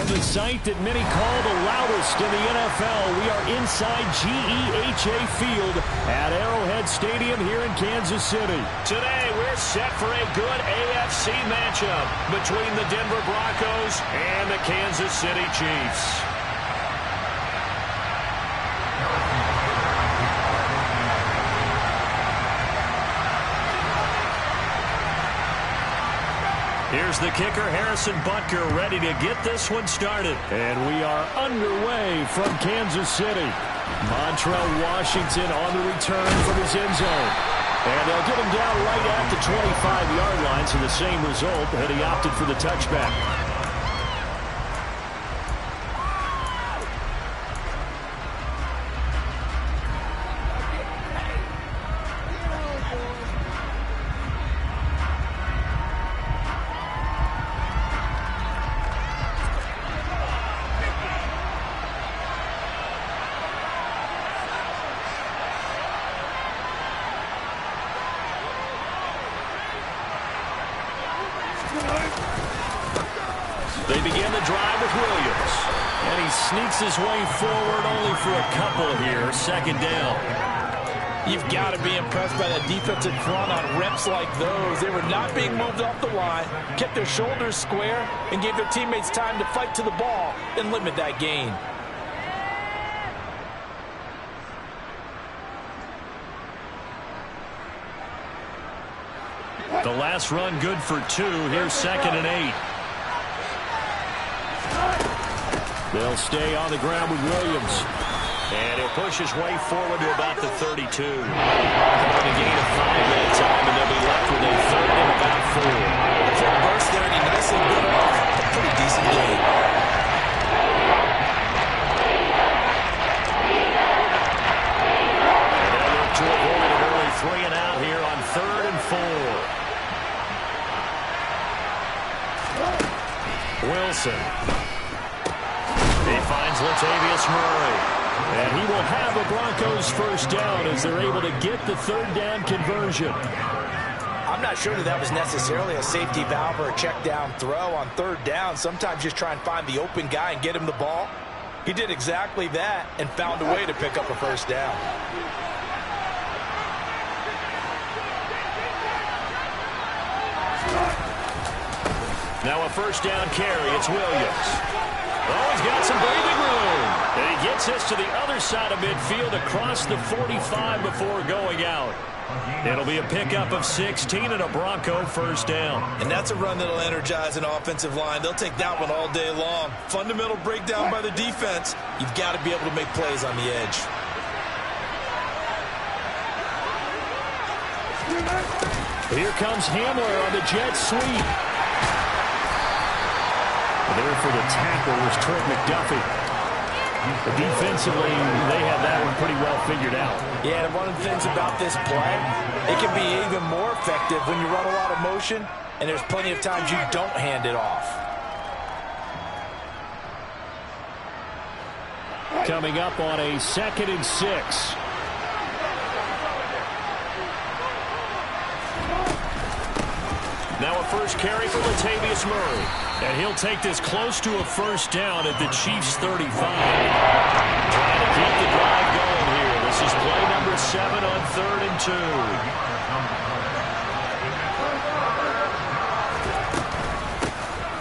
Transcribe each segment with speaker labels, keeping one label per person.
Speaker 1: From the site that many call the loudest in the NFL, we are inside GEHA Field at Arrowhead Stadium here in Kansas City. Today, we're set for a good AFC matchup between the Denver Broncos and the Kansas City Chiefs. Here's the kicker, Harrison Butker, ready to get this one started. And we are underway from Kansas City. Montrell Washington on the return from his end zone. And they'll get him down right at the 25-yard line, so the same result, but he opted for the touchback. They begin the drive with Williams. And he sneaks his way forward only for a couple here. Second down.
Speaker 2: You've got to be impressed by that defensive front on reps like those. They were not being moved off the line, kept their shoulders square, and gave their teammates time to fight to the ball and limit that gain.
Speaker 1: The last run good for 2. Here's 2nd and 8. They'll stay on the ground with Williams. And he'll push his way forward to about the 32. Having a gain of 5 that time, and they'll be left with a 3rd and about 4.
Speaker 2: Full burst there, and he nicely bit off a pretty decent gain.
Speaker 1: And they'll look to avoid an early 3 and out here on 3rd and 4. Wilson. He finds Latavius Murray. And he will have a Broncos first down as they're able to get the 3rd down conversion.
Speaker 2: I'm not sure that was necessarily a safety valve or a check down throw on 3rd down. Sometimes just try and find the open guy and get him the ball. He did exactly that and found a way to pick up a first down.
Speaker 1: Now a first down carry. It's Williams. Oh, he's got some breathing room. And he gets us to the other side of midfield across the 45 before going out. It'll be a pickup of 16 and a Bronco first down.
Speaker 2: And that's a run that'll energize an offensive line. They'll take that one all day long. Fundamental breakdown by the defense. You've got to be able to make plays on the edge.
Speaker 1: Here comes Hamler on the jet sweep. There for the tackle was Trent McDuffie. But defensively, they have that one pretty well figured out.
Speaker 2: Yeah, and one of the things about this play, it can be even more effective when you run a lot of motion, and there's plenty of times you don't hand it off.
Speaker 1: Coming up on a 2nd and 6. Now a first carry for Latavius Murray. And he'll take this close to a first down at the Chiefs' 35. Trying to keep the drive going here. This is play number 7 on 3rd and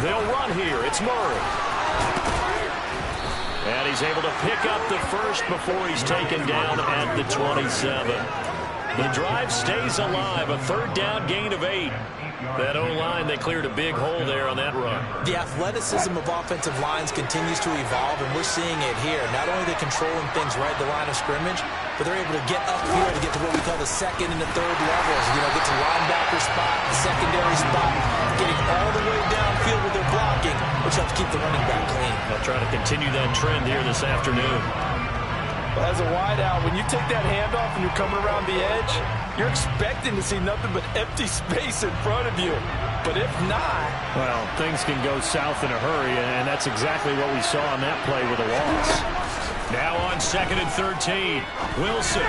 Speaker 1: 2. They'll run here. It's Murray. And he's able to pick up the first before he's taken down at the 27. The drive stays alive. A 3rd down gain of 8. That O-line, they cleared a big hole there on that run.
Speaker 2: The athleticism of offensive lines continues to evolve, and we're seeing it here. Not only are they controlling things right at the line of scrimmage, but they're able to get upfield to get to what we call the 2nd and the 3rd levels. You know, get to linebacker spot, the secondary spot, getting all the way downfield with their blocking, which helps keep the running back clean.
Speaker 1: They'll try to continue that trend here this afternoon.
Speaker 2: Well, as a wideout, when you take that handoff and you're coming around the edge, you're expecting to see nothing but empty space in front of you. But if not...
Speaker 1: Well, things can go south in a hurry, and that's exactly what we saw on that play with a loss. Now on 2nd and 13. Wilson.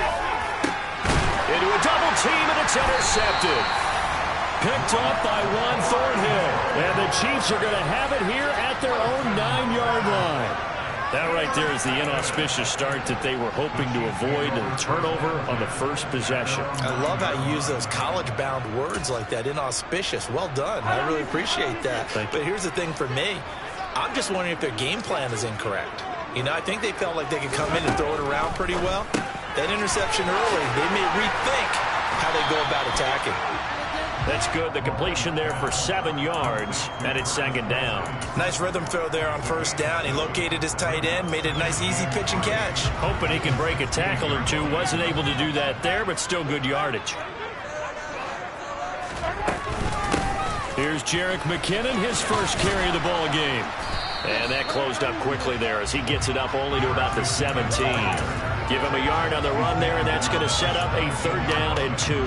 Speaker 1: Into a double team, and it's intercepted. Picked off by Juan Thornhill. And the Chiefs are going to have it here at their own 9-yard line. That right there is the inauspicious start that they were hoping to avoid, and turnover on the first possession.
Speaker 2: I love how you use those college-bound words like that, inauspicious. Well done. I really appreciate that. But here's the thing for me. I'm just wondering if their game plan is incorrect. You know, I think they felt like they could come in and throw it around pretty well. That interception early, they may rethink how they go about attacking.
Speaker 1: That's good. The completion there for 7 yards, and it's second down.
Speaker 2: Nice rhythm throw there on first down. He located his tight end, made it a nice easy pitch and catch.
Speaker 1: Hoping he can break a tackle or two. Wasn't able to do that there, but still good yardage. Here's Jerick McKinnon, his first carry of the ball game. And that closed up quickly there as he gets it up only to about the 17. Give him a yard on the run there, and that's going to set up a 3rd down and 2.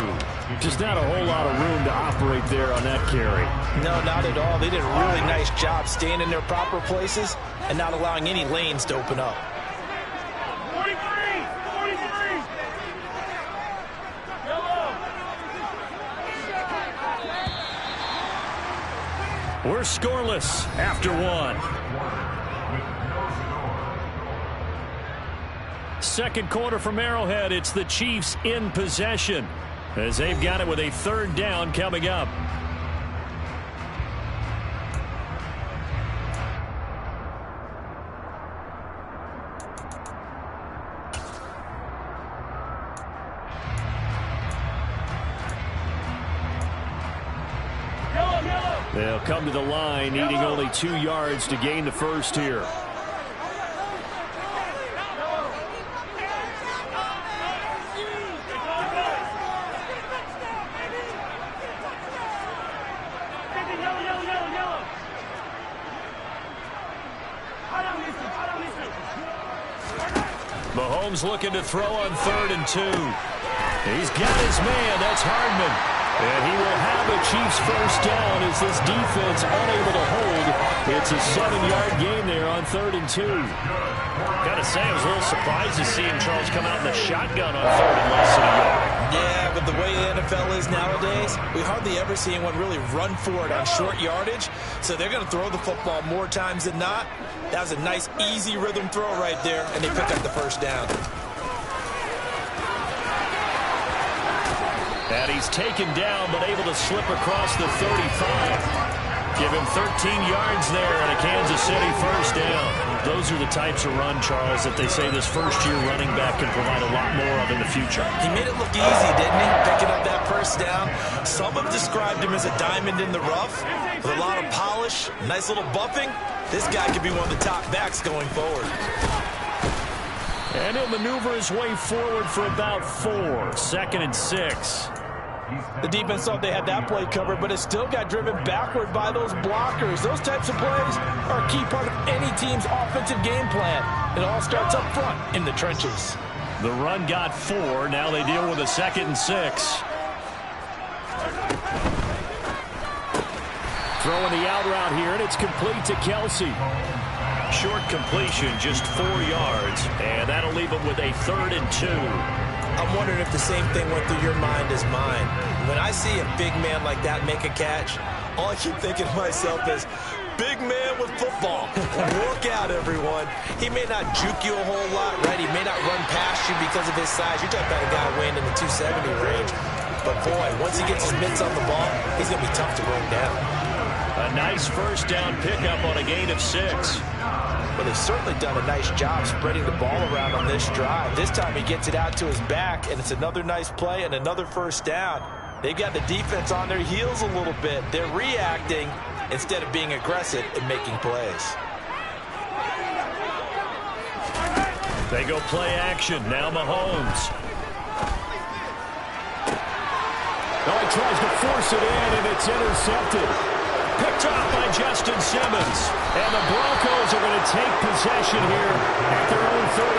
Speaker 1: Just not a whole lot of room to operate there on that carry.
Speaker 2: No, not at all. They did a really nice job staying in their proper places and not allowing any lanes to open up.
Speaker 3: 43!
Speaker 1: We're scoreless after 1. Second quarter from Arrowhead. It's the Chiefs in possession as they've got it with a 3rd down coming up. They'll come to the line, needing only 2 yards to gain the first here. Mahomes looking to throw on 3rd and 2. He's got his man. That's Hardman. And he will have a Chiefs first down as this defense unable to hold. It's a 7-yard gain there on 3rd and 2. Got to say, I was a little surprised to see him, Charles, come out in the shotgun on 3rd and less than a yard.
Speaker 2: Yeah, but the way the NFL is nowadays, we hardly ever see anyone really run for it on short yardage. So they're going to throw the football more times than not. That was a nice, easy rhythm throw right there, and they pick up the first down.
Speaker 1: And he's taken down, but able to slip across the 35. Give him 13 yards there and a Kansas City first down. Those are the types of run, Charles, that they say this first-year running back can provide a lot more of in the future.
Speaker 2: He made it look easy, didn't he? Picking up that first down. Some have described him as a diamond in the rough with a lot of polish, nice little buffing. This guy could be one of the top backs going forward.
Speaker 1: And he'll maneuver his way forward for about 4. 2nd and 6.
Speaker 2: The defense thought they had that play covered, but it still got driven backward by those blockers. Those types of plays are a key part of any team's offensive game plan. It all starts up front in the trenches.
Speaker 1: The run got 4. Now they deal with a 2nd and 6. Throwing the out route here, and it's complete to Kelsey. Short completion, just 4 yards, and that'll leave him with a 3rd and 2.
Speaker 2: I'm wondering if the same thing went through your mind as mine. When I see a big man like that make a catch, all I keep thinking to myself is, big man with football. Work out, everyone. He may not juke you a whole lot, right? He may not run past you because of his size. You're talking about a guy weighing in the 270 range. But, boy, once he gets his mitts on the ball, he's going to be tough to bring down.
Speaker 1: A nice first down pickup on a gain of 6.
Speaker 2: But they've certainly done a nice job spreading the ball around on this drive. This time he gets it out to his back, and it's another nice play and another first down. They've got the defense on their heels a little bit. They're reacting instead of being aggressive and making plays.
Speaker 1: They go play action. Now Mahomes. Oh, he tries to force it in, and it's intercepted. Picked off by Justin Simmons. And the Broncos are going to take possession here at their own 33.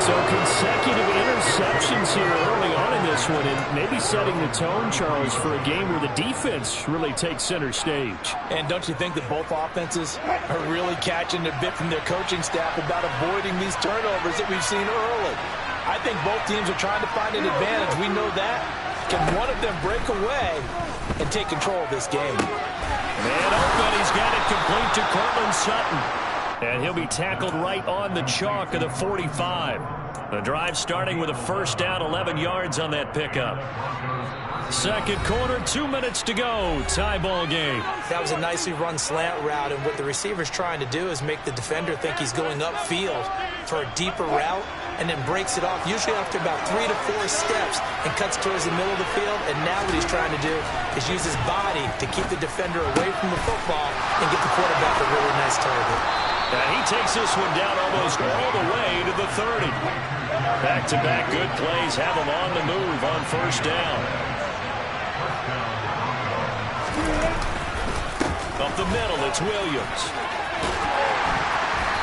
Speaker 1: So consecutive interceptions here early on in this one, and maybe setting the tone, Charles, for a game where the defense really takes center stage.
Speaker 2: And don't you think that both offenses are really catching a bit from their coaching staff about avoiding these turnovers that we've seen early? I think both teams are trying to find an advantage. We know that. Can one of them break away? and take control of this game.
Speaker 1: And open, he's got it complete to Cortland Sutton. And he'll be tackled right on the chalk of the 45. The drive starting with a first down, 11 yards on that pickup. Second quarter, 2 minutes to go. Tie ball game.
Speaker 2: That was a nicely run slant route, and what the receiver's trying to do is make the defender think he's going upfield for a deeper route, and then breaks it off, usually after about 3 to 4 steps, and cuts towards the middle of the field. And now what he's trying to do is use his body to keep the defender away from the football and get the quarterback a really nice target.
Speaker 1: And he takes this one down almost all the way to the 30. Back-to-back good plays have him on the move on first down. Up the middle, it's Williams.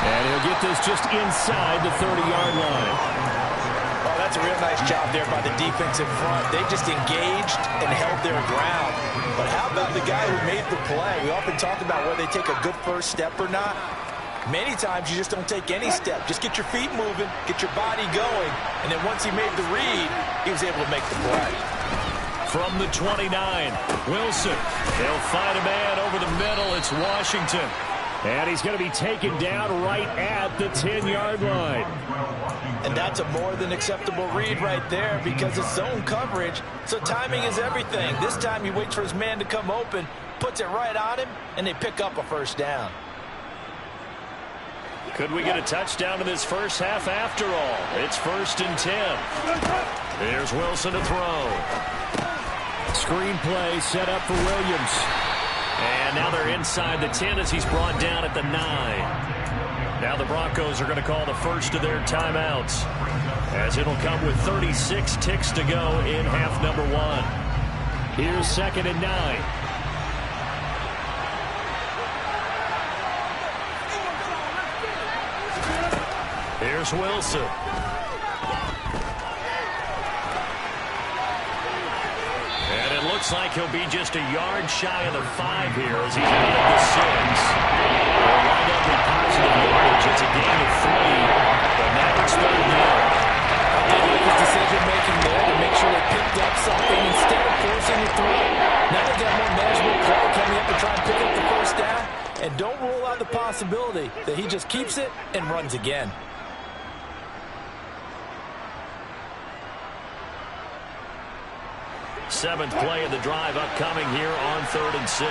Speaker 1: And he'll get this just inside the 30-yard line.
Speaker 2: Oh, that's a real nice job there by the defense in front. They just engaged and held their ground. But how about the guy who made the play? We often talk about whether they take a good first step or not. Many times you just don't take any step. Just get your feet moving, get your body going, and then once he made the read, he was able to make the play.
Speaker 1: From the 29, Wilson. They'll find a man over the middle. It's Washington. And he's going to be taken down right at the 10-yard line.
Speaker 2: And that's a more than acceptable read right there because it's zone coverage, so timing is everything. This time he waits for his man to come open, puts it right on him, and they pick up a first down.
Speaker 1: Could we get a touchdown in this first half after all? It's 1st and 10. Here's Wilson to throw. Screen play set up for Williams. And now they're inside the 10 as he's brought down at the 9. Now the Broncos are going to call the first of their timeouts, as it'll come with 36 ticks to go in half number 1. Here's 2nd and 9. Here's Wilson. And it looks like he'll be just a yard shy of the 5 here as he's out at the 6. They'll wind up with positive yardage. It's a gain of 3. But now it's 3rd down.
Speaker 2: They like his decision-making there to make sure they picked up something instead of forcing the throw. Now they got more manageable play coming up to try and pick up the first down. And don't rule out the possibility that he just keeps it and runs again.
Speaker 1: Seventh play of the drive upcoming here on 3rd and 6.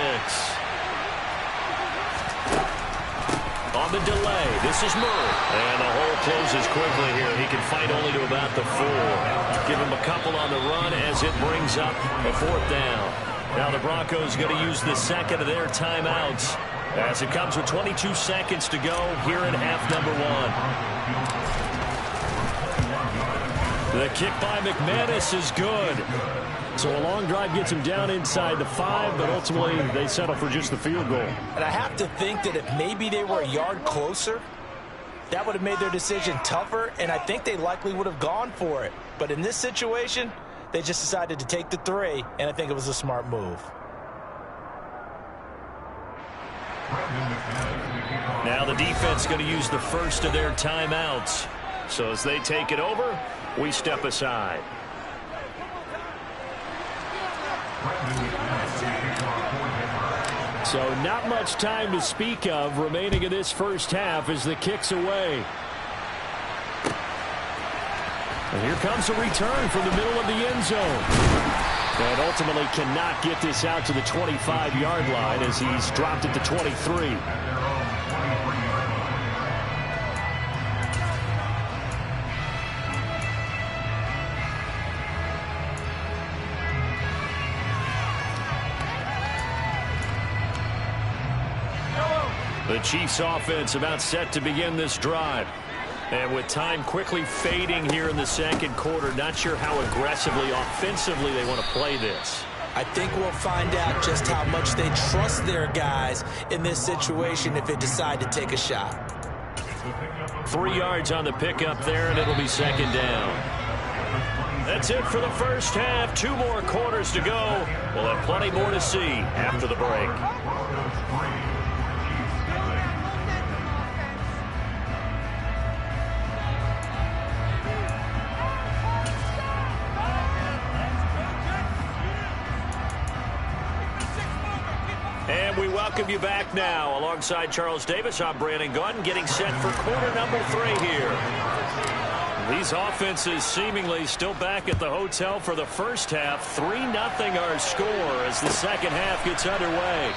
Speaker 1: On the delay, this is Murray. And the hole closes quickly here. He can fight only to about the 4. Give him a couple on the run as it brings up a 4th down. Now the Broncos going to use the second of their timeouts as it comes with 22 seconds to go here in half number 1. The kick by McManus is good. So a long drive gets him down inside the 5, but ultimately they settle for just the field goal.
Speaker 2: And I have to think that if maybe they were a yard closer, that would have made their decision tougher, and I think they likely would have gone for it. But in this situation, they just decided to take the 3, and I think it was a smart move.
Speaker 1: Now the defense going to use the first of their timeouts. So as they take it over, we step aside. So not much time to speak of remaining in this first half as the kick's away. And here comes a return from the middle of the end zone. And ultimately cannot get this out to the 25-yard line as he's dropped it to 23. The Chiefs offense about set to begin this drive. And with time quickly fading here in the second quarter, not sure how aggressively, offensively they want to play this.
Speaker 2: I think we'll find out just how much they trust their guys in this situation if they decide to take a shot.
Speaker 1: 3 yards on the pickup there, and it'll be 2nd down. That's it for the first half. 2 more quarters to go. We'll have plenty more to see after the break. welcome you back now. Alongside Charles Davis, I'm Brandon Gaudin, getting set for quarter number 3 here. These offenses seemingly still back at the hotel for the first half. 3-0 our score as the second half gets underway.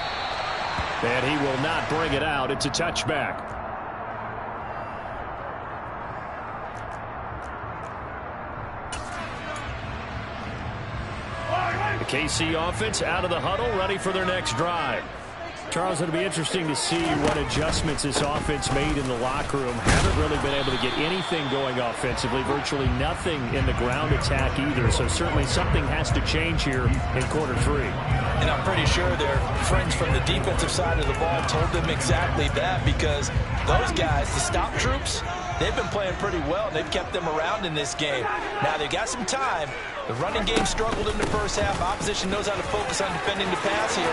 Speaker 1: And he will not bring it out. It's a touchback. The KC offense out of the huddle, ready for their next drive. Charles, it'll be interesting to see what adjustments this offense made in the locker room. Haven't really been able to get anything going offensively. Virtually nothing in the ground attack either. So certainly something has to change here in quarter 3.
Speaker 2: And I'm pretty sure their friends from the defensive side of the ball told them exactly that, because those guys, the stop troops, they've been playing pretty well. They've kept them around in this game. Now they've got some time. The running game struggled in the first half. Opposition knows how to focus on defending the pass here.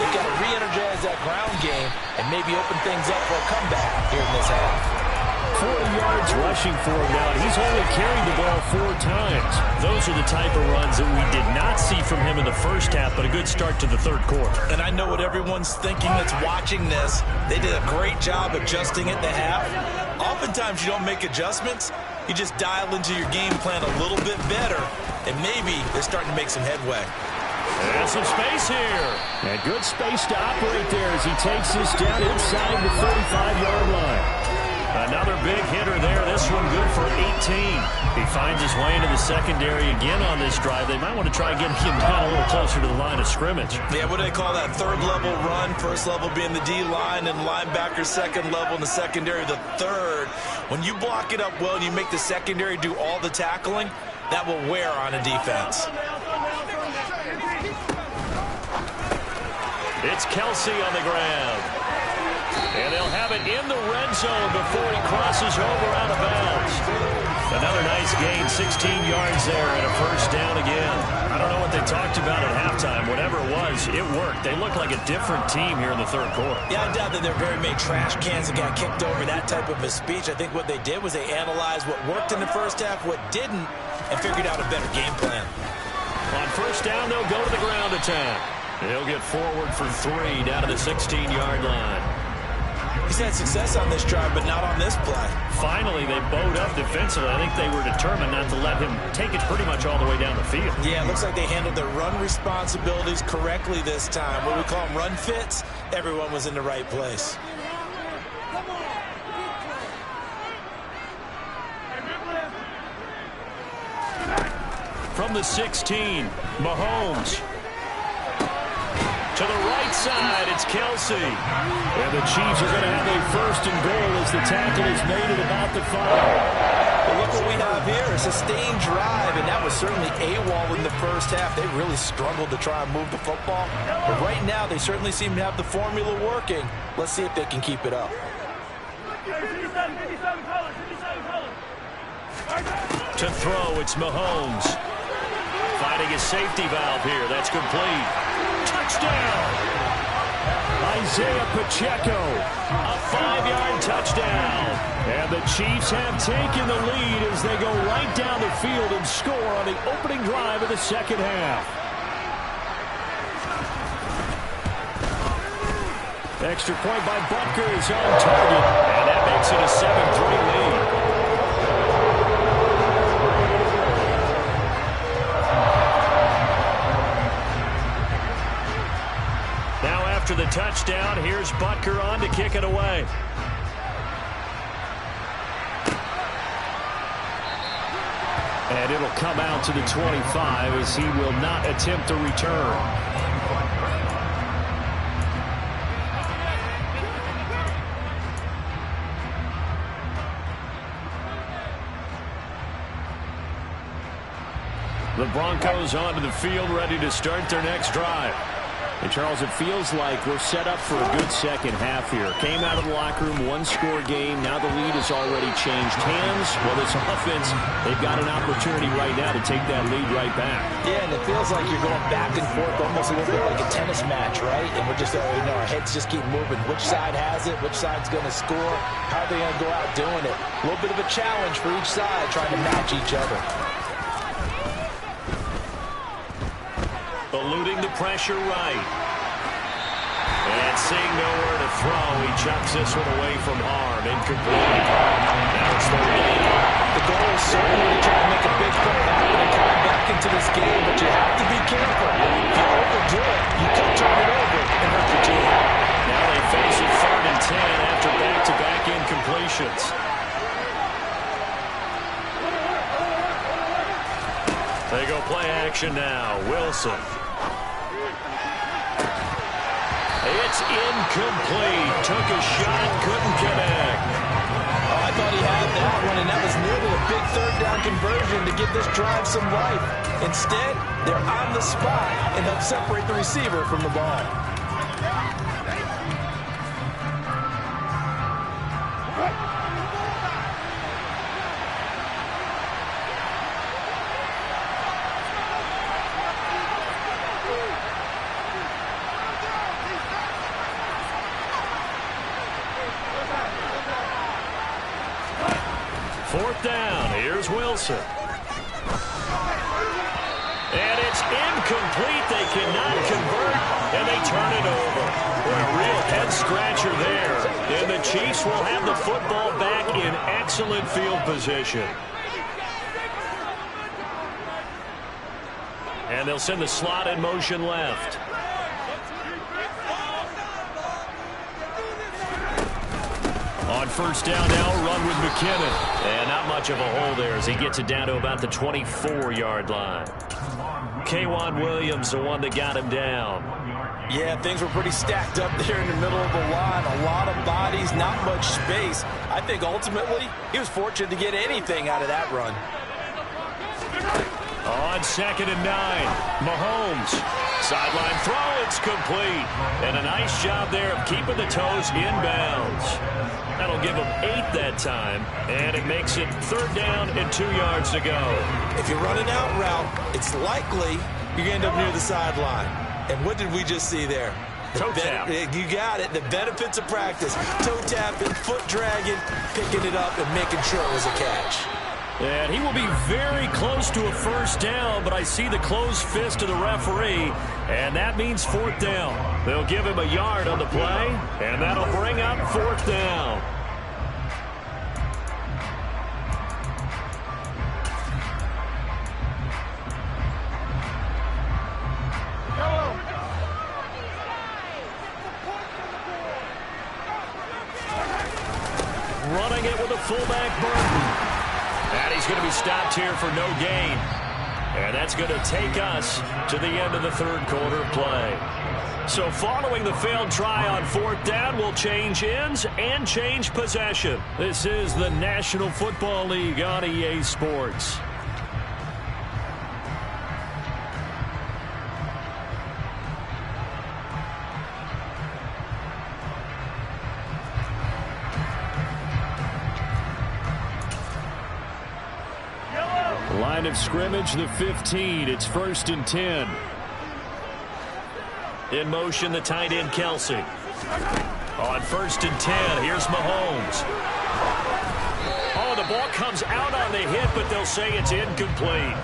Speaker 2: They've got to re-energize that ground game and maybe open things up for a comeback here in this half.
Speaker 1: 40 yards rushing for him now. He's only carried the ball 4 times. Those are the type of runs that we did not see from him in the first half, but a good start to the third quarter.
Speaker 2: And I know what everyone's thinking that's watching this. They did a great job adjusting at the half. Oftentimes you don't make adjustments. You just dial into your game plan a little bit better, and maybe they're starting to make some headway.
Speaker 1: And some space here. And good space to operate there as he takes this down inside the 35-yard line. Another big hitter there. This one good for 18. He finds his way into the secondary again on this drive. They might want to try and get him down a little closer to the line of scrimmage.
Speaker 2: Yeah, what do they call that? Third level run. First level being the D-line, and linebacker second level in the secondary the third. When you block it up well and you make the secondary do all the tackling, that will wear on a defense.
Speaker 1: It's Kelsey on the ground. And they'll have it in the red zone before he crosses over out of bounds. Another nice gain, 16 yards there, and a first down again. I don't know what they talked about at halftime. Whatever it was, it worked. They look like a different team here in the third quarter.
Speaker 2: Yeah, I doubt that there are very many trash cans that got kicked over, that type of a speech. I think what they did was they analyzed what worked in the first half, what didn't, and figured out a better game plan.
Speaker 1: On first down, they'll go to the ground attack. They'll get forward for 3 down to the 16-yard line.
Speaker 2: He's had success on this drive, but not on this play.
Speaker 1: Finally, they bowed up defensively. I think they were determined not to let him take it pretty much all the way down the field.
Speaker 2: Yeah, it looks like they handled their run responsibilities correctly this time. What we call them run fits, everyone was in the right place.
Speaker 1: From the 16, Mahomes. To the right side, it's Kelsey. And the Chiefs are going to have a first and goal as the tackle is made at about the 5.
Speaker 2: Well, look what we have here. A sustained drive, and that was certainly AWOL in the first half. They really struggled to try and move the football. But right now, they certainly seem to have the formula working. Let's see if they can keep it up.
Speaker 1: To throw, it's Mahomes. Finding his safety valve here. That's complete. Touchdown! Isaiah Pacheco, a 5-yard touchdown. And the Chiefs have taken the lead as they go right down the field and score on the opening drive of the second half. Extra point by Butker is on target, and that makes it a 7-3 lead. After the touchdown, here's Butker on to kick it away. And it'll come out to the 25 as he will not attempt a return. The Broncos onto the field, ready to start their next drive. And, Charles, it feels like we're set up for a good second half here. Came out of the locker room, one-score game. Now the lead has already changed hands. Well, this offense, they've got an opportunity right now to take that lead right back.
Speaker 2: Yeah, and it feels like you're going back and forth, almost a little bit like a tennis match, right? And we're just, our heads just keep moving. Which side has it? Which side's going to score? How are they going to go out doing it? A little bit of a challenge for each side, trying to match each other.
Speaker 1: Eluding the pressure right. And seeing nowhere to throw, he chucks this one away from harm. Incomplete. Now it's third down.
Speaker 2: The goal is certainly to try to make a big play happen and come back into this game, but you have to be careful. If you overdo it, you could turn it over and hurt your team.
Speaker 1: Now they face it 3rd and 10 after back-to-back incompletions. They go play action now. Wilson. It's incomplete. Took a shot, couldn't connect.
Speaker 2: Oh, I thought he had that one, and that was nearly a big 3rd down conversion to give this drive some life. Instead, they're on the spot and help separate the receiver from the ball.
Speaker 1: Fourth down. Here's Wilson. And it's incomplete. They cannot convert, and they turn it over. What a real head-scratcher there. And the Chiefs will have the football back in excellent field position. And they'll send the slot in motion left. On first down now, run with McKinnon. And not much of a hole there as he gets it down to about the 24-yard line. K'Wan Williams, the one that got him down.
Speaker 2: Yeah, things were pretty stacked up there in the middle of the line. A lot of bodies, not much space. I think ultimately he was fortunate to get anything out of that run.
Speaker 1: On 2nd and 9, Mahomes. Sideline throw, it's complete. And a nice job there of keeping the toes inbounds. That'll give him 8 that time, and it makes it 3rd down and 2 yards to go.
Speaker 2: If you're running out route, it's likely you're going to end up near the sideline. And what did we just see there?
Speaker 1: Toe tap.
Speaker 2: You got it. The benefits of practice. Toe tapping, foot dragging, picking it up, and making sure it was a catch.
Speaker 1: And he will be very close to a first down, but I see the closed fist of the referee, and that means 4th down. They'll give him a yard on the play, and that'll bring up 4th down. Running it with a fullback, Burton. And he's going to be stopped here for no gain. And that's going to take us to the end of the 3rd quarter of play. So following the failed try on 4th down, we'll change ends and change possession. This is the National Football League on EA Sports. Line of scrimmage, the 15. It's 1st and 10. In motion, the tight end, Kelsey. On 1st and 10, here's Mahomes. Oh, the ball comes out on the hit, but they'll say it's incomplete.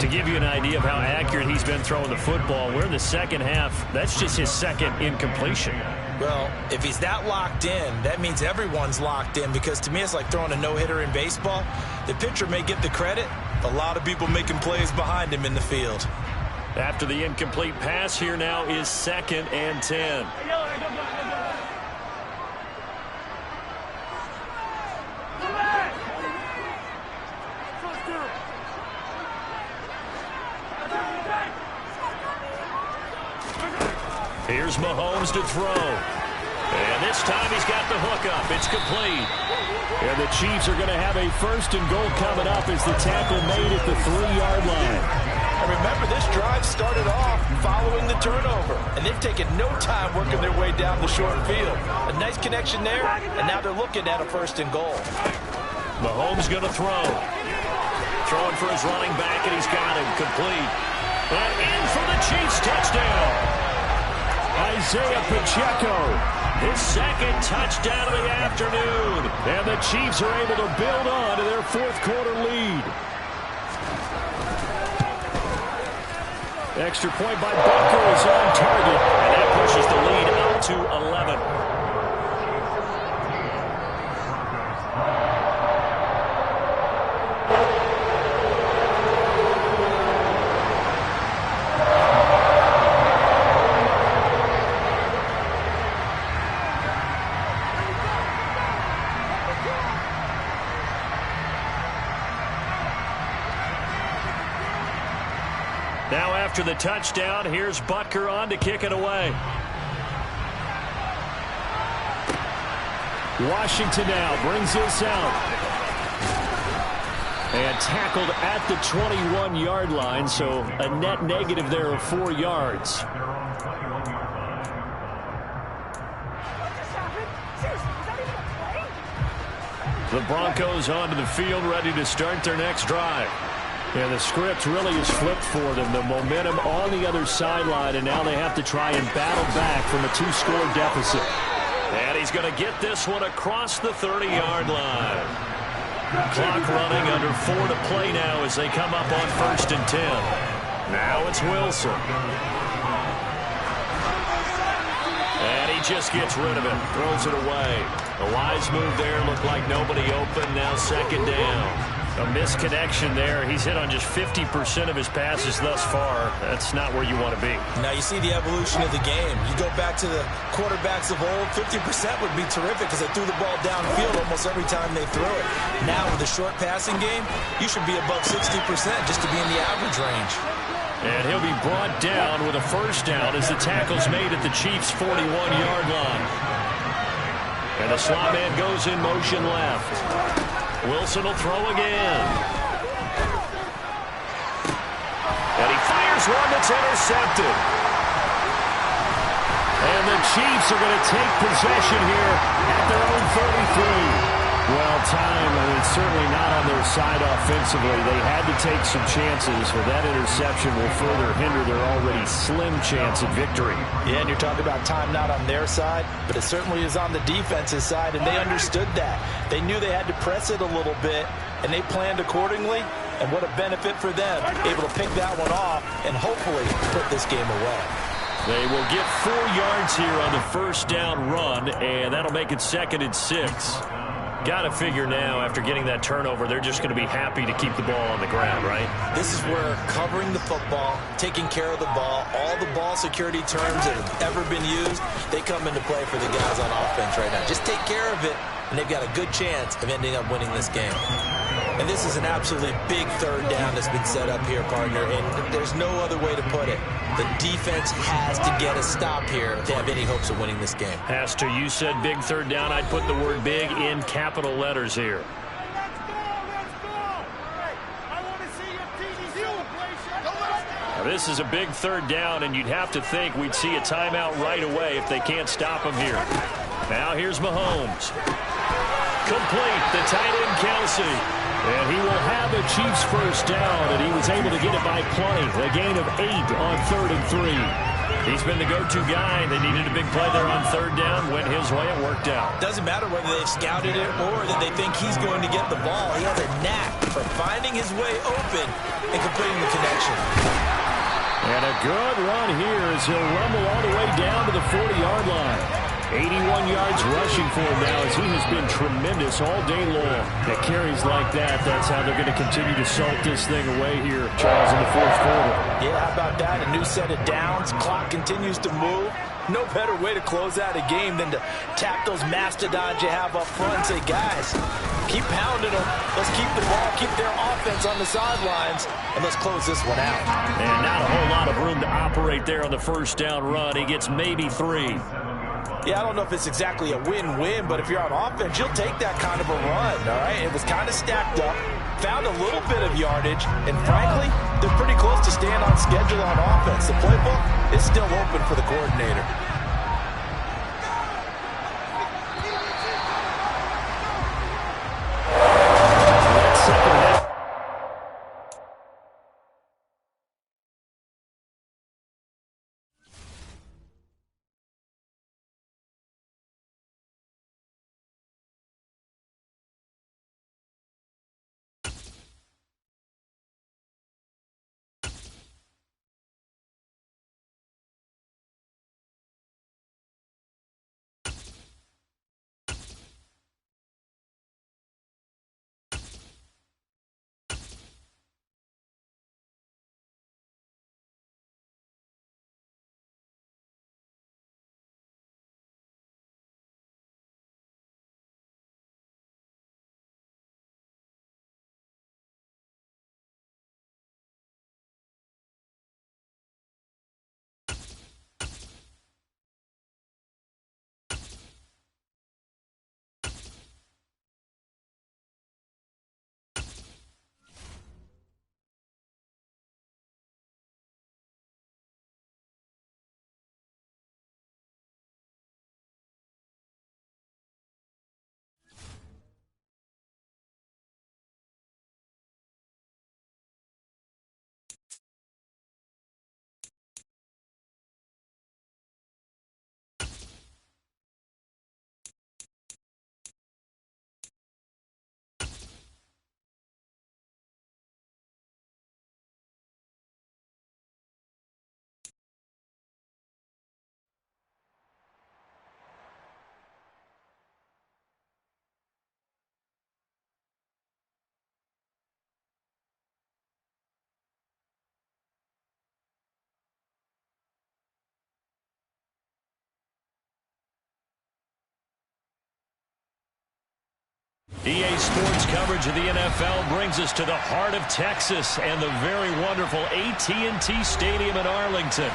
Speaker 1: To give you an idea of how accurate he's been throwing the football, we're in the second half. That's just his 2nd incompletion.
Speaker 2: Well, if he's that locked in, that means everyone's locked in, because to me it's like throwing a no-hitter in baseball. The pitcher may get the credit. A lot of people making plays behind him in the field.
Speaker 1: After the incomplete pass, here now is 2nd and 10. Here's Mahomes to throw. And this time he's got the hook up. It's complete. And the Chiefs are going to have a 1st and goal coming up as the tackle made at the 3-yard line.
Speaker 2: And remember, this drive started off following the turnover, and they've taken no time working their way down the short field. A nice connection there, and now they're looking at a 1st and goal.
Speaker 1: Mahomes going to throw. Throwing for his running back, and he's got him complete. And in for the Chiefs touchdown. Isaiah Pacheco, his 2nd touchdown of the afternoon. And the Chiefs are able to build on to their 4th quarter lead. Extra point by Butker is on target, and that pushes the lead up to 11. Now after the touchdown, here's Butker on to kick it away. Washington now brings this out. And tackled at the 21-yard line, so a net negative there of 4 yards. The Broncos onto the field, ready to start their next drive. Yeah, the script really is flipped for them. The momentum on the other sideline, and now they have to try and battle back from a 2-score deficit. And he's going to get this one across the 30-yard line. Clock running, under 4 to play now as they come up on 1st and 10. Now it's Wilson. And he just gets rid of it, throws it away. The wise move there, looked like nobody open, now 2nd down. A misconnection there. He's hit on just 50% of his passes thus far. That's not where you want to be.
Speaker 2: Now you see the evolution of the game. You go back to the quarterbacks of old, 50% would be terrific because they threw the ball downfield almost every time they threw it. Now with the short passing game, you should be above 60% just to be in the average range.
Speaker 1: And he'll be brought down with a 1st down as the tackle's made at the Chiefs' 41-yard line. And the slot man goes in motion left. Wilson will throw again. And he fires one that's intercepted. And the Chiefs are going to take possession here at their own 33. Well, it's certainly not on their side offensively. They had to take some chances, but that interception will further hinder their already slim chance at victory.
Speaker 2: Yeah, and you're talking about time not on their side, but it certainly is on the defense's side, and they understood that. They knew they had to press it a little bit, and they planned accordingly, and what a benefit for them, able to pick that one off and hopefully put this game away.
Speaker 1: They will get 4 yards here on the 1st down run, and that'll make it 2nd and 6. Got to figure now, after getting that turnover, they're just going to be happy to keep the ball on the ground, right?
Speaker 2: This is where covering the football, taking care of the ball, all the ball security terms that have ever been used, they come into play for the guys on offense right now. Just take care of it, and they've got a good chance of ending up winning this game. And this is an absolutely big 3rd down that's been set up here, partner, and there's no other way to put it. The defense has to get a stop here to have any hopes of winning this game.
Speaker 1: Has to. You said big 3rd down. I'd put the word big in capital letters here. Now, this is a big 3rd down, and you'd have to think we'd see a timeout right away if they can't stop him here. Now here's Mahomes. Complete. The tight end, Kelsey. And he will have a Chiefs 1st down, and he was able to get it by plenty. A gain of 8 on 3rd and 3. He's been the go-to guy. They needed a big play there on 3rd down. Went his way. It worked out.
Speaker 2: Doesn't matter whether they've scouted it or that they think he's going to get the ball. He has a knack for finding his way open and completing the connection.
Speaker 1: And a good run here as he'll rumble all the way down to the 40-yard line. 81 yards rushing for him now as he has been tremendous all day long. At carries like that, that's how they're going to continue to salt this thing away here, Charles, in the 4th quarter.
Speaker 2: Yeah, how about that? A new set of downs. Clock continues to move. No better way to close out a game than to tap those mastodons you have up front and say, guys, keep pounding them. Let's keep the ball, keep their offense on the sidelines, and let's close this one out.
Speaker 1: And not a whole lot of room to operate there on the 1st down run. He gets maybe 3.
Speaker 2: Yeah, I don't know if it's exactly a win-win, but if you're on offense, you'll take that kind of a run, all right? It was kind of stacked up, found a little bit of yardage, and frankly, they're pretty close to staying on schedule on offense. The playbook is still open for the coordinator.
Speaker 1: EA Sports coverage of the NFL brings us to the heart of Texas and the very wonderful AT&T Stadium in Arlington.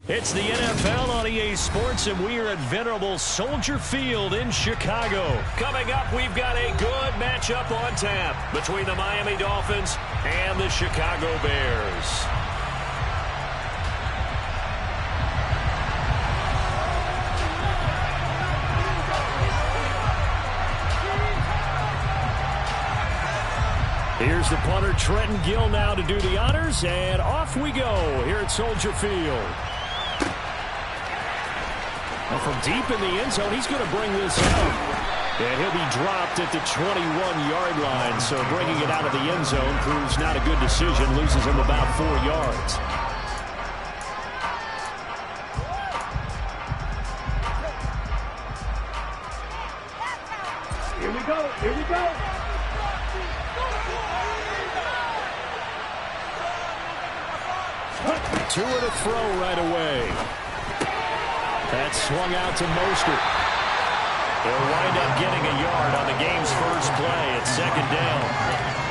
Speaker 1: It's the NFL on EA Sports, and we are at venerable Soldier Field in Chicago. Coming up, we've got a good matchup on tap between the Miami Dolphins and the Chicago Bears. Here's the punter, Trenton Gill, now to do the honors, and off we go here at Soldier Field. Well, from deep in the end zone, he's going to bring this out. And he'll be dropped at the 21-yard line. So bringing it out of the end zone proves not a good decision. Loses him about 4 yards.
Speaker 3: Here we go. Here we go.
Speaker 1: Tua to throw right away. That swung out to Mostert. They'll wind up getting a yard on the game's first play at second down.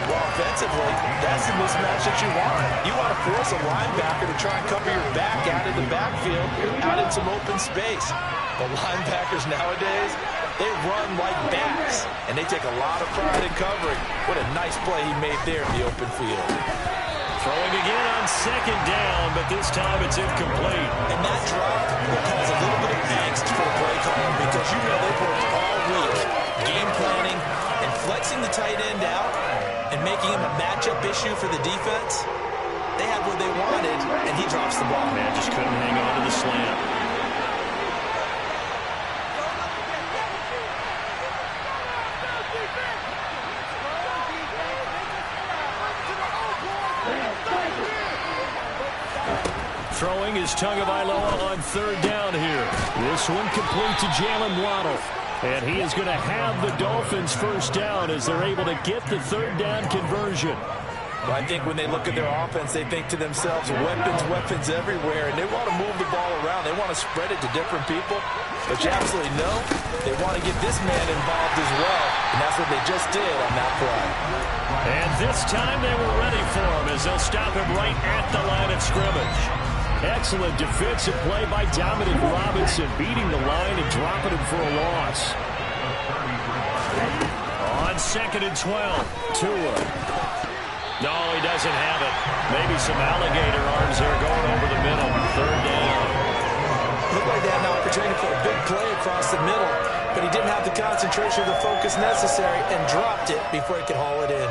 Speaker 2: Well, offensively, that's the mismatch that you want. You want to force a linebacker to try and cover your back out in the backfield, out in some open space. The linebackers nowadays, they run like backs, and they take a lot of pride in covering. What a nice play he made there in the open field.
Speaker 1: Throwing again on second down, but this time it's incomplete.
Speaker 2: And that drop will cause a little bit of angst for the play caller because you know they've worked all week game planning and flexing the tight end out and making him a matchup issue for the defense. They had what they wanted, and he drops the ball.
Speaker 1: Man, just couldn't hang on to the slant. Throwing is Tagovailoa on third down here. This one complete to Jalen Waddle. And he is going to have the Dolphins first down as they're able to get the third down conversion.
Speaker 2: Well, I think when they look at their offense, they think to themselves, weapons everywhere, and they want to move the ball around. They want to spread it to different people. But you absolutely know they want to get this man involved as well, and that's what they just did on that play.
Speaker 1: And this time they were ready for him as they'll stop him right at the line of scrimmage. Excellent defensive play by Dominic Robinson, beating the line and dropping him for a loss. On second and 12, Tua. No, he doesn't have it. Maybe some alligator arms there going over the middle. Third down.
Speaker 2: Looked like they had an opportunity for a big play across the middle, but he didn't have the concentration or the focus necessary and dropped it before he could haul it in.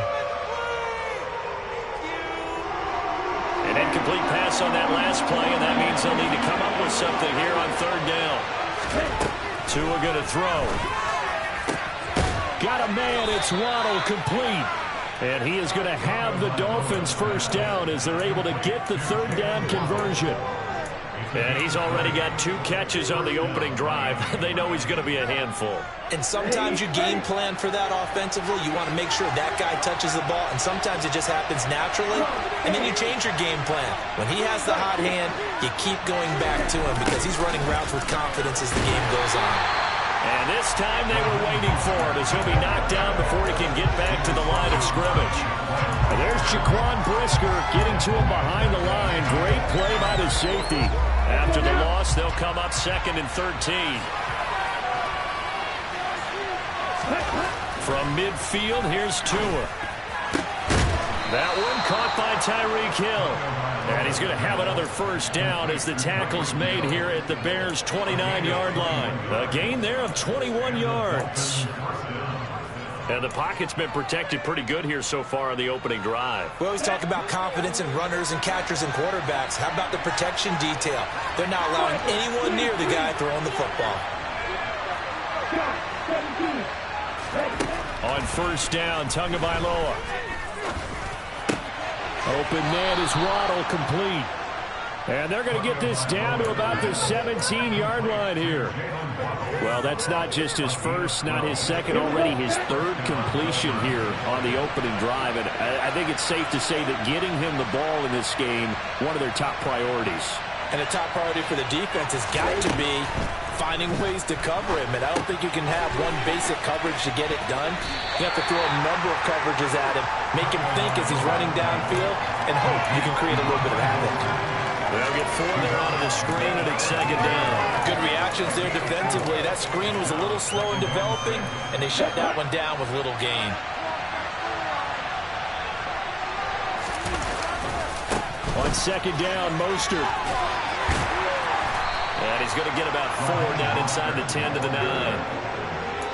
Speaker 1: An incomplete pass on that last play, and that means they'll need to come up with something here on third down. Tua going to throw. Got a man, it's Waddle, complete. And he is going to have the Dolphins first down as they're able to get the third down conversion. And he's already got 2 catches on the opening drive. They know he's going to be a handful.
Speaker 2: And sometimes you game plan for that offensively. You want to make sure that guy touches the ball, and sometimes it just happens naturally. And then you change your game plan. When he has the hot hand, you keep going back to him because he's running routes with confidence as the game goes on.
Speaker 1: And this time they were waiting for it as he'll be knocked down before he can get back to the line of scrimmage. And there's Jaquan Brisker getting to him behind the line. Great play by the safety. After the loss, they'll come up second and 13. From midfield, here's Tua. That one caught by Tyreek Hill. And he's going to have another first down as the tackle's made here at the Bears' 29-yard line. A gain there of 21 yards. And the pocket's been protected pretty good here so far on the opening drive.
Speaker 2: We always talk about confidence in runners and catchers and quarterbacks. How about the protection detail? They're not allowing anyone near the guy throwing the football.
Speaker 1: On first down, Tagovailoa. Open man is Waddle, complete. And they're going to get this down to about the 17-yard line here. Well, that's not just his first, not his second, already his third completion here on the opening drive. And I think it's safe to say that getting him the ball in this game, one of their top priorities.
Speaker 2: And the top priority for the defense has got to be finding ways to cover him. And I don't think you can have one basic coverage to get it done. You have to throw a number of coverages at him, make him think as he's running downfield, and hope you can create a little bit of havoc.
Speaker 1: They'll get 4 there onto the screen, and it's second down.
Speaker 2: Good reactions there defensively. That screen was a little slow in developing, and they shut that one down with little gain.
Speaker 1: On second down, Mostert. And he's going to get about 4 down inside the 10 to the 9.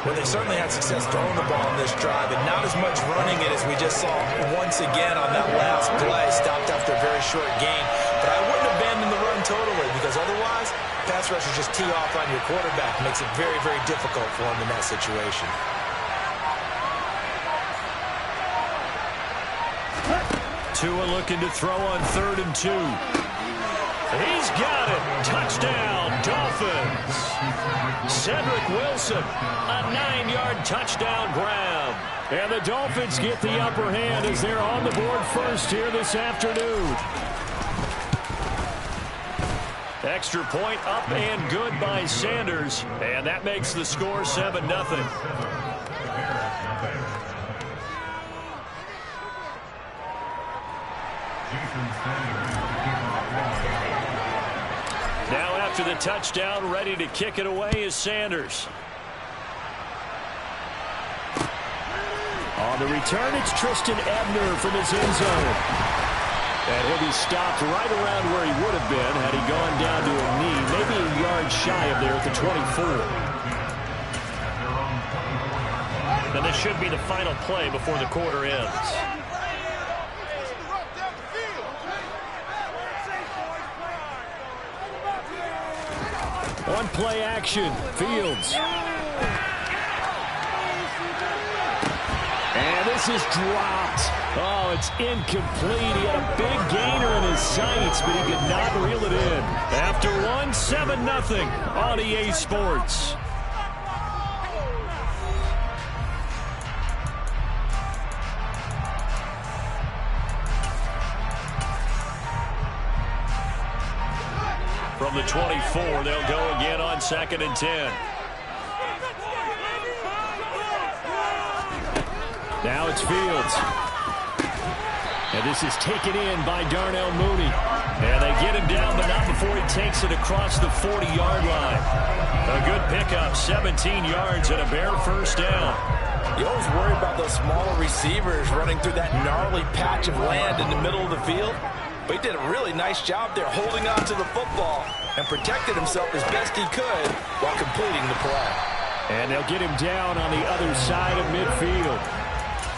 Speaker 2: Well, they certainly had success throwing the ball in this drive, and not as much running it as we just saw once again on that last play. Stopped after a very short gain. But I wouldn't abandon the run totally, because otherwise, pass rushers just tee off on your quarterback. Makes it very, very difficult for him in that situation.
Speaker 1: Tua looking to throw on 3rd and 2. He's got it. Touchdown, Dolphins. Cedric Wilson, a 9-yard touchdown grab. And the Dolphins get the upper hand as they're on the board first here this afternoon. Extra point up and good by Sanders. And that makes the score 7-0. Now after the touchdown, ready to kick it away is Sanders. On the return, it's Tristan Ebner from his end zone. And he'll be stopped right around where he would have been had he gone down to a knee, maybe a yard shy of there at the 24. And this should be the final play before the quarter ends. One play action, Fields. And this is dropped. Oh, it's incomplete. He had a big gainer in his sights, but he could not reel it in. After one, 7-0 on EA Sports. From the 24, they'll go again on 2nd and 10. Now it's Fields. And this is taken in by Darnell Mooney. And they get him down, but not before he takes it across the 40-yard line. A good pickup, 17 yards and a Bear first down.
Speaker 2: You always worry about those smaller receivers running through that gnarly patch of land in the middle of the field. But he did a really nice job there holding on to the football and protected himself as best he could while completing the play.
Speaker 1: And they'll get him down on the other side of midfield.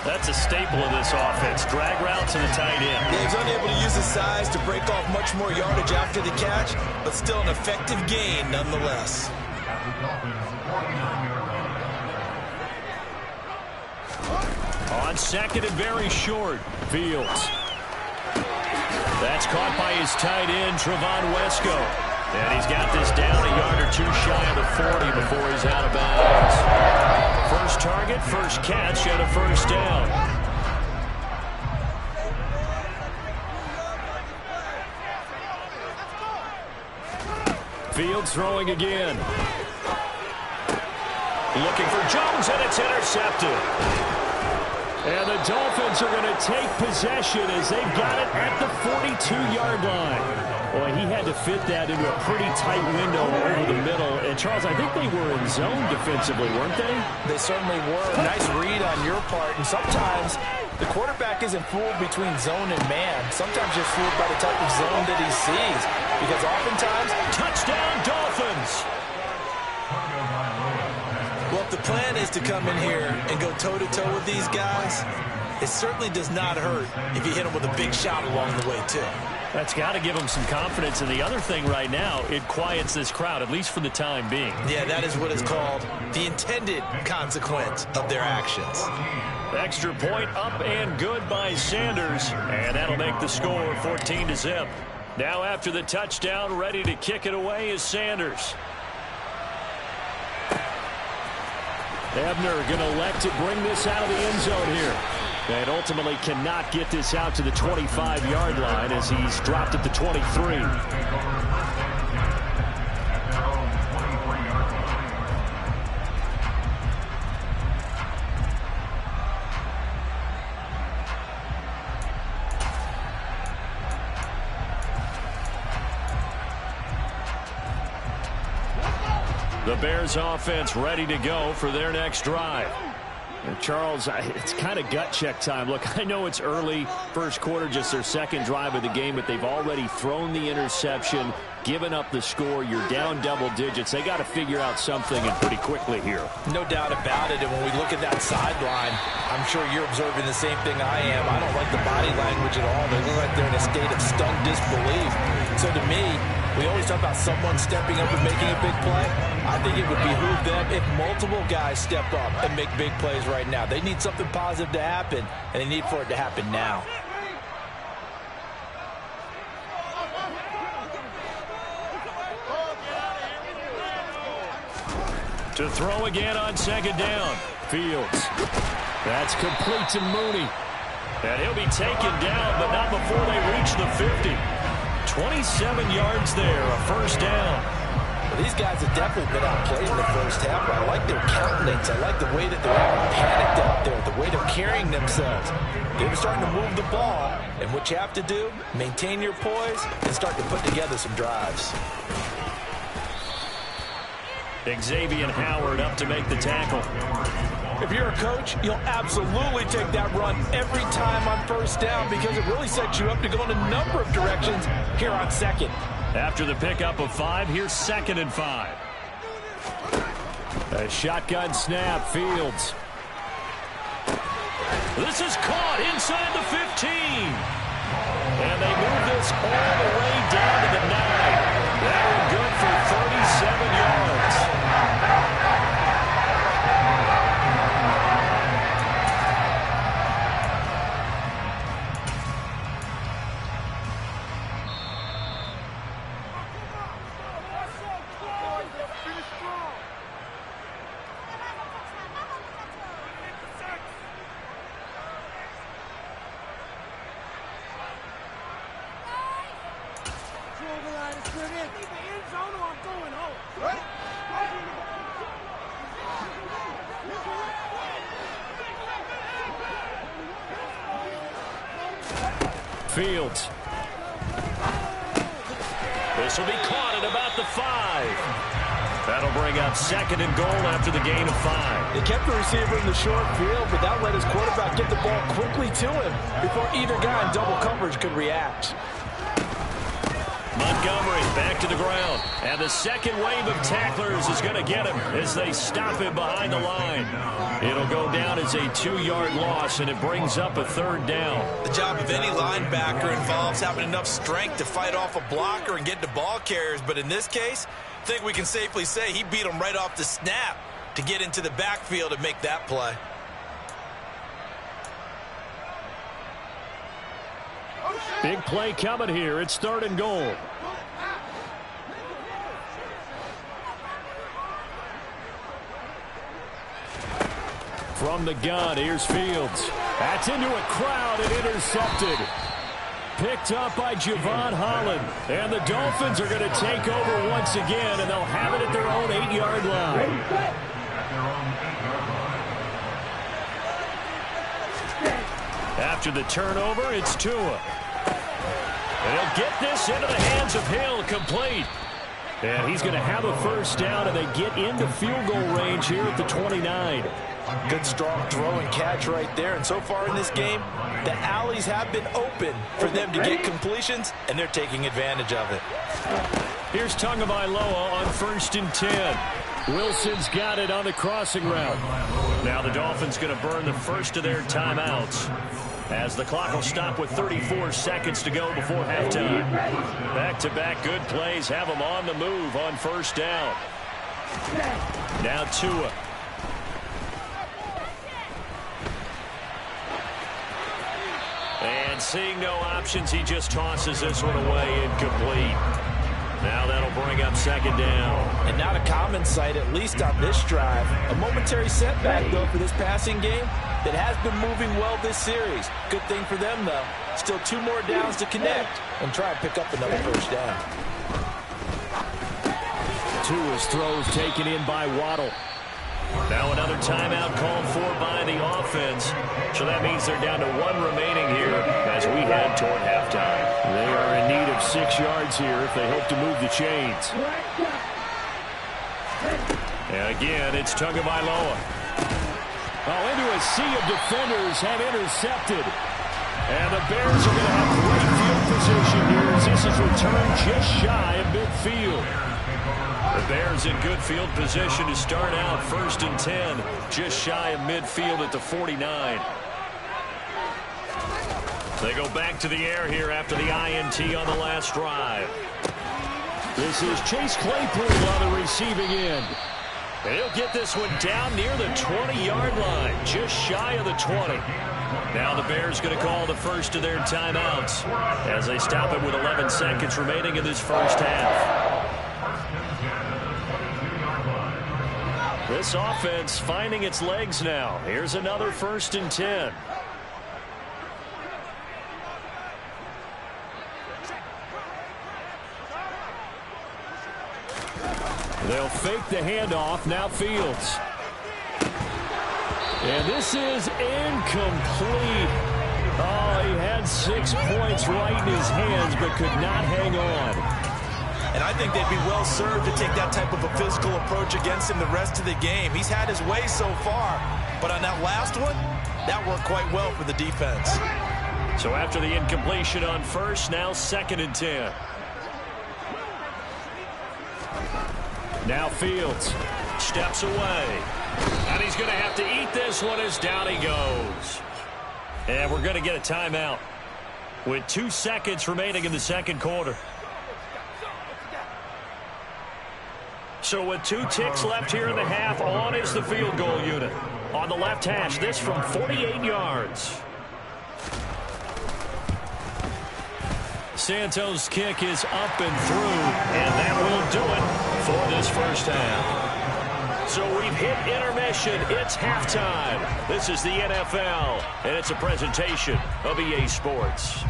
Speaker 1: That's a staple of this offense. Drag route to the tight end.
Speaker 2: Yeah, he's unable to use his size to break off much more yardage after the catch, but still an effective gain nonetheless.
Speaker 1: On 2nd and very short, Fields. That's caught by his tight end, Trevon Wesco. And he's got this down a yard or 2 shy of the 40 before he's out of bounds. First target, first catch, and a first down. Fields throwing again. Looking for Jones, and it's intercepted. And the Dolphins are going to take possession as they've got it at the 42-yard line. Boy, he had to fit that into a pretty tight window over the middle. And, Charles, I think they were in zone defensively, weren't they?
Speaker 2: They certainly were. Nice read on your part. And sometimes The quarterback isn't fooled between zone and man. Sometimes just fooled by the type of zone that he sees. Because oftentimes,
Speaker 1: touchdown Dolphins!
Speaker 2: Well, if the plan is to come in here and go toe-to-toe with these guys, it certainly does not hurt if you hit them with a big shot along the way, too.
Speaker 1: That's got to give them some confidence. And the other thing right now, it quiets this crowd, at least for the time being.
Speaker 2: Yeah, that is what is called the intended consequence of their actions.
Speaker 1: Extra point up and good by Sanders. And that'll make the score 14-0. Now after the touchdown, ready to kick it away is Sanders. Ebner going to elect to bring this out of the end zone here. And ultimately cannot get this out to the 25-yard line as he's dropped at the 23. The Bears offense ready to go for their next drive. And Charles, it's kind of gut check time. Look, I know it's early, first quarter, just their second drive of the game, but they've already thrown the interception, given up the score. You're down double digits. They got to figure out something, and pretty quickly here.
Speaker 2: No doubt about it. And when we look at that sideline, I'm sure you're observing the same thing I am. I don't like the body language at all. They look like they're in a state of stunned disbelief. So to me, we always talk about someone stepping up and making a big play. I think it would behoove them if multiple guys step up and make big plays right now. They need something positive to happen, and they need for it to happen now.
Speaker 1: To throw again on second down. Fields. That's complete to Mooney. And he'll be taken down, but not before they reach the 50. 27 yards there, a first down.
Speaker 2: Well, these guys have definitely been outplayed in the first half. I like their countenance. I like the way that they're panicked out there, the way they're carrying themselves. They're starting to move the ball, and what you have to do, maintain your poise and start to put together some drives.
Speaker 1: Xavier Howard up to make the tackle.
Speaker 2: If you're a coach, you'll absolutely take that run every time on first down because it really sets you up to go in a number of directions here on second.
Speaker 1: After the pickup of 5, here's 2nd and 5. A shotgun snap, Fields. This is caught inside the 15. And they move this all the way down to the 9. They're good for 37 yards. Fields. This will be caught at about the 5. That'll bring up 2nd and goal after the gain of 5.
Speaker 2: They kept the receiver in the short field, but that let his quarterback get the ball quickly to him before either guy in double coverage could react.
Speaker 1: Montgomery back to the ground. And the second wave of tacklers is going to get him as they stop him behind the line. It'll go down as a 2-yard loss, and it brings up a 3rd down.
Speaker 2: The job of any linebacker involves having enough strength to fight off a blocker and get to ball carriers. But in this case, I think we can safely say he beat him right off the snap to get into the backfield and make that play.
Speaker 1: Big play coming here. It's 3rd and goal. From the gun, here's Fields. That's into a crowd and intercepted. Picked up by Javon Holland. And the Dolphins are going to take over once again, and they'll have it at their own 8-yard line. After the turnover, it's Tua. And he'll get this into the hands of Hill, complete. And he's going to have a first down, and they get into field goal range here at the 29.
Speaker 2: Good strong throw and catch right there. And so far in this game, the alleys have been open for them to get completions, and they're taking advantage of it.
Speaker 1: Here's Tagovailoa on 1st and 10. Wilson's got it on the crossing route. Now the Dolphins going to burn the first of their timeouts, as the clock will stop with 34 seconds to go before halftime. Back-to-back good plays have them on the move on 1st down. Now Tua. And seeing no options, he just tosses this one away incomplete. Now that'll bring up 2nd down.
Speaker 2: And not a common sight, at least on this drive. A momentary setback, though, for this passing game that has been moving well this series. Good thing for them, though. Still 2 more downs to connect and try and pick up another 1st down.
Speaker 1: Tua's throws taken in by Waddle. Now another timeout called for by the offense. So that means they're down to 1 remaining here as we head toward halftime. They are in need of 6 yards here if they hope to move the chains. And again, it's Tagovailoa. Oh, into a sea of defenders have intercepted. And the Bears are going to have great field position here as this is returned just shy of midfield. The Bears in good field position to start out 1st and 10, just shy of midfield at the 49. They go back to the air here after the INT on the last drive. This is Chase Claypool on the receiving end. And he'll get this one down near the 20-yard line, just shy of the 20. Now the Bears going to call the first of their timeouts as they stop it with 11 seconds remaining in this 1st half. This offense finding its legs now. Here's another 1st and 10. They'll fake the handoff. Now Fields. And this is incomplete. Oh, he had 6 points right in his hands but could not hang on.
Speaker 2: And I think they'd be well served to take that type of a physical approach against him the rest of the game. He's had his way so far, but on that last one, that worked quite well for the defense.
Speaker 1: So after the incompletion on 1st, now 2nd and 10. Now Fields steps away. And he's going to have to eat this one as down he goes. And we're going to get a timeout with 2 seconds remaining in the 2nd quarter. So with 2 ticks left here in the half, on is the field goal unit. On the left hash, this from 48 yards. Santos' kick is up and through, and that will do it for this 1st half. So we've hit intermission. It's halftime. This is the NFL, and it's a presentation of EA Sports.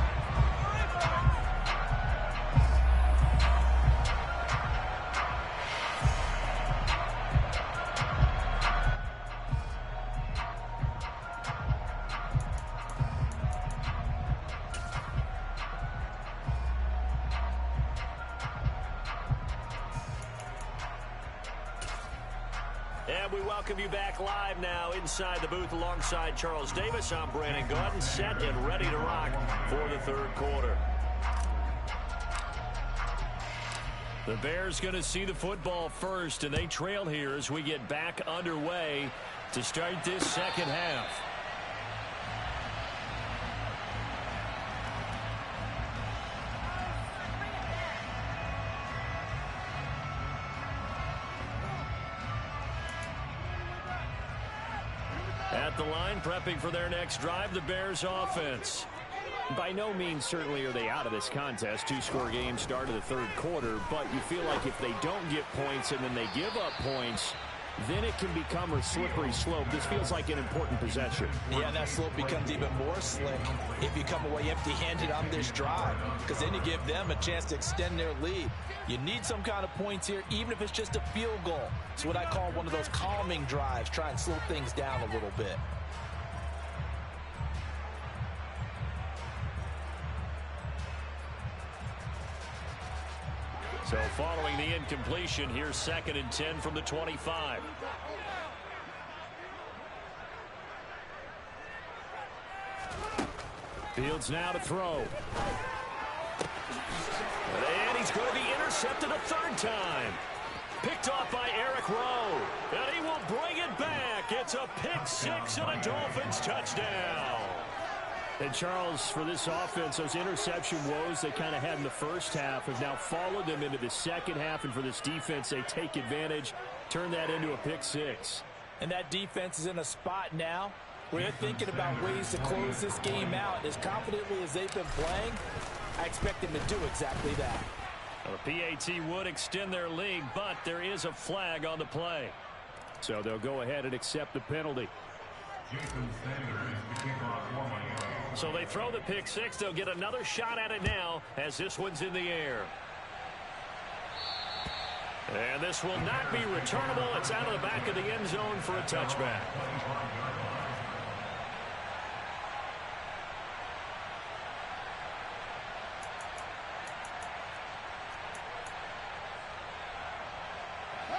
Speaker 1: And we welcome you back live now inside the booth alongside Charles Davis. I'm Brandon Gaudin, set and ready to rock for the 3rd quarter. The Bears going to see the football first, and they trail here as we get back underway to start this 2nd half. At the line, prepping for their next drive, the Bears offense.
Speaker 4: By no means certainly are they out of this contest. 2-score game start of the 3rd quarter, but you feel like if they don't get points and then they give up points, then it can become a slippery slope. This feels like an important possession.
Speaker 2: Yeah, that slope becomes even more slick if you come away empty-handed on this drive, because then you give them a chance to extend their lead. You need some kind of points here, even if it's just a field goal. It's what I call one of those calming drives, try and slow things down a little bit.
Speaker 1: So following the incompletion, here's 2nd and 10 from the 25. Fields now to throw. And he's going to be intercepted a third time. Picked off by Eric Rowe. And he will bring it back. It's a pick six and a Dolphins touchdown. And Charles, for this offense, those interception woes they kind of had in the first half have now followed them into the second half. And for this defense, they take advantage, turn that into a pick six.
Speaker 2: And that defense is in a spot now where they're thinking about ways to close this game out. As confidently as they've been playing, I expect them to do exactly that.
Speaker 1: Well, the PAT would extend their lead, but there is a flag on the play. So they'll go ahead and accept the penalty. So they throw the pick six. They'll get another shot at it now as this one's in the air. And this will not be returnable. It's out of the back of the end zone for a touchback.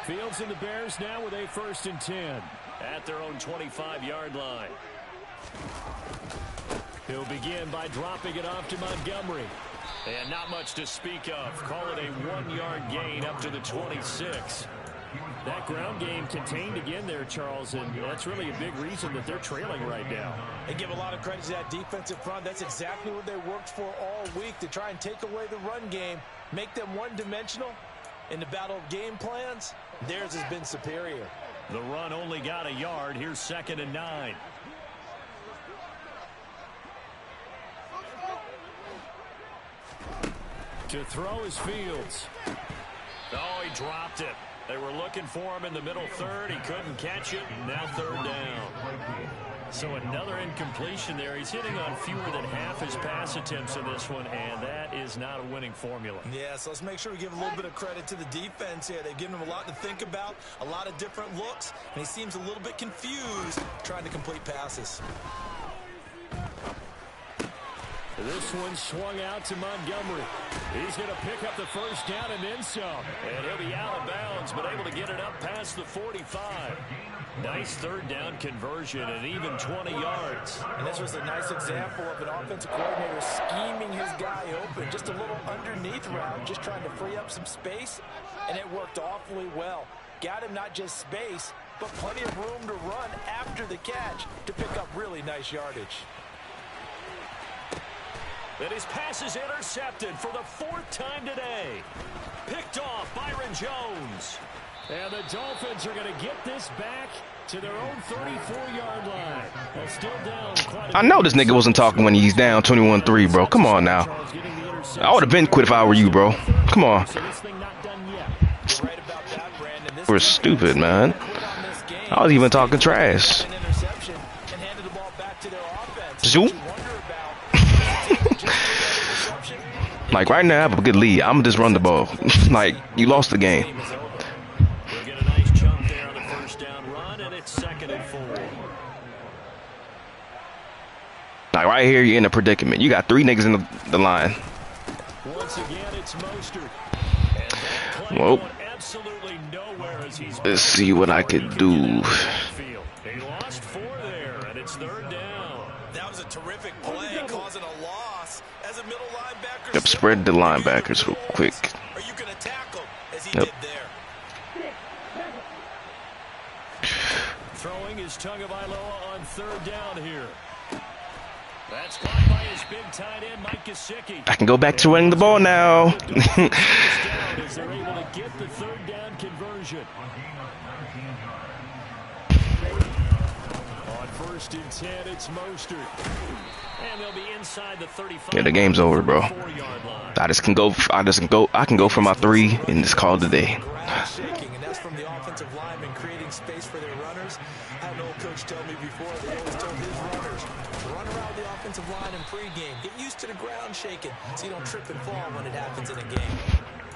Speaker 1: Fields and the Bears now with a 1st and 10 at their own 25-yard line. He'll begin by dropping it off to Montgomery. And not much to speak of. Call it a 1-yard gain up to the 26. That ground game contained again there, Charles, and that's really a big reason that they're trailing right now.
Speaker 2: They give a lot of credit to that defensive front. That's exactly what they worked for all week, to try and take away the run game, make them one-dimensional. In the battle of game plans, theirs has been superior.
Speaker 1: The run only got a yard. Here's 2nd and 9. To throw is Fields. Oh, he dropped it. They were looking for him in the middle third. He couldn't catch it. Now 3rd down. So another incompletion there. He's hitting on fewer than half his pass attempts in this one, and that is not a winning formula.
Speaker 2: Yeah, so let's make sure we give a little bit of credit to the defense here. They've given him a lot to think about, a lot of different looks, and he seems a little bit confused trying to complete passes.
Speaker 1: This one swung out to Montgomery. He's going to pick up the 1st down and then some. And he'll be out of bounds, but able to get it up past the 45. Nice 3rd down conversion and even 20 yards.
Speaker 2: And this was a nice example of an offensive coordinator scheming his guy open. Just a little underneath route, just trying to free up some space, and it worked awfully well. Got him not just space, but plenty of room to run after the catch to pick up really nice yardage.
Speaker 1: And his pass is intercepted for the 4th time today. Picked off Byron Jones. And the Dolphins are going to get this back to their own 34-yard line. They're still down quite a
Speaker 5: I know this nigga wasn't talking when he's down 21-3, bro. Come on now. I would have been quit if I were you, bro. Come on. We're stupid, man. I was even talking trash. Zoom. Like right now, I have a good lead. I'm gonna just run the ball. Like you lost the game.
Speaker 1: We'll get a nice jump there on the 1st down run, and it's 2nd and 4.
Speaker 5: Like right here, you're in a predicament. You got 3 niggas in the line.
Speaker 1: Once again, it's Mostert.
Speaker 5: Well,
Speaker 1: Absolutely nowhere as he's
Speaker 5: let's see what I could do.
Speaker 1: They lost 4 there, and it's 3rd down.
Speaker 2: That was a terrific play, causing a loss as a middle linebacker.
Speaker 5: Yep, spread the linebackers real quick.
Speaker 2: Are you going to tackle as he
Speaker 5: Yep.
Speaker 2: did there?
Speaker 1: Throwing is Tagovailoa on 3rd down here. That's caught by his big tight end, Mike Gesicki.
Speaker 5: I can go back to running the ball now.
Speaker 1: As they're able to get the 3rd down conversion. On 1st and 10, it's Mostert. And they'll be inside the 35.
Speaker 5: Yeah, the game's over, bro. I can go for my 3 and just call it a day.
Speaker 2: Shaking, and that's from the offensive linemen creating space for their runners. I had an old coach tell me before, they always told his runners, run around the offensive line in pregame. Get used to the ground shaking so you don't trip and fall when it happens in a game.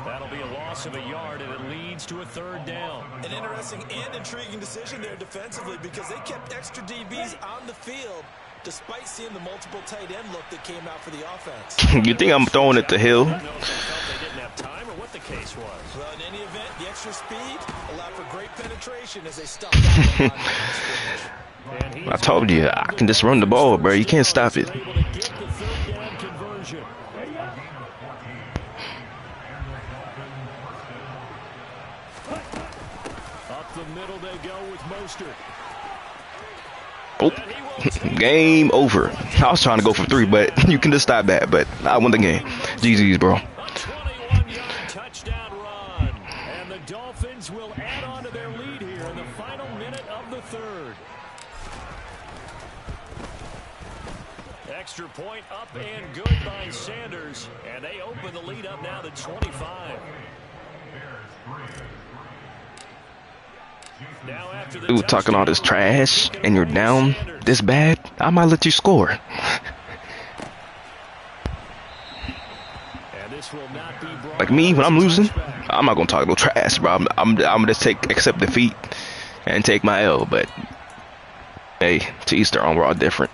Speaker 1: That'll be a loss of a yard, and it leads to a 3rd down.
Speaker 2: An interesting and intriguing decision there defensively because they kept extra DBs on the field despite seeing the multiple tight end look that came out for the offense.
Speaker 5: You think I'm throwing it to Hill?
Speaker 1: I don't know if they felt they didn't have time or what the case was.
Speaker 2: Well, in any event, the extra speed allowed for great penetration as they stuffed out the line.
Speaker 5: I told you, I can just run the ball, bro. You can't stop it.
Speaker 1: Able to get the 3rd
Speaker 4: Mostert.
Speaker 5: Oh, game over. I was trying to go for 3, but you can just stop that. But I won the game. GG's, bro.
Speaker 4: A 21-yard touchdown run. And the Dolphins will add on to their lead here in the final minute of the third. Extra point up and good by Sanders. And they open the lead up now to 25. Now after the
Speaker 5: Dude, talking all this trash and you're down this bad, I might let you score. Like me, when I'm losing, I'm not gonna talk no trash, bro. I'm gonna just accept defeat and take my L. But hey, to each their own. We're all different.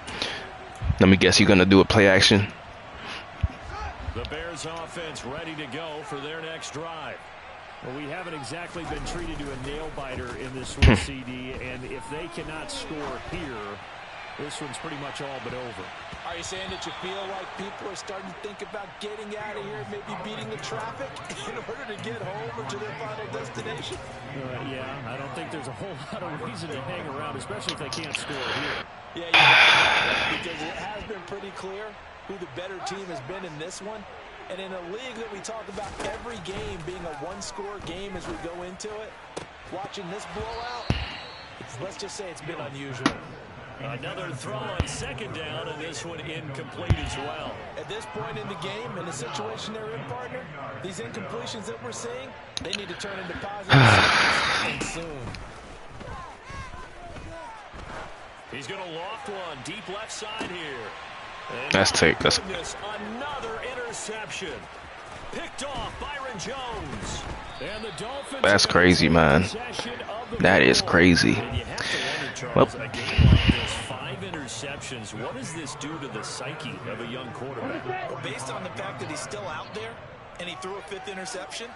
Speaker 5: Let me guess, you're gonna do a play action.
Speaker 4: The Bears offense ready to go for their next drive. Well, we haven't exactly been treated to a nail-biter in this one, CD, and if they cannot score here, this one's pretty much all but over.
Speaker 2: Are you saying that you feel like people are starting to think about getting out of here, maybe beating the traffic in order to get home or to their final destination?
Speaker 4: Yeah, I don't think there's a whole lot of reason to hang around, especially if they can't score here.
Speaker 2: Yeah, you're right, because it has been pretty clear who the better team has been in this one. And in a league that we talk about every game being a one-score game as we go into it, watching this blowout, let's just say it's been unusual.
Speaker 4: Another throw on second down, and this one incomplete as well.
Speaker 2: At this point in the game, in the situation they're in, partner, these incompletions that we're seeing, they need to turn into positive and soon.
Speaker 4: He's going to loft one deep left side here. And
Speaker 5: That's take. That's
Speaker 4: another interception. Picked off Byron Jones. And the Dolphins.
Speaker 5: That's crazy, man. That is crazy.
Speaker 4: And you have to wonder, Charles, a game like this, 5 interceptions. What does this do to the psyche of a young quarterback?
Speaker 2: Well, based on the fact that he's still out there and he threw a 5th interception,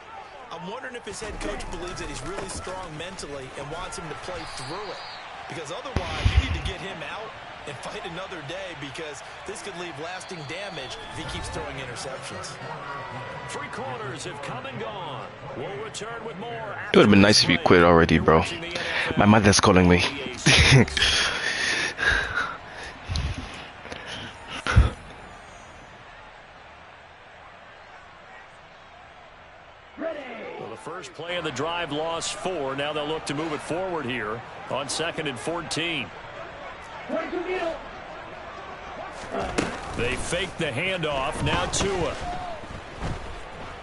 Speaker 2: I'm wondering if his head coach believes that he's really strong mentally and wants him to play through it. Because otherwise, you need to get him out and fight another day, because this could leave lasting damage if he keeps throwing interceptions.
Speaker 4: 3 quarters have come and gone. We'll return with more.
Speaker 5: It would have been nice if you quit already, bro. My mother's calling me.
Speaker 4: Well, the first play of the drive lost 4. Now they'll look to move it forward here on 2nd and 14. They fake the handoff. Now Tua.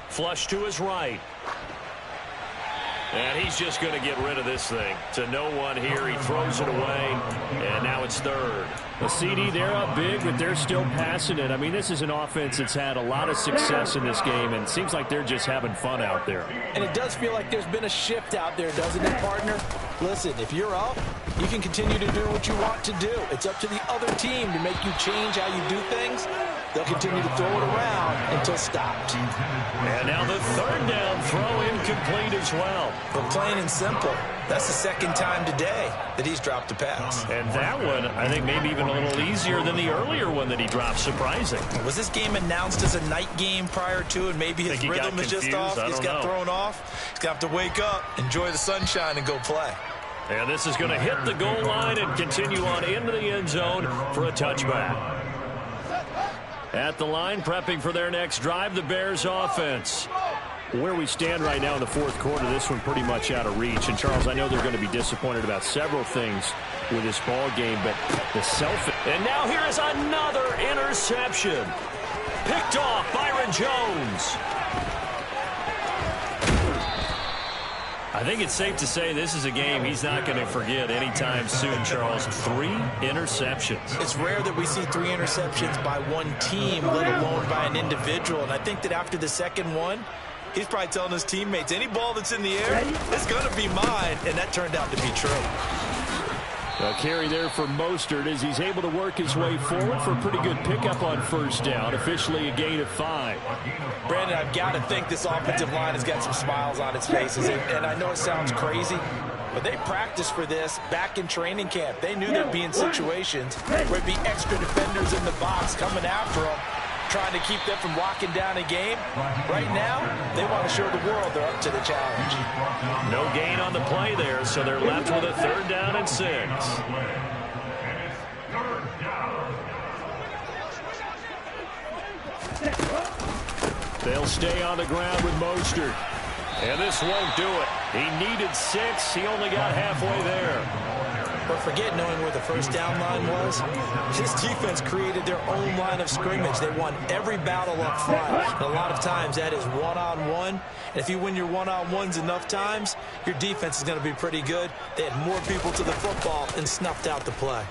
Speaker 4: Flush to his right. And he's just going to get rid of this thing. To no one here. He throws it away. And now it's 3rd. The CD, they're up big, but they're still passing it. I mean, this is an offense that's had a lot of success in this game, and it seems like they're just having fun out there.
Speaker 2: And it does feel like there's been a shift out there, doesn't it, partner? Listen, if you're up, you can continue to do what you want to do. It's up to the other team to make you change how you do things. They'll continue to throw it around until stopped.
Speaker 4: And now the 3rd down throw incomplete as well.
Speaker 2: But plain and simple, that's the 2nd time today that he's dropped a pass.
Speaker 4: And that one, I think, maybe even a little easier than the earlier one that he dropped. Surprising.
Speaker 2: Was this game announced as a night game prior to, and maybe his rhythm is just off? He's got thrown off. He's got to wake up, enjoy the sunshine, and go play.
Speaker 4: And this is going to hit the goal line and continue on into the end zone for a touchback. At the line, prepping for their next drive, the Bears offense. Where we stand right now in the 4th quarter, this one pretty much out of reach. And, Charles, I know they're going to be disappointed about several things with this ball game, but the And now here is another interception. Picked off Byron Jones. I think it's safe to say this is a game he's not going to forget anytime soon, Charles. 3 interceptions.
Speaker 2: It's rare that we see 3 interceptions by one team, let alone by an individual. And I think that after the 2nd one, he's probably telling his teammates, any ball that's in the air, it's going to be mine. And that turned out to be true.
Speaker 4: A carry there for Mostert as he's able to work his way forward for a pretty good pickup on 1st down. Officially a gain of 5.
Speaker 2: Brandon, I've got to think this offensive line has got some smiles on its faces. And I know it sounds crazy, but they practiced for this back in training camp. They knew there'd be in situations where it'd be extra defenders in the box coming after them. trying to keep them from locking down a game. Right now, they want to show the world they're up to the challenge.
Speaker 1: No gain on the play there, so they're left with a 3rd down and 6. They'll stay on the ground with Mostert. And this won't do it. He needed 6. He only got halfway there.
Speaker 2: But forget knowing where the first down line was. This defense created their own line of scrimmage. They won every battle up front. And a lot of times that is one-on-one. And if you win your one-on-ones enough times, your defense is going to be pretty good. They had more people to the football and snuffed out the play.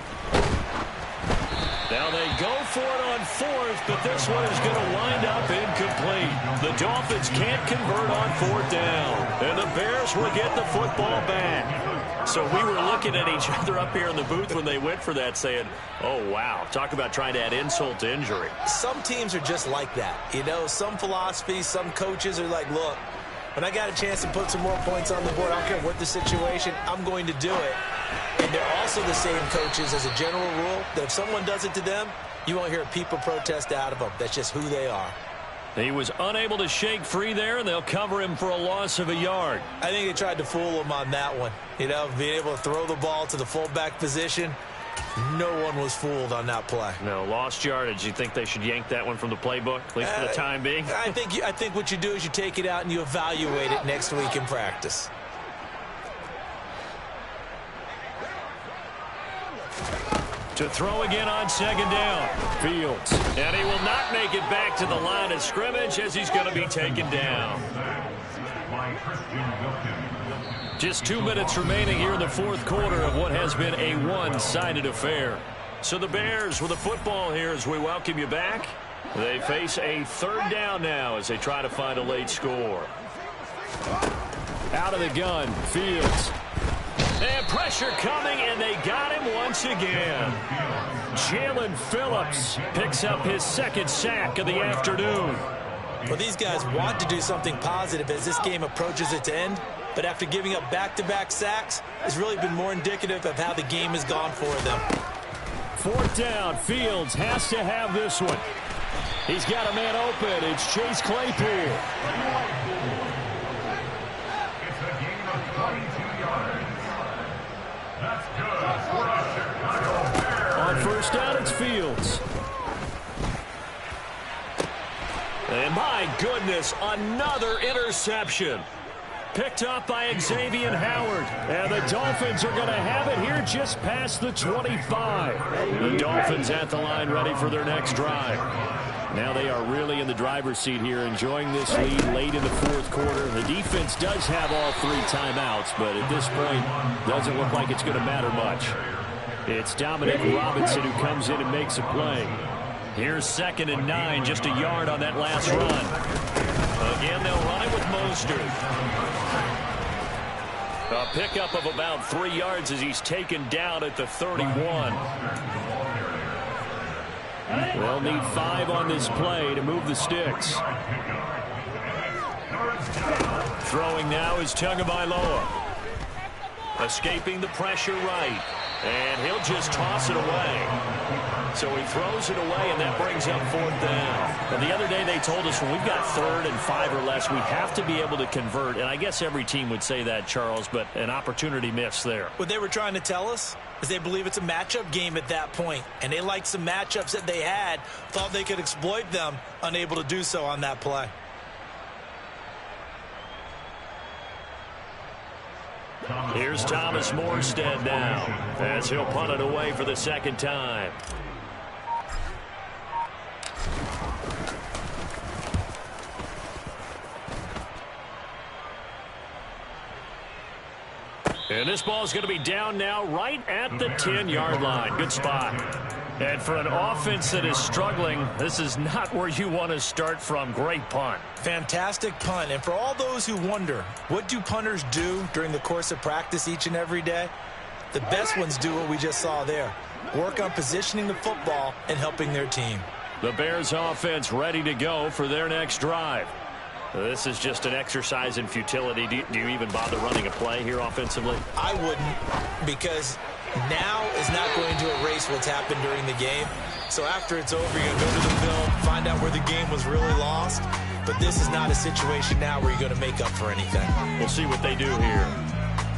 Speaker 1: Now they go for it on 4th, but this one is going to wind up incomplete. The Dolphins can't convert on 4th down, and the Bears will get the football back. So we were looking at each other up here in the booth when they went for that saying, oh, wow, talk about trying to add insult to injury.
Speaker 2: Some teams are just like that. You know, some philosophies, some coaches are like, look, when I got a chance to put some more points on the board, I don't care what the situation, I'm going to do it. And they're also the same coaches as a general rule that if someone does it to them, you won't hear a peep of protest out of them. That's just who they are.
Speaker 1: He was unable to shake free there, and they'll cover him for a loss of a yard.
Speaker 2: I think they tried to fool him on that one. You know, being able to throw the ball to the fullback position. No one was fooled on that play.
Speaker 1: No, lost yardage. You think they should yank that one from the playbook, at least for the time being?
Speaker 2: I think what you do is you take it out and you evaluate it next week in practice.
Speaker 1: To throw again on 2nd down. Fields. And he will not make it back to the line of scrimmage as he's going to be taken down. Just 2 minutes remaining here in the 4th quarter of what has been a one-sided affair. So the Bears with the football here as we welcome you back. They face a 3rd down now as they try to find a late score. Out of the gun, Fields. And pressure coming, and they got him once again. Jalen Phillips picks up his 2nd sack of the afternoon.
Speaker 2: Well, these guys want to do something positive as this game approaches its end, but after giving up back-to-back sacks, it's really been more indicative of how the game has gone for them.
Speaker 1: 4th down, Fields has to have this one. He's got a man open. It's Chase Claypool. On 1st down, it's Fields. And my goodness, another interception. Picked up by Xavier Howard. And the Dolphins are going to have it here just past the 25. The Dolphins at the line ready for their next drive. Now they are really in the driver's seat here, enjoying this lead late in the 4th quarter. The defense does have all 3 timeouts, but at this point, doesn't look like it's going to matter much. It's Dominic Robinson who comes in and makes a play. Here's 2nd and 9, just a yard on that last run. Again, they'll run it with Mostert. A pickup of about 3 yards as he's taken down at the 31. They'll need 5 on this play to move the sticks. Throwing now is Tagovailoa. Escaping the pressure right. And he'll just toss it away. So he throws it away, and that brings up 4th down. And the other day they told us when we've got 3rd and 5 or less, we have to be able to convert. And I guess every team would say that, Charles, but an opportunity missed there.
Speaker 2: What they were trying to tell us is they believe it's a matchup game at that point. And they liked some matchups that they had, thought they could exploit them, unable to do so on that play.
Speaker 1: Here's Thomas Morstead now as he'll punt it away for the 2nd time. And this ball is going to be down now right at the 10-yard line. Good spot. And for an offense that is struggling, this is not where you want to start from. Great punt.
Speaker 2: Fantastic punt. And for all those who wonder, what do punters do during the course of practice each and every day? The best ones do what we just saw there. Work on positioning the football and helping their team.
Speaker 1: The Bears offense ready to go for their next drive. This is just an exercise in futility. Do you even bother running a play here offensively?
Speaker 2: I wouldn't, because now is not going to erase what's happened during the game. So after it's over, you're going to go to the film, find out where the game was really lost. But this is not a situation now where you're going to make up for anything.
Speaker 1: We'll see what they do here.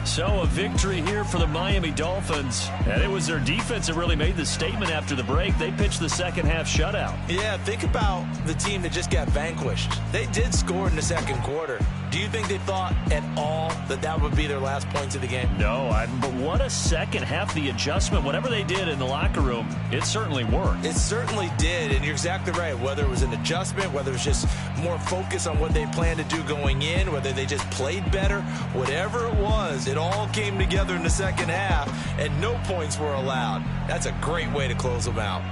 Speaker 1: So a victory here for the Miami Dolphins. And it was their defense that really made the statement after the break. They pitched the second half shutout.
Speaker 2: Yeah, think about the team that just got vanquished. They did score in the second quarter. Do you think they thought at all that that would be their last points of the game?
Speaker 1: No, but what a second half. The adjustment, whatever they did in the locker room, it certainly worked.
Speaker 2: It certainly did, and you're exactly right. Whether it was an adjustment, whether it was just more focus on what they planned to do going in, whether they just played better, whatever it was, it all came together in the second half, and no points were allowed. That's a great way to close them out.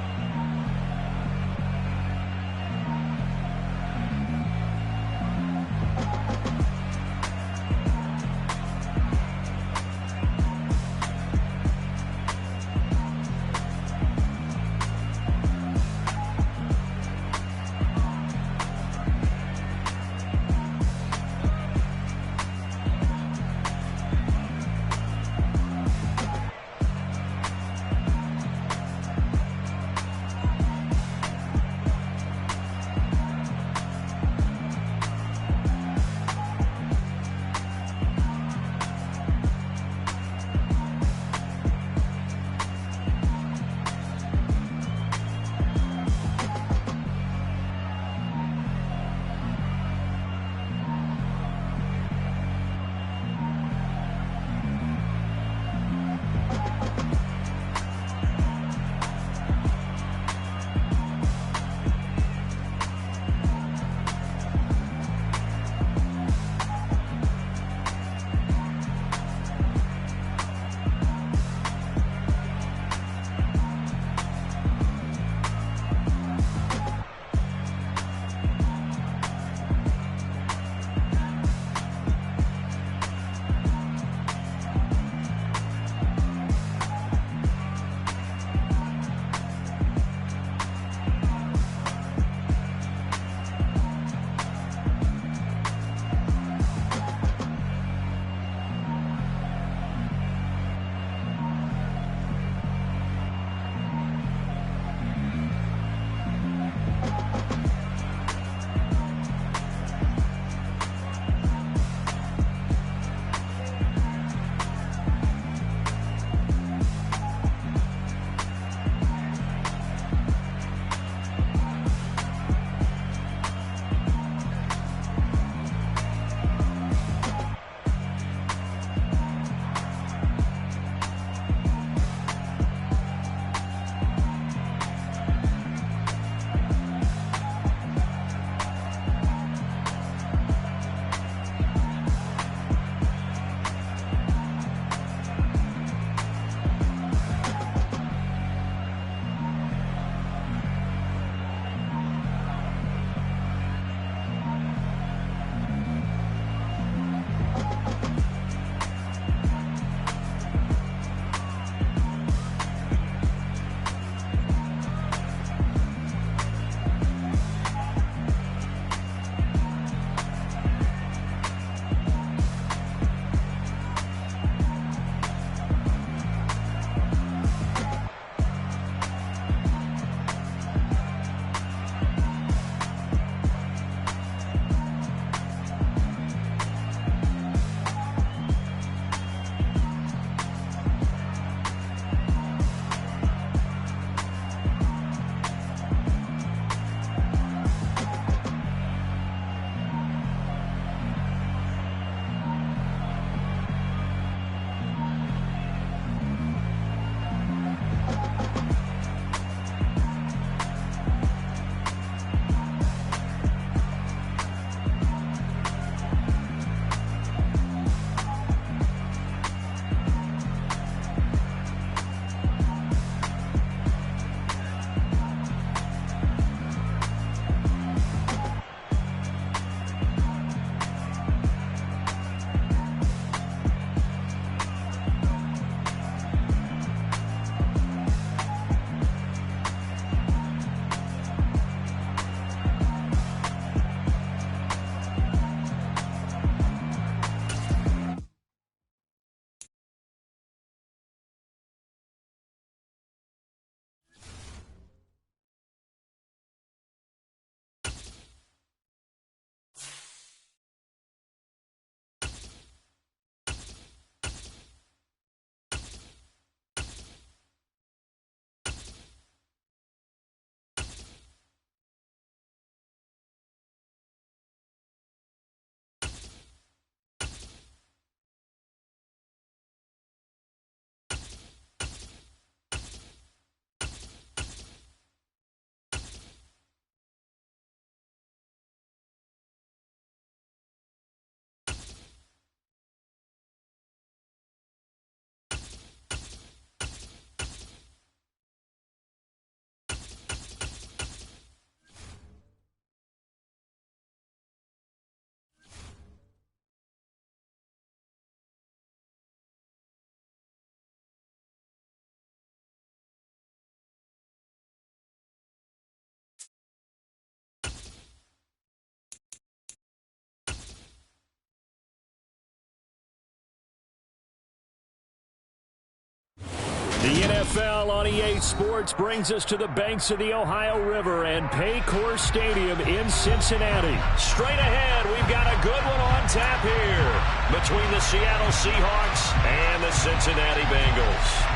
Speaker 1: The NFL on EA Sports brings us to the banks of the Ohio River and Paycor Stadium in Cincinnati. Straight ahead, we've got a good one on tap here between the Seattle Seahawks and the Cincinnati Bengals.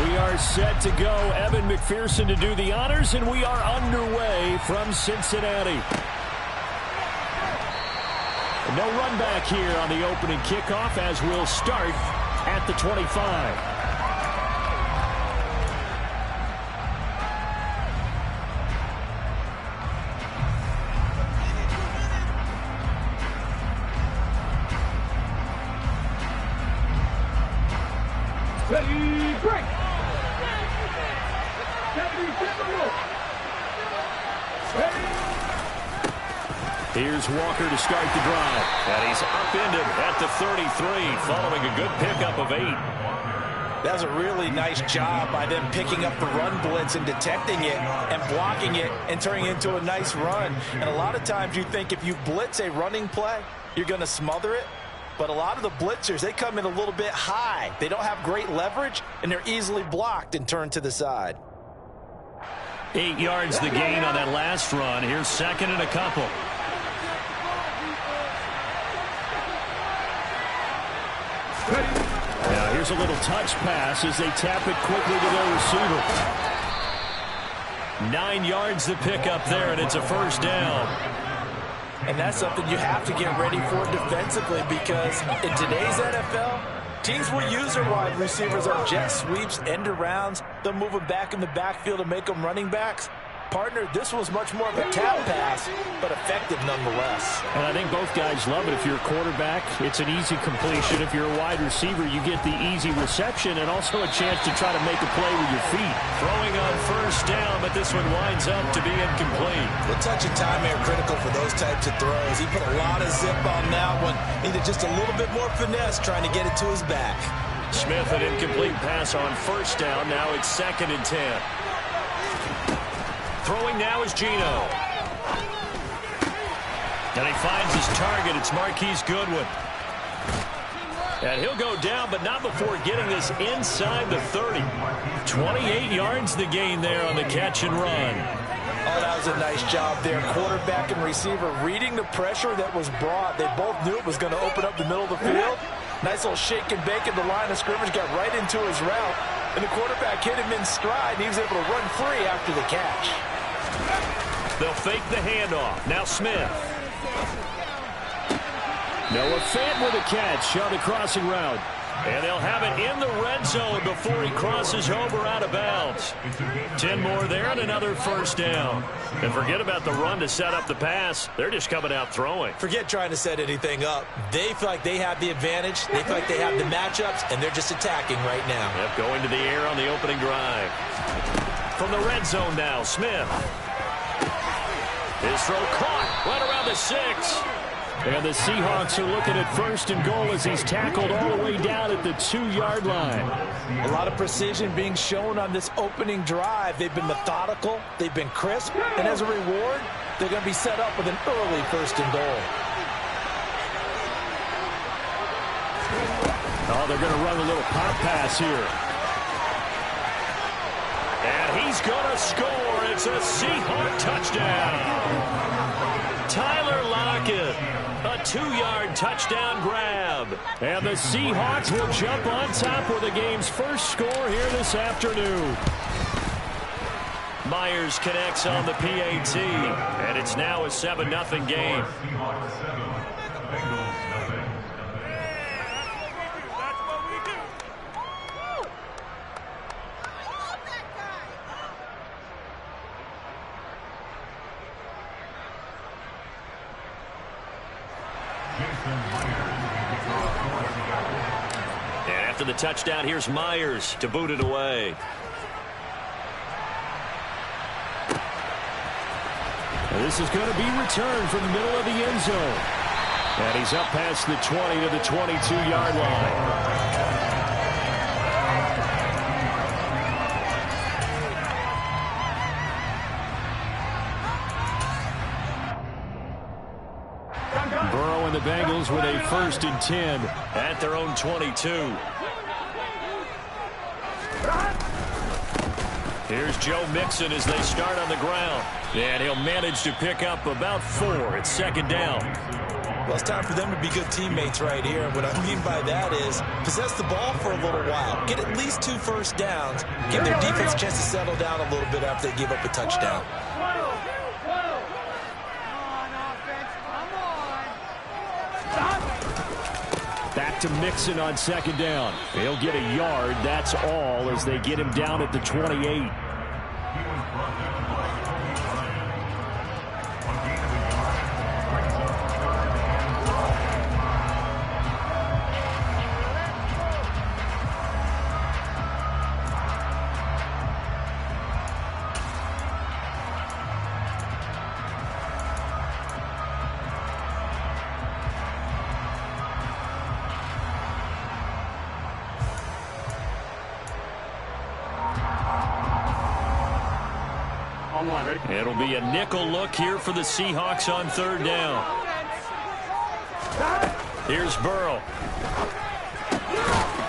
Speaker 1: We are set to go. Evan McPherson to do the honors, and we are underway from Cincinnati. No run back here on the opening kickoff as we'll start at the 25.
Speaker 3: Ready, break.
Speaker 1: Here's Walker to start the drive. And he's upended at the 33 following a good pickup of 8.
Speaker 2: That was a really nice job by them picking up the run blitz and detecting it and blocking it and turning it into a nice run. And a lot of times you think if you blitz a running play, you're going to smother it. But a lot of the blitzers, they come in a little bit high. They don't have great leverage, and they're easily blocked and turned to the side.
Speaker 1: 8 yards the gain on that last run. Here's second and a couple. Now here's a little touch pass as they tap it quickly to their receiver. 9 yards the pickup there, and it's a first down.
Speaker 2: And that's something you have to get ready for defensively, because in today's NFL, teams will use their wide receivers on jet sweeps, end arounds. They'll move them back in the backfield to make them running backs. Partner, this was much more of a tap pass, but effective nonetheless.
Speaker 1: And I think both guys love it. If you're a quarterback, it's an easy completion. If you're a wide receiver, you get the easy reception and also a chance to try to make a play with your feet. Throwing on first down, but this one winds up to be incomplete.
Speaker 2: The touch and timing are critical for those types of throws. He put a lot of zip on that one. Needed just a little bit more finesse trying to get it to his back.
Speaker 1: Smith, an incomplete pass on first down. Now it's 2nd and 10. Throwing now is Geno. And he finds his target. It's Marquise Goodwin. And he'll go down, but not before getting this inside the 30. 28 yards the gain there on the catch and run.
Speaker 2: Oh, that was a nice job there. Quarterback and receiver reading the pressure that was brought. They both knew it was going to open up the middle of the field. Nice little shake and bake at the line of scrimmage. Got right into his route. And the quarterback hit him in stride, and he was able to run free after the catch.
Speaker 1: They'll fake the handoff. Now Smith. Noah Fant with a catch on the crossing route. And they'll have it in the red zone before he crosses over out of bounds. 10 more there and another first down. And forget about the run to set up the pass. They're just coming out throwing.
Speaker 2: Forget trying to set anything up. They feel like they have the advantage. They feel like they have the matchups, and they're just attacking right now.
Speaker 1: Yep, going to the air on the opening drive. From the red zone now, Smith. His throw caught right around the 6. And the Seahawks are looking at 1st and goal as he's tackled all the way down at the 2-yard line.
Speaker 2: A lot of precision being shown on this opening drive. They've been methodical. They've been crisp. And as a reward, they're going to be set up with an early 1st and goal.
Speaker 1: Oh, they're going to run a little pop pass here. And he's going to score. It's a Seahawk touchdown. Tyler Lockett, a 2-yard touchdown grab. And the Seahawks will jump on top with the game's first score here this afternoon. Myers connects on the PAT, and it's now a 7-0 game. And after the touchdown, here's Myers to boot it away. And this is going to be returned from the middle of the end zone. And he's up past the 20 to the 22-yard line. Burrow and the Bengals Eagles with a 1st and 10 at their own 22. Here's Joe Mixon as they start on the ground. And he'll manage to pick up about 4. It's 2nd down.
Speaker 2: Well, it's time for them to be good teammates right here. What I mean by that is possess the ball for a little while. Get at least 2 first downs. Give their defense a chance to settle down a little bit after they give up a touchdown.
Speaker 1: Back to Mixon on 2nd down. He'll get a yard. That's all as they get him down at the 28. It'll be a nickel look here for the Seahawks on 3rd down. Here's Burrow.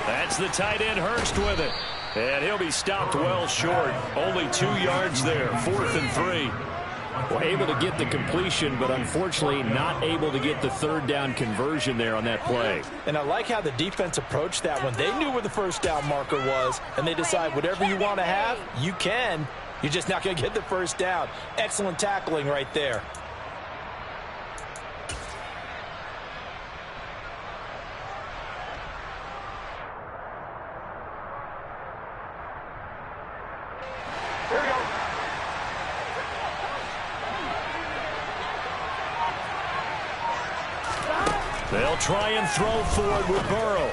Speaker 1: That's the tight end Hurst with it. And he'll be stopped well short. Only 2 yards there. 4th and 3. Well, able to get the completion, but unfortunately not able to get the 3rd down conversion there on that play.
Speaker 2: And I like how the defense approached that one. They knew where the 1st down marker was, and they decide whatever you want to have, you can. You're just not going to get the 1st down. Excellent tackling right there.
Speaker 1: They'll try and throw for it with Burrow.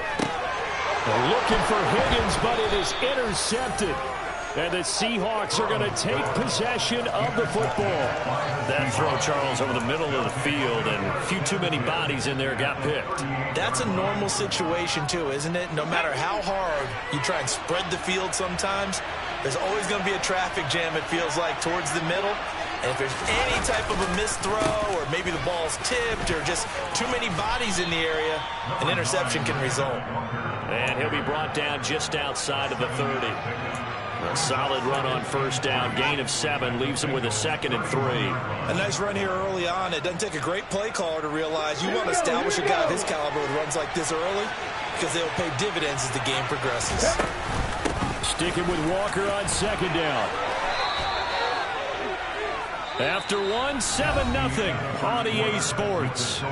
Speaker 1: They're looking for Higgins, but it is intercepted. And the Seahawks are going to take possession of the football. That throw, Charles, over the middle of the field, and a few too many bodies in there got picked. That's
Speaker 2: a normal situation, too, isn't it? No matter how hard you try and spread the field sometimes, there's always going to be a traffic jam, it feels like, towards the middle. And if there's any type of a missed throw, or maybe the ball's tipped, or just too many bodies in the area, an interception can result. And he'll be brought down just outside of the 30. A solid run on 1st down. Gain of 7 leaves him with a 2nd and 3. A nice run here early on. It doesn't take a great play caller to realize you want to establish a guy of his caliber with runs like this early because they'll pay dividends as the game progresses.
Speaker 1: Sticking with Walker on 2nd down. After 1, 7-0 on EA Sports.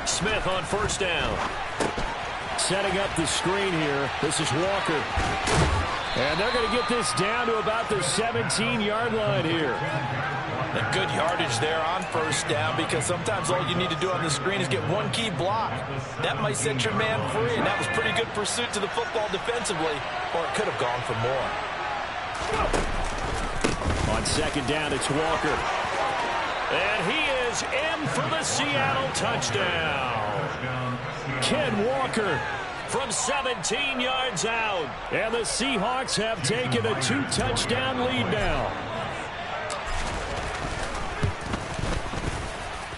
Speaker 1: Smith on 1st down. Setting up the screen here. This is Walker. And they're going to get this down to about the 17-yard line here. A good yardage there on 1st down because sometimes all you need to do on the screen is get one key block. That might set your man free, and that was pretty good pursuit to the football defensively, or it could have gone for more. On 2nd down, it's Walker. And he is in for the Seattle touchdown. Ken Walker from 17 yards out. And the Seahawks have taken a 2-touchdown lead now.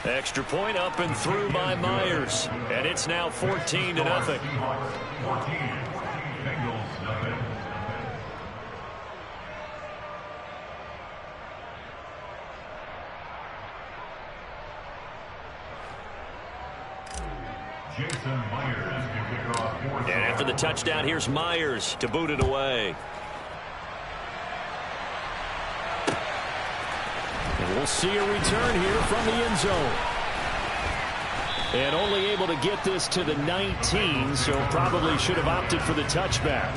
Speaker 1: Extra point up and through by Myers. And it's now 14-0. And after the touchdown, here's Myers to boot it away. And we'll see a return here from the end zone. And only able to get this to the 19, so probably should have opted for the touchback.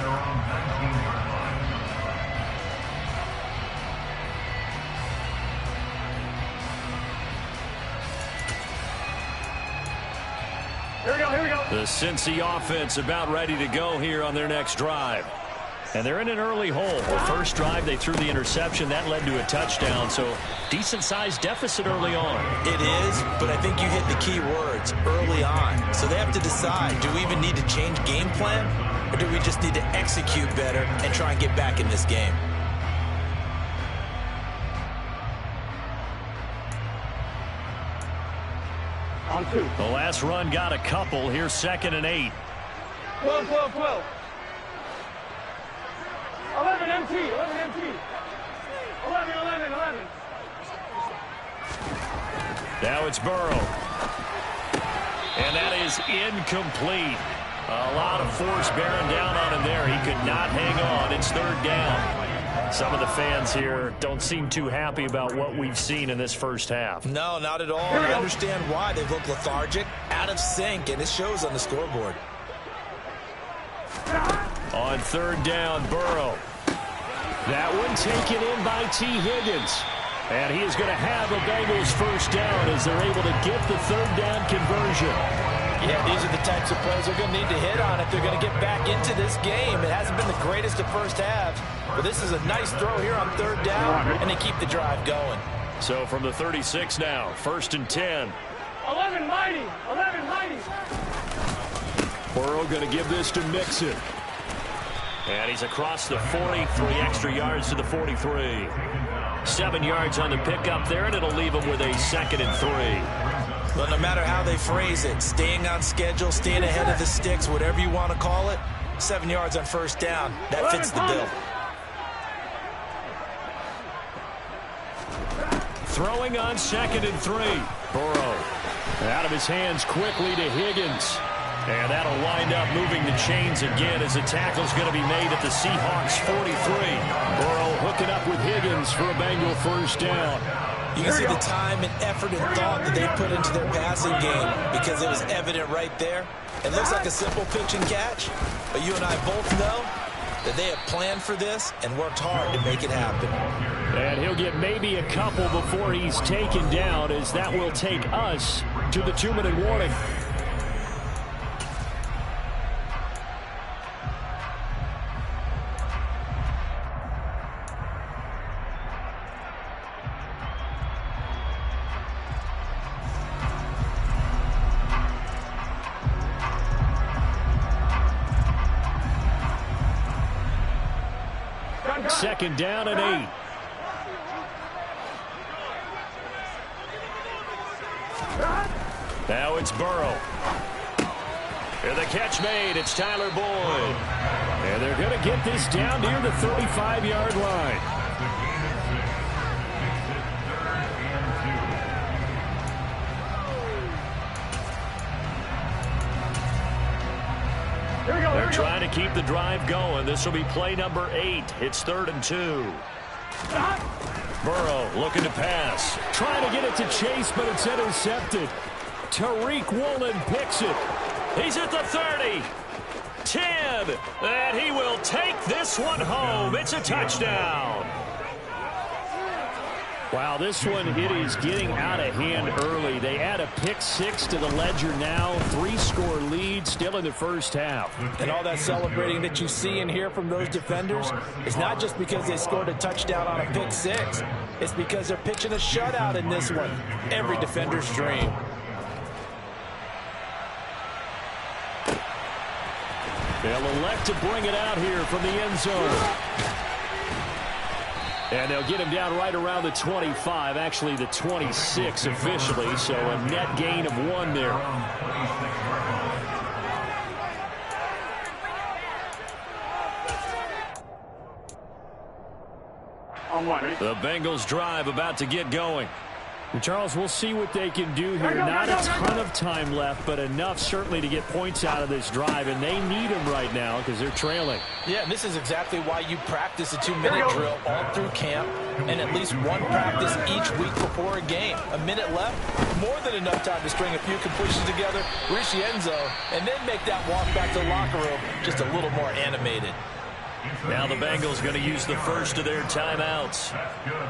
Speaker 3: Here we go, here we go.
Speaker 1: The Cincy offense about ready to go here on their next drive. And they're in an early hole. The first drive, they threw the interception. That led to a touchdown. So decent-sized deficit early on.
Speaker 2: It is, but I think you hit the key words, early on. So they have to decide, do we even need to change game plan? Or do we just need to execute better and try and get back in this game?
Speaker 3: On 2.
Speaker 1: The last run got a couple. Here's 2nd and 8.
Speaker 3: 12, 12, 12. 11 MT, 11 MT. 11, 11, 11.
Speaker 1: Now it's Burrow. And that is incomplete. A lot of force bearing down on him there. He could not hang on. It's 3rd down. Some of the fans here don't seem too happy about what we've seen in this first half.
Speaker 2: No, not at all. I understand why. They look lethargic, out of sync, and it shows on the scoreboard.
Speaker 1: On 3rd down, Burrow. That one taken in by T. Higgins. And he is going to have a Bengals first down as they're able to get the 3rd down conversion.
Speaker 2: Yeah, these are the types of plays they're going to need to hit on if they're going to get back into this game. It hasn't been the greatest of first halves, but this is a nice throw here on 3rd down, and they keep the drive going.
Speaker 1: So from the 36 now, 1st and 10.
Speaker 3: 11 mighty, 11 mighty.
Speaker 1: Burrow going to give this to Mixon. And he's across the 40, 3 extra yards to the 43. 7 yards on the pickup there, and it'll leave him with a 2nd and 3.
Speaker 2: Well, no matter how they phrase it, staying on schedule, staying ahead of the sticks, whatever you want to call it, 7 yards on 1st down, that fits the bill.
Speaker 1: Throwing on 2nd and 3. Burrow out of his hands quickly to Higgins. And that'll wind up moving the chains again as the tackle's going to be made at the Seahawks 43. Burrow hooking up with Higgins for a Bengal first down.
Speaker 2: You can see the time and effort and thought that they put into their passing game because it was evident right there. It looks like a simple pitch and catch, but you and I both know that they have planned for this and worked hard to make it happen.
Speaker 1: And he'll get maybe a couple before he's taken down, as that will take us to the 2-minute warning. Second down and 8. Now it's Burrow. And the catch made. It's Tyler Boyd. And they're going to get this down near the 35-yard line. They're trying to keep the drive going. This will be play number 8. It's 3rd and 2. Burrow looking to pass. Trying to get it to Chase, but it's intercepted. Tariq Woolen picks it. He's at the 30. 10. And he will take this one home. It's a touchdown. Wow, this one, it is getting out of hand early. They add a pick 6 to the ledger now. 3-score lead still in the first half.
Speaker 2: And all that celebrating that you see and hear from those defenders is not just because they scored a touchdown on a pick 6. It's because they're pitching a shutout in this one. Every defender's dream.
Speaker 1: They'll elect to bring it out here from the end zone. And they'll get him down right around the 25, actually the 26 officially, so a net gain of 1 there. The Bengals drive about to get going. And Charles, we'll see what they can do here. Not a ton of time left, but enough certainly to get points out of this drive, and they need them right now because they're trailing.
Speaker 2: Yeah, and this is exactly why you practice a 2-minute drill all through camp and at least one practice each week before a game. A minute left, more than enough time to string a few completions together, reach the end zone, and then make that walk back to the locker room just a little more animated.
Speaker 1: Now the Bengals going to use the first of their timeouts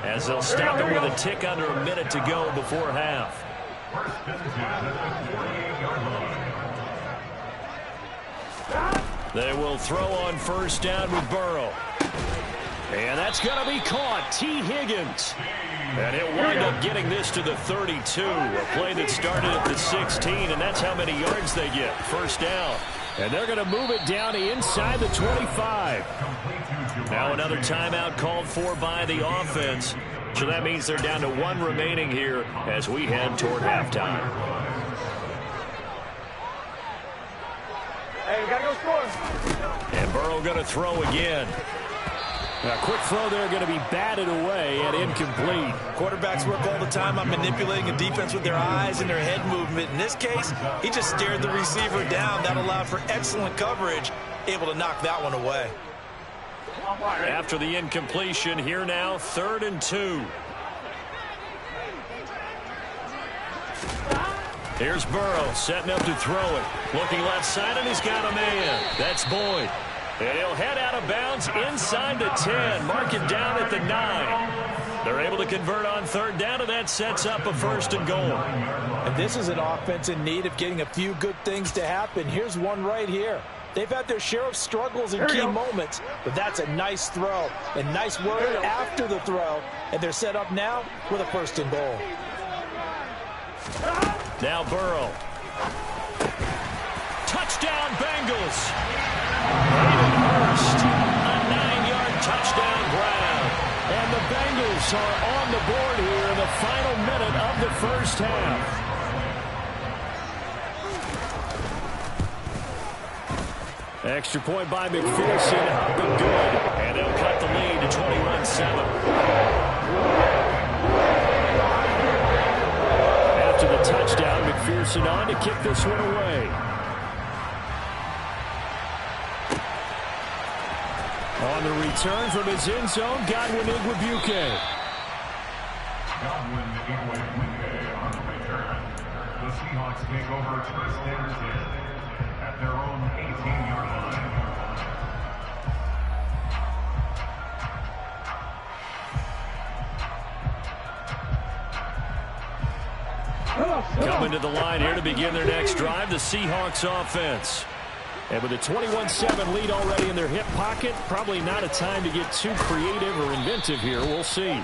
Speaker 1: as they'll stop it with a tick under a minute to go before half. They will throw on first down with Burrow. And that's going to be caught. T. Higgins. And he'll wind up getting this to the 32. A play that started at the 16, and that's how many yards they get. First down. And they're going to move it down inside the 25. Now another timeout called for by the offense. So that means they're down to one remaining here as we head toward halftime.
Speaker 3: Hey, we got to go score.
Speaker 1: And Burrow going to throw again. Now, a quick throw there going to be batted away and incomplete.
Speaker 2: Quarterbacks work all the time on manipulating a defense with their eyes and their head movement. In this case, he just stared the receiver down. That allowed for excellent coverage, able to knock that one away.
Speaker 1: After the incompletion, here now, 3rd and 2. Here's Burrow setting up to throw it. Looking left side, and he's got a man. That's Boyd. And he'll head out of bounds inside the 10. Mark it down at the 9. They're able to convert on 3rd down, and that sets up a 1st and goal.
Speaker 2: And this is an offense in need of getting a few good things to happen. Here's one right here. They've had their share of struggles in key moments, but that's a nice throw and nice work after the throw. And they're set up now with a 1st and goal.
Speaker 1: Now Burrow. Touchdown Bengals. First, a 9-yard touchdown grab. And the Bengals are on the board here in the final minute of the first half. Extra point by McPherson, up and good. And they'll cut the lead to 21-7. After the touchdown, McPherson on to kick this one away. On the return from his end zone, Godwin Igwebuike.
Speaker 6: Godwin Igwebuike on the return. The Seahawks take over first and 10 at their own 18-yard line.
Speaker 1: Coming to the line here to begin their next drive, the Seahawks offense. And with a 21-7 lead already in their hip pocket, probably not a time to get too creative or inventive here. We'll see.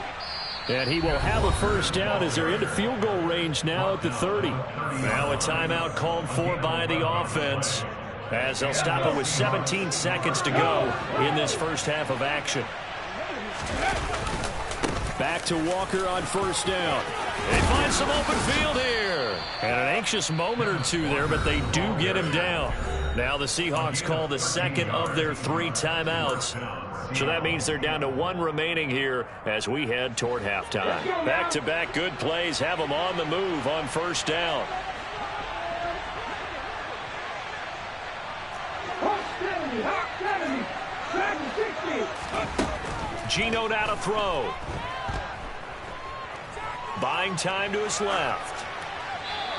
Speaker 1: And he will have a first down as they're into field goal range now at the 30. Now a timeout called for by the offense as they'll stop it with 17 seconds to go in this first half of action. Back to Walker on first down. They find some open field here. And an anxious moment or two there, but they do get him down. Now the Seahawks call the second of their 3 timeouts. So that means they're down to one remaining here as we head toward halftime. Back-to-back good plays have them on the move on first down. Geno now to throw. Buying time to his left.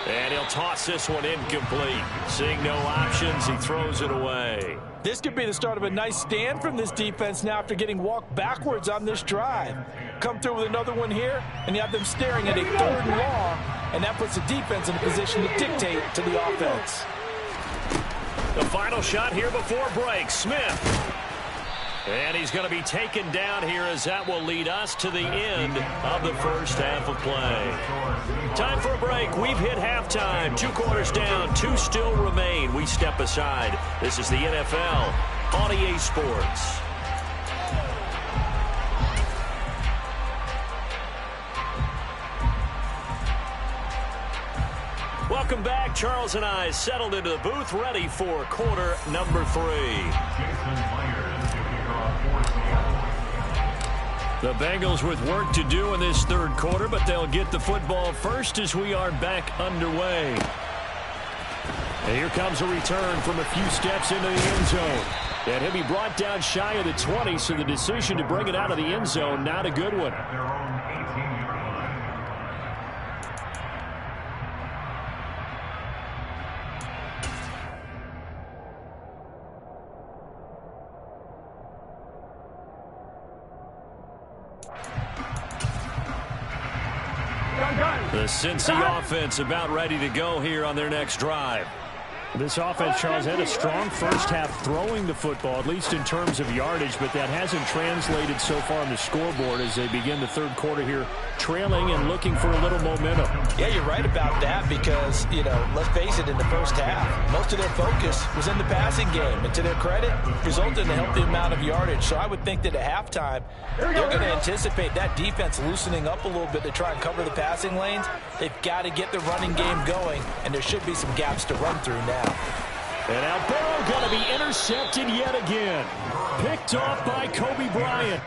Speaker 1: And he'll toss this one incomplete. Seeing no options, he throws it away.
Speaker 2: This could be the start of a nice stand from this defense now after getting walked backwards on this drive. Come through with another one here, and you have them staring at a 3rd and long, and that puts the defense in a position to dictate to the offense.
Speaker 1: The final shot here before break. Smith. And he's going to be taken down here as that will lead us to the end of the first half of play. Time for a break. We've hit halftime. 2 quarters down. 2 still remain. We step aside. This is the NFL on EA Sports. Welcome back. Charles and I settled into the booth, ready for quarter number 3. The Bengals with work to do in this 3rd quarter, but they'll get the football first as we are back underway. And here comes a return from a few steps into the end zone. And he'll be brought down shy of the 20, so the decision to bring it out of the end zone, not a good one. The Cincy offense about ready to go here on their next drive. This offense, Charles, had a strong first half throwing the football, at least in terms of yardage, but that hasn't translated so far on the scoreboard as they begin the third quarter here, trailing and looking for a little momentum.
Speaker 2: Yeah, you're right about that because, let's face it, in the first half, most of their focus was in the passing game. And to their credit, resulted in a healthy amount of yardage. So I would think that at halftime, they're going to anticipate that defense loosening up a little bit to try and cover the passing lanes. They've got to get the running game going, and there should be some gaps to run through now.
Speaker 1: And now Burrow going to be intercepted yet again. Picked off by Kobe Bryant.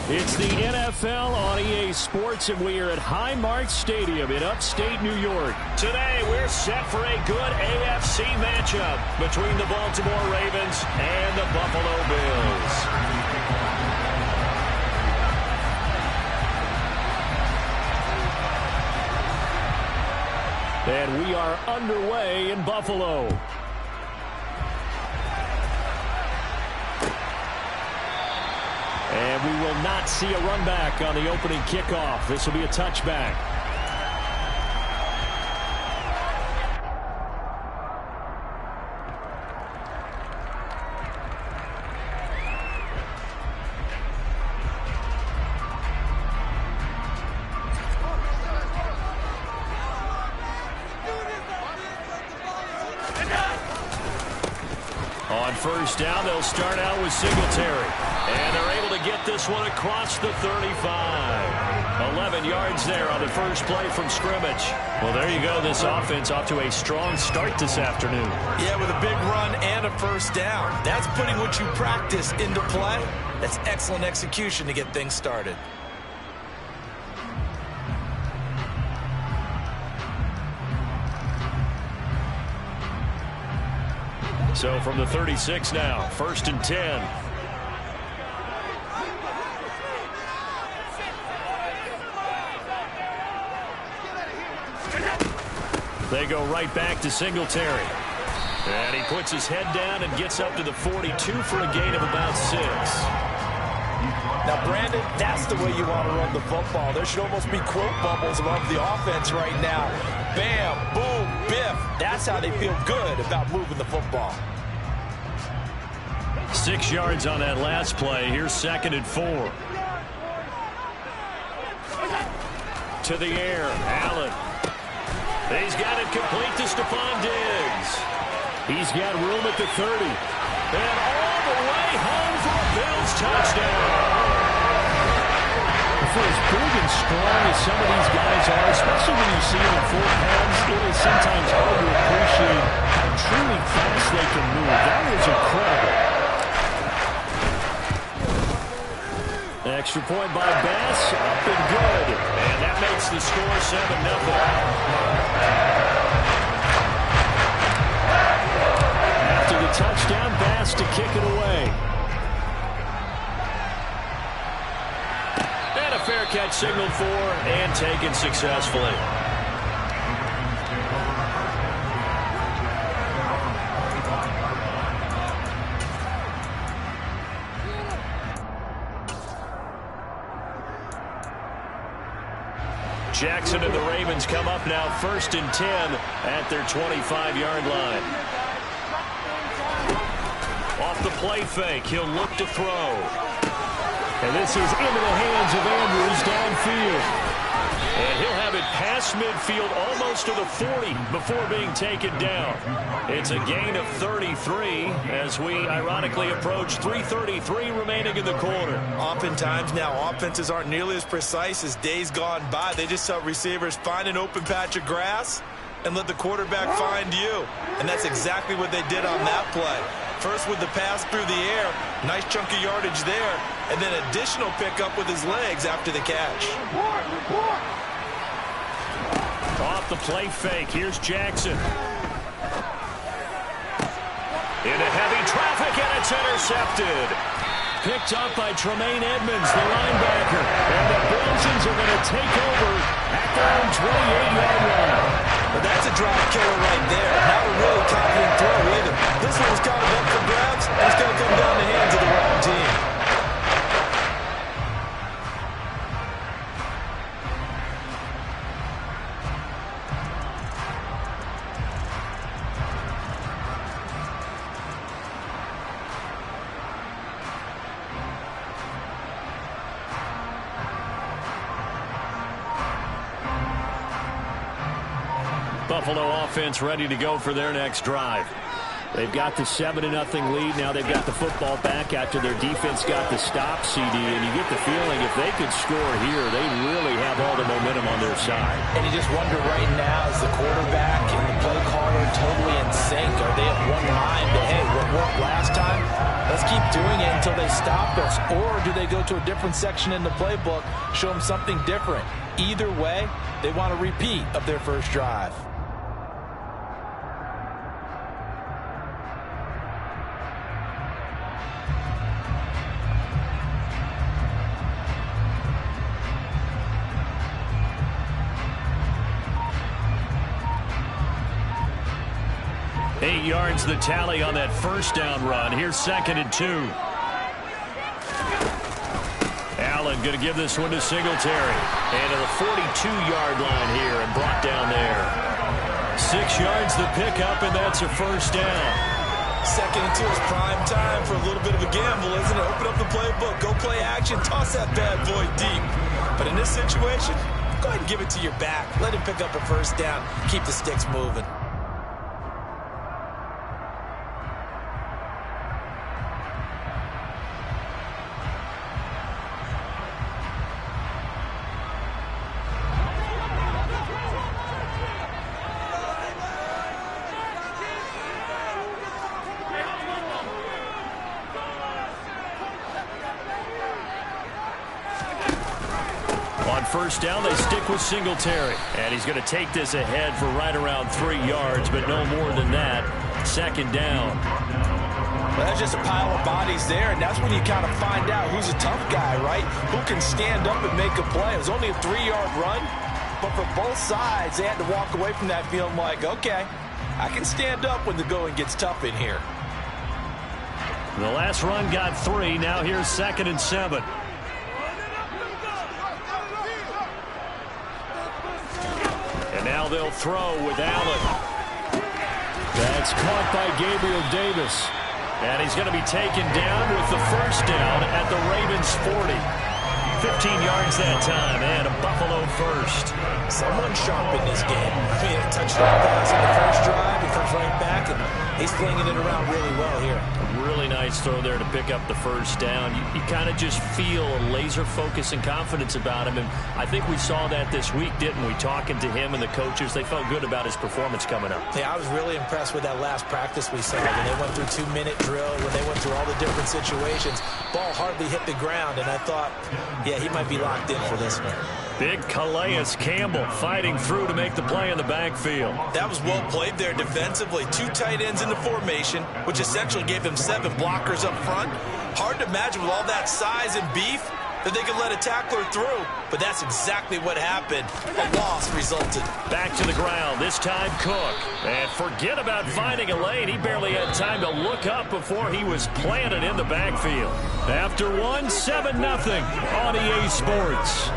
Speaker 1: It's the NFL on EA Sports, and we are at Highmark Stadium in upstate New York. Today, we're set for a good AFC matchup between the Baltimore Ravens and the Buffalo Bills. And we are underway in Buffalo. And we will not see a run back on the opening kickoff. This will be a touchback. On first down, they'll start out with Singletary. And they're able to get this one across the 35. 11 yards there on the first play from scrimmage. Well, there you go. This offense off to a strong start this afternoon.
Speaker 2: Yeah, with a big run and a first down. That's putting what you practice into play. That's excellent execution to get things started.
Speaker 1: So from the 36 now, 1st and 10. They go right back to Singletary. And he puts his head down and gets up to the 42 for a gain of about 6.
Speaker 2: Now, Brandon, that's the way you want to run the football. There should almost be quote bubbles above the offense right now. Bam, boom, biff. That's how they feel good about moving the football.
Speaker 1: 6 yards on that last play. Here's 2nd and 4. To the air, Allen. He's got it complete to Stephon Diggs. He's got room at the 30. And all the way home for a Bills touchdown. For as big and strong as some of these guys are, especially when you see them in full pads, it is sometimes hard to appreciate how truly fast they can move. That was incredible. Extra point by Bass, up and good. And that makes the score 7-0. After the touchdown, Bass to kick it away. And a fair catch signaled for and taken successfully. Jackson and the Ravens come up now 1st and 10 at their 25-yard line. Off the play fake, he'll look to throw. And this is into the hands of Andrews downfield. And he'll have it past midfield almost to the 40 before being taken down. It's a gain of 33 as we ironically approach 3:33 remaining in the quarter.
Speaker 2: Oftentimes now offenses aren't nearly as precise as days gone by. They just help receivers find an open patch of grass and let the quarterback find you. And that's exactly what they did on that play. First with the pass through the air, nice chunk of yardage there, and then additional pickup with his legs after the catch.
Speaker 1: Off the play fake, here's Jackson. Into heavy traffic, and it's intercepted. Picked up by Tremaine Edmonds, the linebacker. And the Belgians are going to take over at their own 28-yard line.
Speaker 2: But that's a drive killer right there. Not a really confident throw either. This one was kind of up for grabs, and it's going to come down the hands of the wrong team.
Speaker 1: Buffalo offense ready to go for their next drive. They've got the 7-0 lead. Now they've got the football back after their defense got the stop, CD. And you get the feeling if they could score here, they really have all the momentum on their side.
Speaker 2: And you just wonder right now, is the quarterback and the play caller totally in sync? Are they at one mind that, hey, what worked last time? Let's keep doing it until they stop us. Or do they go to a different section in the playbook, show them something different? Either way, they want a repeat of their first drive.
Speaker 1: Eight yards the tally on that first down run. Here's 2nd and 2. Allen going to give this one to Singletary. And to the 42-yard line here and brought down there. 6 yards the pickup, and that's a first down.
Speaker 2: 2nd and 2 is prime time for a little bit of a gamble, isn't it? Open up the playbook, go play action, toss that bad boy deep. But in this situation, go ahead and give it to your back. Let him pick up a first down. Keep the sticks moving.
Speaker 1: First down, they stick with Singletary. And he's going to take this ahead for right around 3 yards, but no more than that. 2nd down.
Speaker 2: Well, that's just a pile of bodies there, and that's when you kind of find out who's a tough guy, right? Who can stand up and make a play. It was only a 3-yard run, but for both sides, they had to walk away from that feeling like, okay, I can stand up when the going gets tough in here.
Speaker 1: The last run got 3. Now here's 2nd and 7. Now they'll throw with Allen. That's caught by Gabriel Davis. And he's going to be taken down with the first down at the Ravens 40. 15 yards that time, and a Buffalo first.
Speaker 2: Someone sharp in this game. I mean, a touchdown pass in the first drive. He comes right back, and he He's flinging it around really well here.
Speaker 4: A really nice throw there to pick up the first down. You kind of just feel a laser focus and confidence about him, and I think we saw that this week, didn't we? Talking to him and the coaches, they felt good about his performance coming up.
Speaker 2: Yeah, I was really impressed with that last practice we saw when they went through 2-minute drill, when they went through all the different situations. Ball hardly hit the ground, and I thought, yeah, he might be locked in for this one.
Speaker 4: Big Calais Campbell fighting through to make the play in the backfield.
Speaker 2: That was well played there defensively. 2 tight ends in the formation, which essentially gave him 7 blockers up front. Hard to imagine with all that size and beef that they could let a tackler through, but that's exactly what happened. A loss resulted.
Speaker 4: Back to the ground, this time Cook. And forget about finding a lane. He barely had time to look up before he was planted in the backfield. After 7-0 on EA Sports.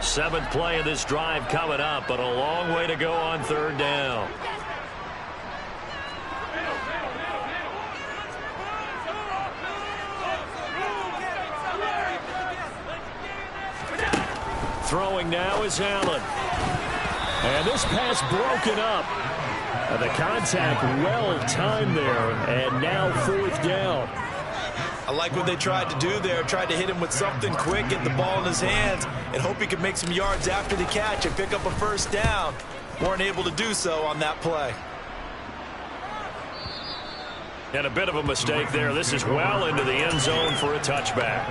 Speaker 4: Seventh play of this drive coming up, but a long way to go on third down. Throwing now is Allen. And this pass broken up. The contact well timed there, and now fourth down.
Speaker 2: I like what they tried to do there. Tried to hit him with something quick, get the ball in his hands, and hope he could make some yards after the catch and pick up a first down. Weren't able to do so on that play.
Speaker 4: And a bit of a mistake there. This is well into the end zone for a touchback.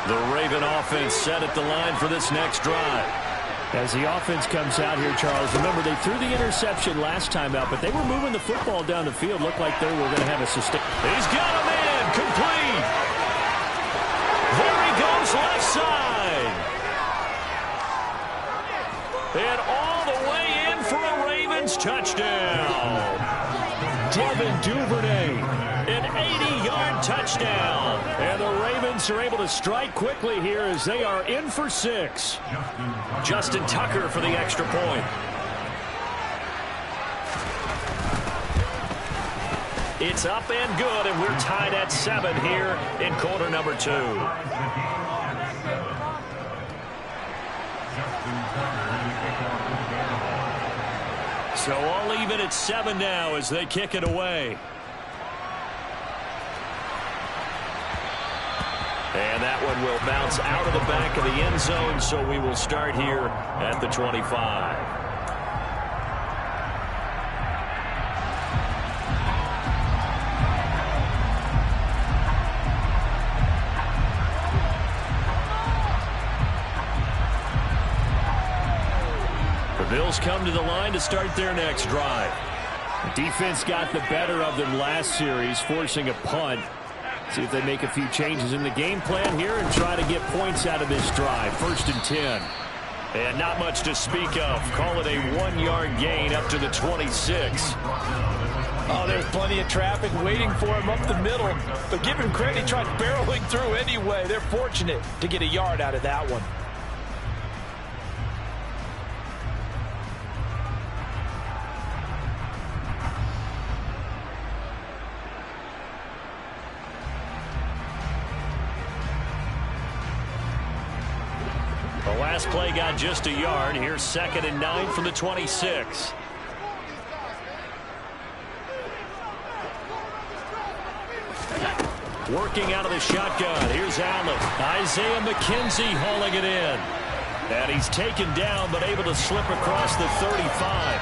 Speaker 4: The Raven offense set at the line for this next drive. As the offense comes out here, Charles, remember they threw the interception last time out, but they were moving the football down the field. Looked like they were going to have a sustain. He's got a man, complete. There he goes, left side. And all the way in for a Ravens touchdown. Devin Duvernay, an 80-yard touchdown. And the Ravens are able to strike quickly here as they are in for 6. Justin Tucker for the extra point. It's up and good, and we're tied at 7 here in quarter number 2. So all even at 7 now as they kick it away. And that one will bounce out of the back of the end zone, so we will start here at the 25. The Bills come to the line to start their next drive. The defense got the better of them last series, forcing a punt. See if they make a few changes in the game plan here and try to get points out of this drive. 1st and 10. And not much to speak of. Call it a 1-yard gain up to the 26.
Speaker 2: Oh, there's plenty of traffic waiting for him up the middle. But give him credit, he tried barreling through anyway. They're fortunate to get a yard out of that one.
Speaker 4: The last play got just a yard. Here's 2nd and 9 from the 26. Working out of the shotgun. Here's Allen. Isaiah McKenzie hauling it in. And he's taken down but able to slip across the 35.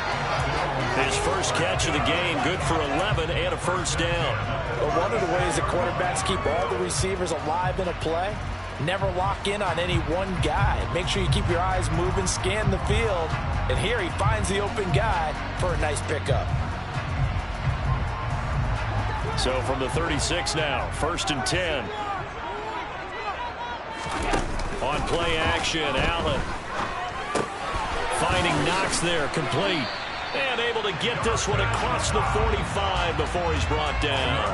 Speaker 4: His first catch of the game, good for 11 and a first down.
Speaker 2: But one of the ways that quarterbacks keep all the receivers alive in a play, never lock in on any one guy. Make sure you keep your eyes moving, scan the field. And here he finds the open guy for a nice pickup.
Speaker 4: So from the 36 now, 1st and 10. On play action, Allen. Finding Knox there, complete.
Speaker 1: And able to get this one across the 45 before he's brought down.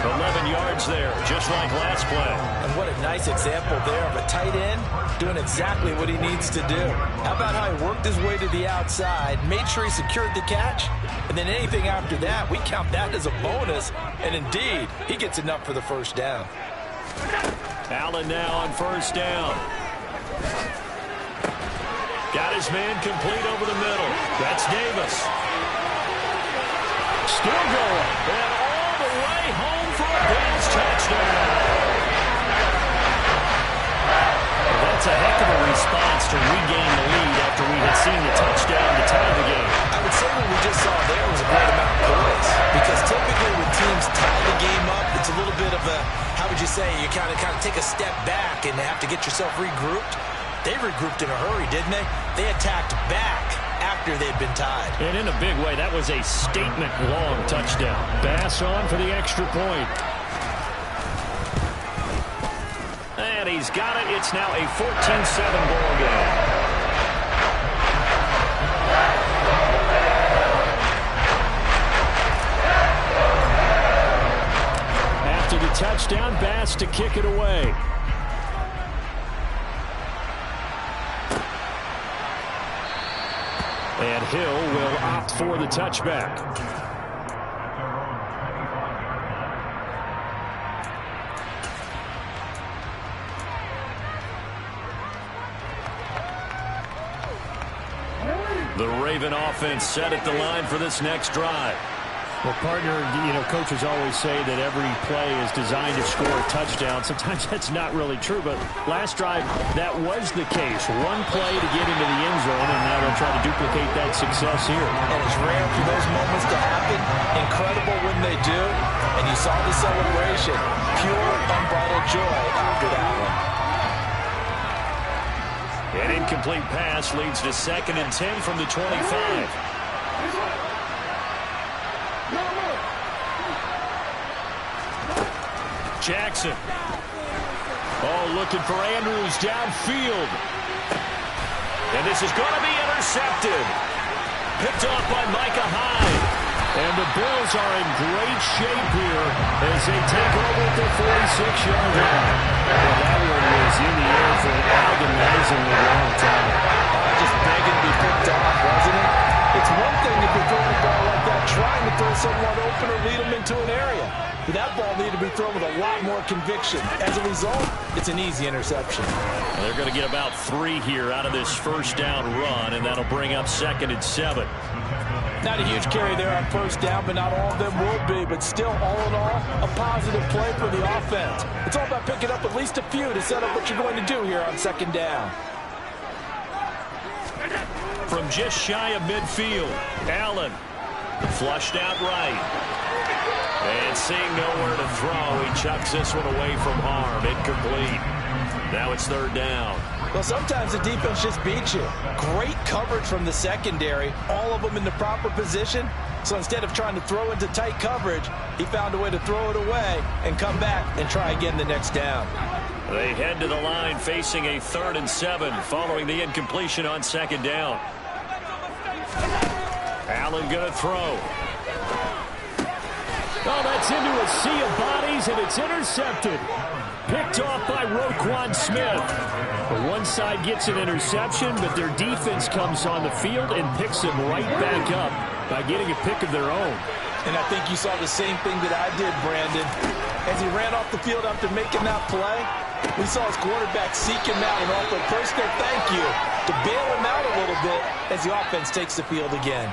Speaker 1: 11 yards there, just like last play.
Speaker 2: And what a nice example there of a tight end doing exactly what he needs to do. How about how he worked his way to the outside, made sure he secured the catch, and then anything after that, we count that as a bonus. And indeed, he gets enough for the first down.
Speaker 1: Allen now on first down. Got his man complete over the middle. That's Davis. Still going. And all the way home for a Bills touchdown. Well, that's a heck of a response to regain the lead after we had seen the touchdown to tie the game.
Speaker 2: I would say what we just saw there was a great amount of poise. Because typically when teams tie the game up, it's a little bit of a, how would you say, you kind of take a step back and have to get yourself regrouped. They regrouped in a hurry, didn't they? They attacked back after they'd been tied.
Speaker 1: And in a big way, that was a statement-long touchdown. Bass on for the extra point. And he's got it. It's now a 14-7 ball game. After the touchdown, Bass to kick it away. And Hill will opt for the touchback. The Raven offense set at the line for this next drive.
Speaker 4: Well, partner, coaches always say that every play is designed to score a touchdown. Sometimes that's not really true, but last drive, that was the case. One play to get into the end zone, and now they'll try to duplicate that success here.
Speaker 2: And it's rare for those moments to happen. Incredible when they do. And you saw the celebration. Pure, unbridled joy after that one.
Speaker 1: An incomplete pass leads to 2nd and 10 from the 25. Jackson. Oh, looking for Andrews downfield. And this is going to be intercepted. Picked off by Micah Hyde. And the Bills are in great shape here as they take over at the 46-yard line.
Speaker 4: Well, that one was in the air for an agonizingly long time.
Speaker 2: Just begging to be picked off, wasn't it? It's one thing if you're throwing a ball like that, trying to throw someone open or lead them into an area. But that ball needed to be thrown with a lot more conviction. As a result, it's an easy interception.
Speaker 1: Well, they're going to get about 3 here out of this first down run, and that'll bring up 2nd and 7.
Speaker 2: Not a huge carry there on first down, but not all of them will be. But still, all in all, a positive play for the offense. It's all about picking up at least a few to set up what you're going to do here on 2nd down.
Speaker 1: From just shy of midfield, Allen flushed out right. And seeing nowhere to throw, he chucks this one away from harm. Incomplete. Now it's 3rd down.
Speaker 2: Well, sometimes the defense just beats you. Great coverage from the secondary, all of them in the proper position. So instead of trying to throw into tight coverage, he found a way to throw it away and come back and try again the next down.
Speaker 1: They head to the line facing a 3rd and 7 following the incompletion on 2nd down. Allen going to throw.
Speaker 4: Oh, that's into a sea of bodies, and it's intercepted. Picked off by Roquan Smith. The one side gets an interception, but their defense comes on the field and picks him right back up by getting a pick of their own.
Speaker 2: And I think you saw the same thing that I did, Brandon. As he ran off the field after making that play, we saw his quarterback seek him out and offer a personal thank you to bail him out a little bit as the offense takes the field again.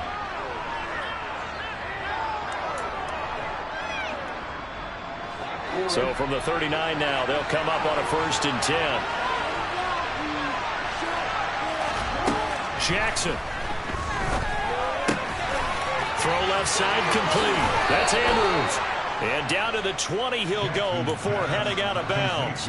Speaker 1: So from the 39 now, they'll come up on a 1st and 10. Jackson. Throw left side complete. That's Andrews. And down to the 20 he'll go before heading out of bounds.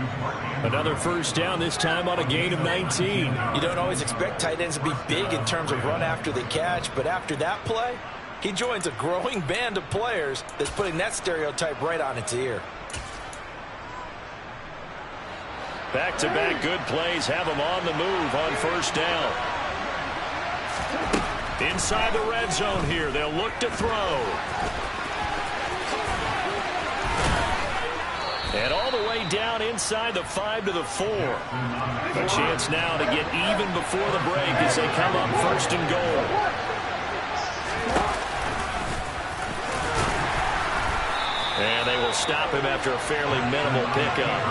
Speaker 1: Another 1st down, this time on a gain of 19.
Speaker 2: You don't always expect tight ends to be big in terms of run after the catch, but after that play, he joins a growing band of players that's putting that stereotype right on its ear. Back-to-back
Speaker 1: good plays have him on the move on 1st down. Inside the red zone here, they'll look to throw. And all the way down inside the 5 to the 4. A chance now to get even before the break as they come up 1st and goal. And they will stop him after a fairly minimal pickup.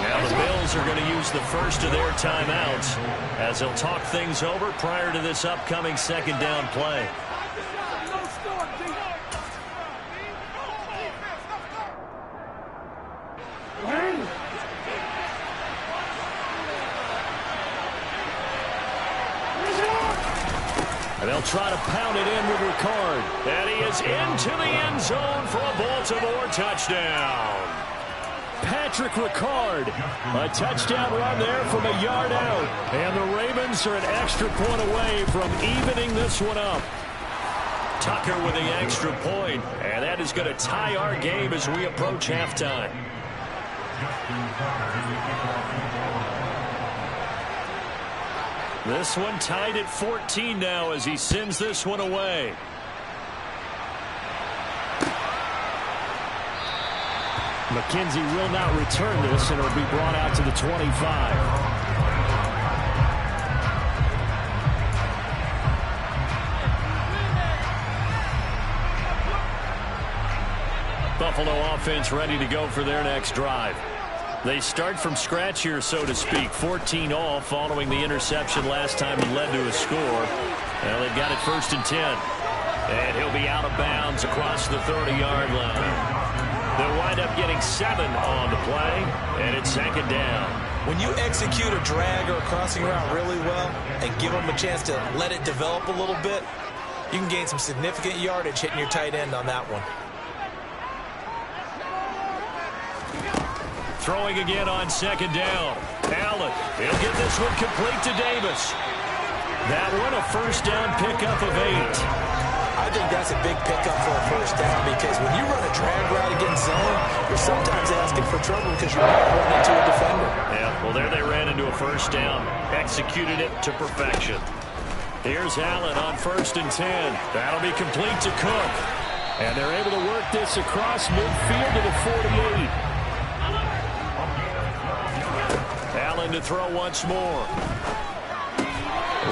Speaker 1: Now the Bills are going to use the first of their timeouts as they'll talk things over prior to this upcoming 2nd down play. And they'll try to pound it in with Ricard. And he is into the end zone for a Baltimore touchdown. Patrick Ricard, a touchdown run there from a yard out. And the Ravens are an extra point away from evening this one up. Tucker with the extra point, and that is going to tie our game as we approach halftime. This one tied at 14 now as he sends this one away. McKenzie will not return this, and it'll be brought out to the 25. Buffalo offense ready to go for their next drive. They start from scratch here, so to speak. 14 all following the interception last time he led to a score. Well, they've got it 1st and 10. And he'll be out of bounds across the 30-yard line. They'll wind up getting 7 on the play, and it's 2nd down.
Speaker 2: When you execute a drag or a crossing route really well and give them a chance to let it develop a little bit, you can gain some significant yardage hitting your tight end on that one.
Speaker 1: Throwing again on 2nd down. Allen, he'll get this one complete to Davis. That one a 1st down pickup of 8.
Speaker 2: I think that's a big pickup for a 1st down because when you run a drag route against zone, you're sometimes asking for trouble because you might run into a defender.
Speaker 1: Yeah, well, there they ran into a 1st down. Executed it to perfection. Here's Allen on 1st and 10. That'll be complete to Cook. And they're able to work this across midfield to the 48. Allen to throw once more.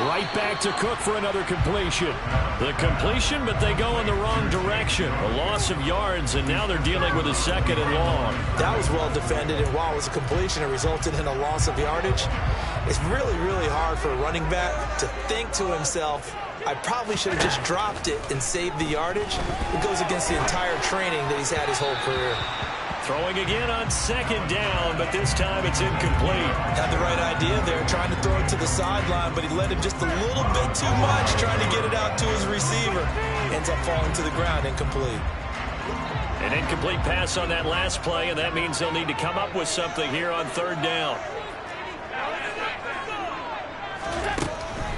Speaker 1: Right back to Cook for another completion. The completion, but they go in the wrong direction. A loss of yards, and now they're dealing with a 2nd and long.
Speaker 2: That was well defended, and while it was a completion, it resulted in a loss of yardage. It's really, really hard for a running back to think to himself, I probably should have just dropped it and saved the yardage. It goes against the entire training that he's had his whole career.
Speaker 1: Throwing again on 2nd down, but this time it's incomplete.
Speaker 2: Had the right idea there, trying to throw it to the sideline, but he let it just a little bit too much, trying to get it out to his receiver. Ends up falling to the ground, incomplete.
Speaker 1: An incomplete pass on that last play, and that means they'll need to come up with something here on 3rd down.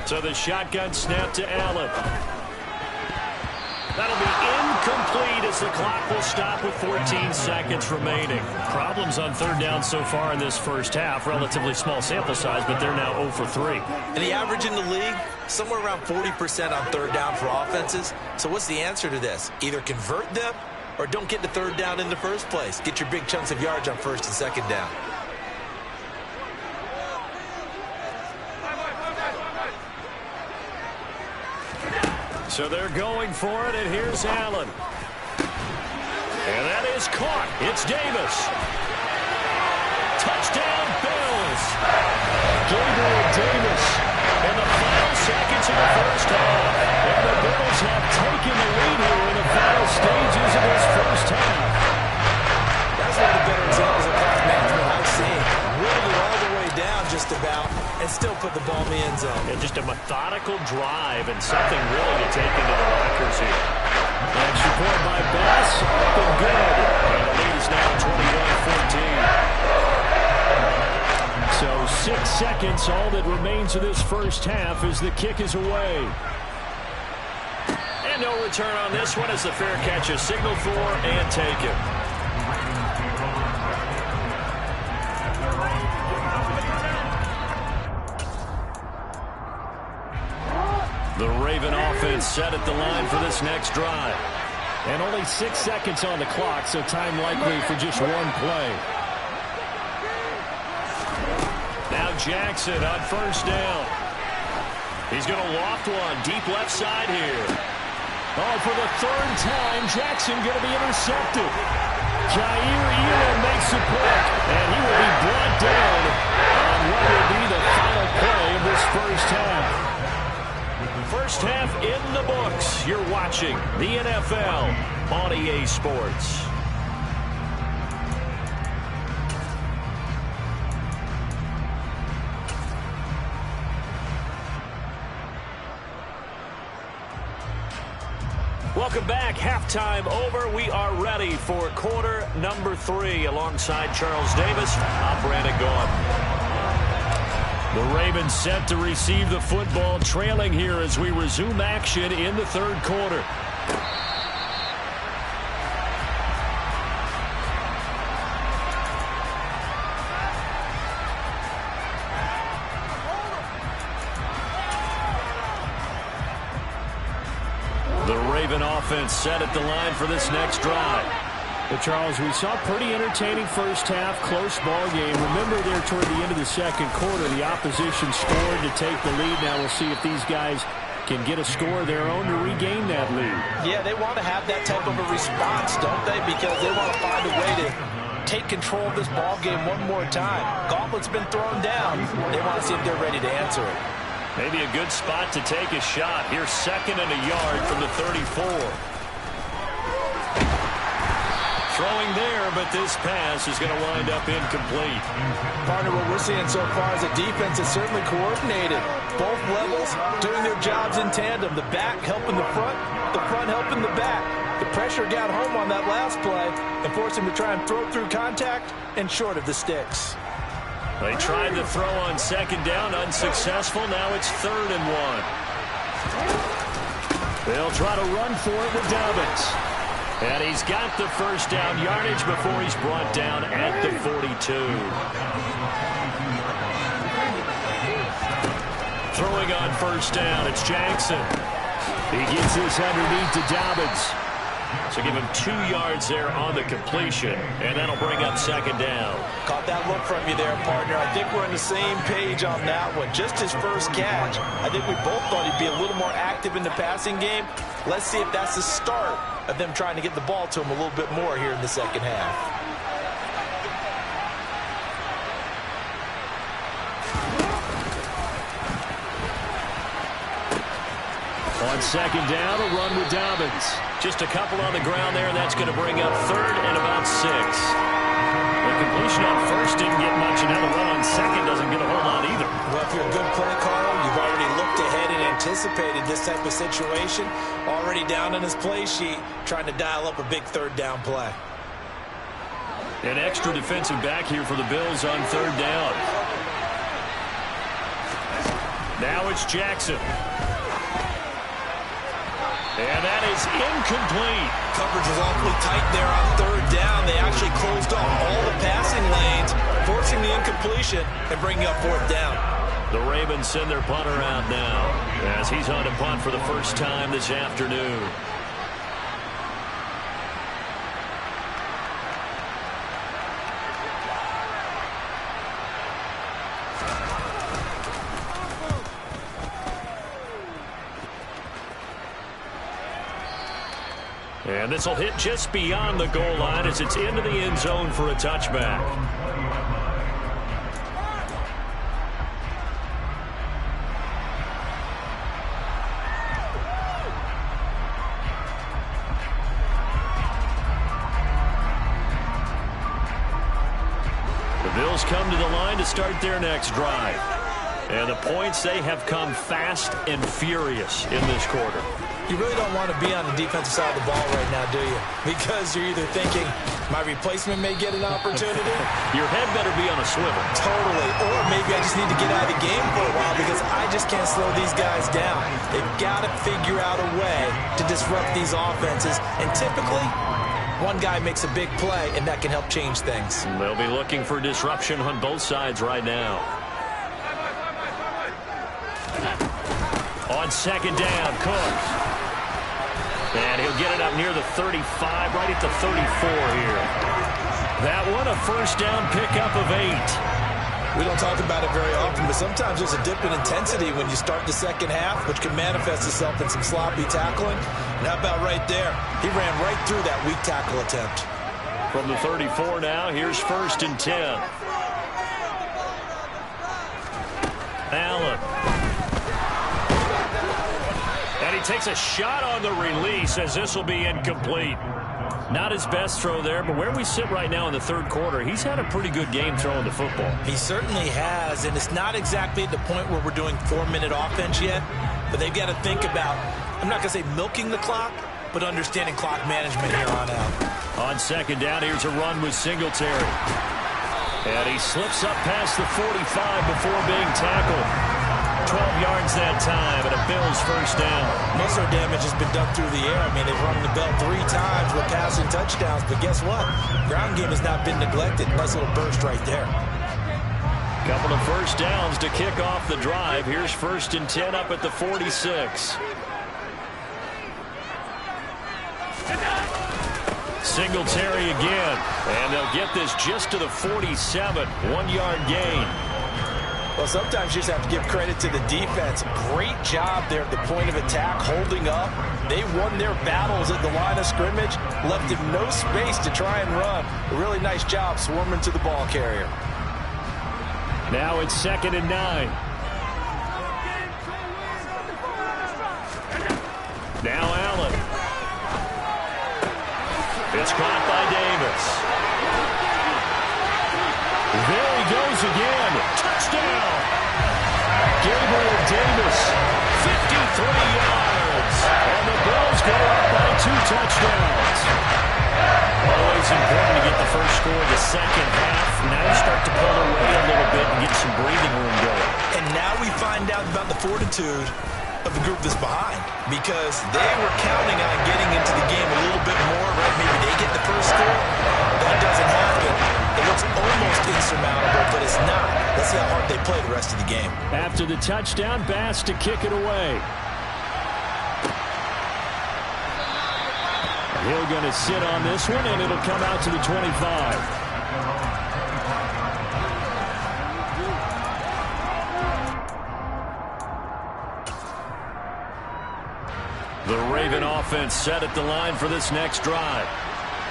Speaker 1: So the shotgun snap to Allen. That'll be incomplete as the clock will stop with 14 seconds remaining. Problems on 3rd down so far in this 1st half. Relatively small sample size, but they're now 0 for 3.
Speaker 2: And the average in the league, somewhere around 40% on 3rd down for offenses. So what's the answer to this? Either convert them or don't get to 3rd down in the first place. Get your big chunks of yards on 1st and 2nd down.
Speaker 1: So they're going for it, and here's Allen. And that is caught. It's Davis. Touchdown, Bills. Gabriel Davis in the final seconds of the 1st half. And the Bills have taken the lead here in the final stages of this 1st half.
Speaker 2: That's one of the better examples of clock management I've seen. Whittled it all the way down just about and still put the ball in the end zone.
Speaker 1: And just a methodical drive and something really to take into the lockers here. Extra point by Bass, up and good. And the lead is now 21-14. So 6 seconds, all that remains of this 1st half as the kick is away. And no return on this one as the fair catch is signaled for and taken. The Raven offense set at the line for this next drive. And only 6 seconds on the clock, so time likely for just one play. Now Jackson on first down. He's going to loft one deep left side here. Oh, for the third time, Jackson going to be intercepted. Jair Elam makes the pick, and he will be brought down on what will be the final play of this first half. First half in the books. You're watching the NFL on EA Sports. Welcome back. Halftime over. We are ready for quarter number 3. Alongside Charles Davis, I'm Brandon Gaudin. The Ravens set to receive the football, trailing here as we resume action in the third quarter. The Raven offense set at the line for this next drive. But Charles, we saw a pretty entertaining first half, close ball game. Remember there toward the end of the second quarter, the opposition scored to take the lead. Now we'll see if these guys can get a score of their own to regain that lead.
Speaker 2: Yeah, they want to have that type of a response, don't they? Because they want to find a way to take control of this ball game one more time. Gauntlet's been thrown down. They want to see if they're ready to answer it.
Speaker 1: Maybe a good spot to take a shot. Here's 2nd and a yard from the 34. Throwing there, but this pass is going to wind up incomplete.
Speaker 2: Partner, what we're seeing so far is a defense is certainly coordinated. Both levels doing their jobs in tandem. The back helping the front helping the back. The pressure got home on that last play and forced him to try and throw through contact and short of the sticks.
Speaker 1: They tried the throw on 2nd down, unsuccessful. Now it's 3rd and 1. They'll try to run for it with Dobbins. And he's got the first down yardage before he's brought down at the 42. Throwing on first down, it's Jackson. He gets this underneath to Dobbins. So give him 2 yards there on the completion, and that'll bring up 2nd down.
Speaker 2: Caught that look from you there, partner. I think we're on the same page on that one. Just his first catch. I think we both thought he'd be a little more active in the passing game. Let's see if that's the start of them trying to get the ball to him a little bit more here in the second half.
Speaker 1: On 2nd down, a run with Dobbins. Just a couple on the ground there, and that's going to bring up 3rd and about 6. The completion on 1st didn't get much, and now the run on 2nd doesn't get a whole lot either.
Speaker 2: Well, if you're a good play caller, you've already looked ahead and anticipated this type of situation. Already down on his play sheet, trying to dial up a big 3rd down play.
Speaker 1: An extra defensive back here for the Bills on 3rd down. Now it's Jackson. And that is incomplete.
Speaker 2: Coverage was awfully tight there on 3rd down. They actually closed off all the passing lanes, forcing the incompletion and bringing up 4th down.
Speaker 1: The Ravens send their punter out now as he's on to punt for the first time this afternoon. And this will hit just beyond the goal line as it's into the end zone for a touchback. The Bills come to the line to start their next drive. And the points, they have come fast and furious in this quarter.
Speaker 2: You really don't want to be on the defensive side of the ball right now, do you? Because you're either thinking, my replacement may get an opportunity.
Speaker 1: Your head better be on a swivel.
Speaker 2: Totally. Or maybe I just need to get out of the game for a while because I just can't slow these guys down. They've got to figure out a way to disrupt these offenses. And typically, one guy makes a big play, and that can help change things.
Speaker 1: They'll be looking for disruption on both sides right now. On on second down. Cook. And he'll get it up near the 35, right at the 34 here. That one, a first down pickup of 8.
Speaker 2: We don't talk about it very often, but sometimes there's a dip in intensity when you start the second half, which can manifest itself in some sloppy tackling. And how about right there? He ran right through that weak tackle attempt.
Speaker 1: From the 34 now, here's first and 10. Allen. And he takes a shot on the release as this will be incomplete. Not his best throw there, but where we sit right now in the third quarter, he's had a pretty good game throwing the football.
Speaker 2: He certainly has, and it's not exactly at the point where we're doing 4-minute offense yet, but they've got to think about, I'm not going to say milking the clock, but understanding clock management here on out.
Speaker 1: On second down, here's a run with Singletary. And he slips up past the 45 before being tackled. 12 yards that time, and a Bills first down.
Speaker 2: Most of our damage has been done through the air. I mean, they've rung the bell 3 times with passing touchdowns, but guess what? Ground game has not been neglected. Nice little burst right there.
Speaker 1: Couple of first downs to kick off the drive. Here's first and 10 up at the 46. Singletary again, and they'll get this just to the 47. 1-yard gain.
Speaker 2: Well, sometimes you just have to give credit to the defense. Great job there at the point of attack, holding up. They won their battles at the line of scrimmage, left him no space to try and run. A really nice job swarming to the ball carrier.
Speaker 1: Now it's second and 9. Now Allen. It's caught by Davis. There he goes again. Touchdown. Gabriel Davis, 53 yards. And the Bills go up by 2 touchdowns. Always important to get the first score of the second half. Now you start to pull away a little bit and get some breathing room going.
Speaker 2: And now we find out about the fortitude of the group that's behind, because they were counting on getting into the game a little bit more, right? Maybe they get the first score. That doesn't happen. It looks almost insurmountable, but it's not. Let's see how hard they play the rest of the game.
Speaker 1: After the touchdown, Bass to kick it away. Hill going to sit on this one, and it'll come out to the 25. The Raven offense set at the line for this next drive.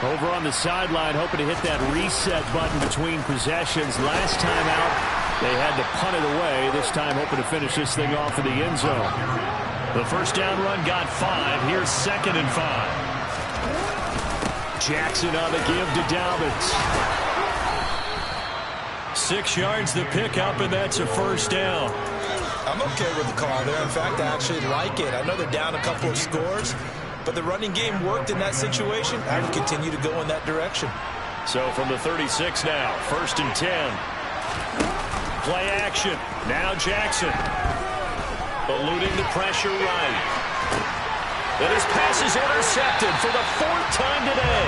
Speaker 1: Over on the sideline, hoping to hit that reset button between possessions. Last time out, they had to punt it away. This time, hoping to finish this thing off in the end zone. The first down run got 5. Here's second and 5. Jackson on the give to Dobbins. 6 yards the pickup, and that's a first down.
Speaker 2: I'm okay with the call there. In fact, I actually like it. I know they're down a couple of scores, but the running game worked in that situation. I would continue to go in that direction.
Speaker 1: So from the 36 now, first and 10. Play action. Now Jackson. Eluding the pressure right. And his pass is intercepted for the 4th time today.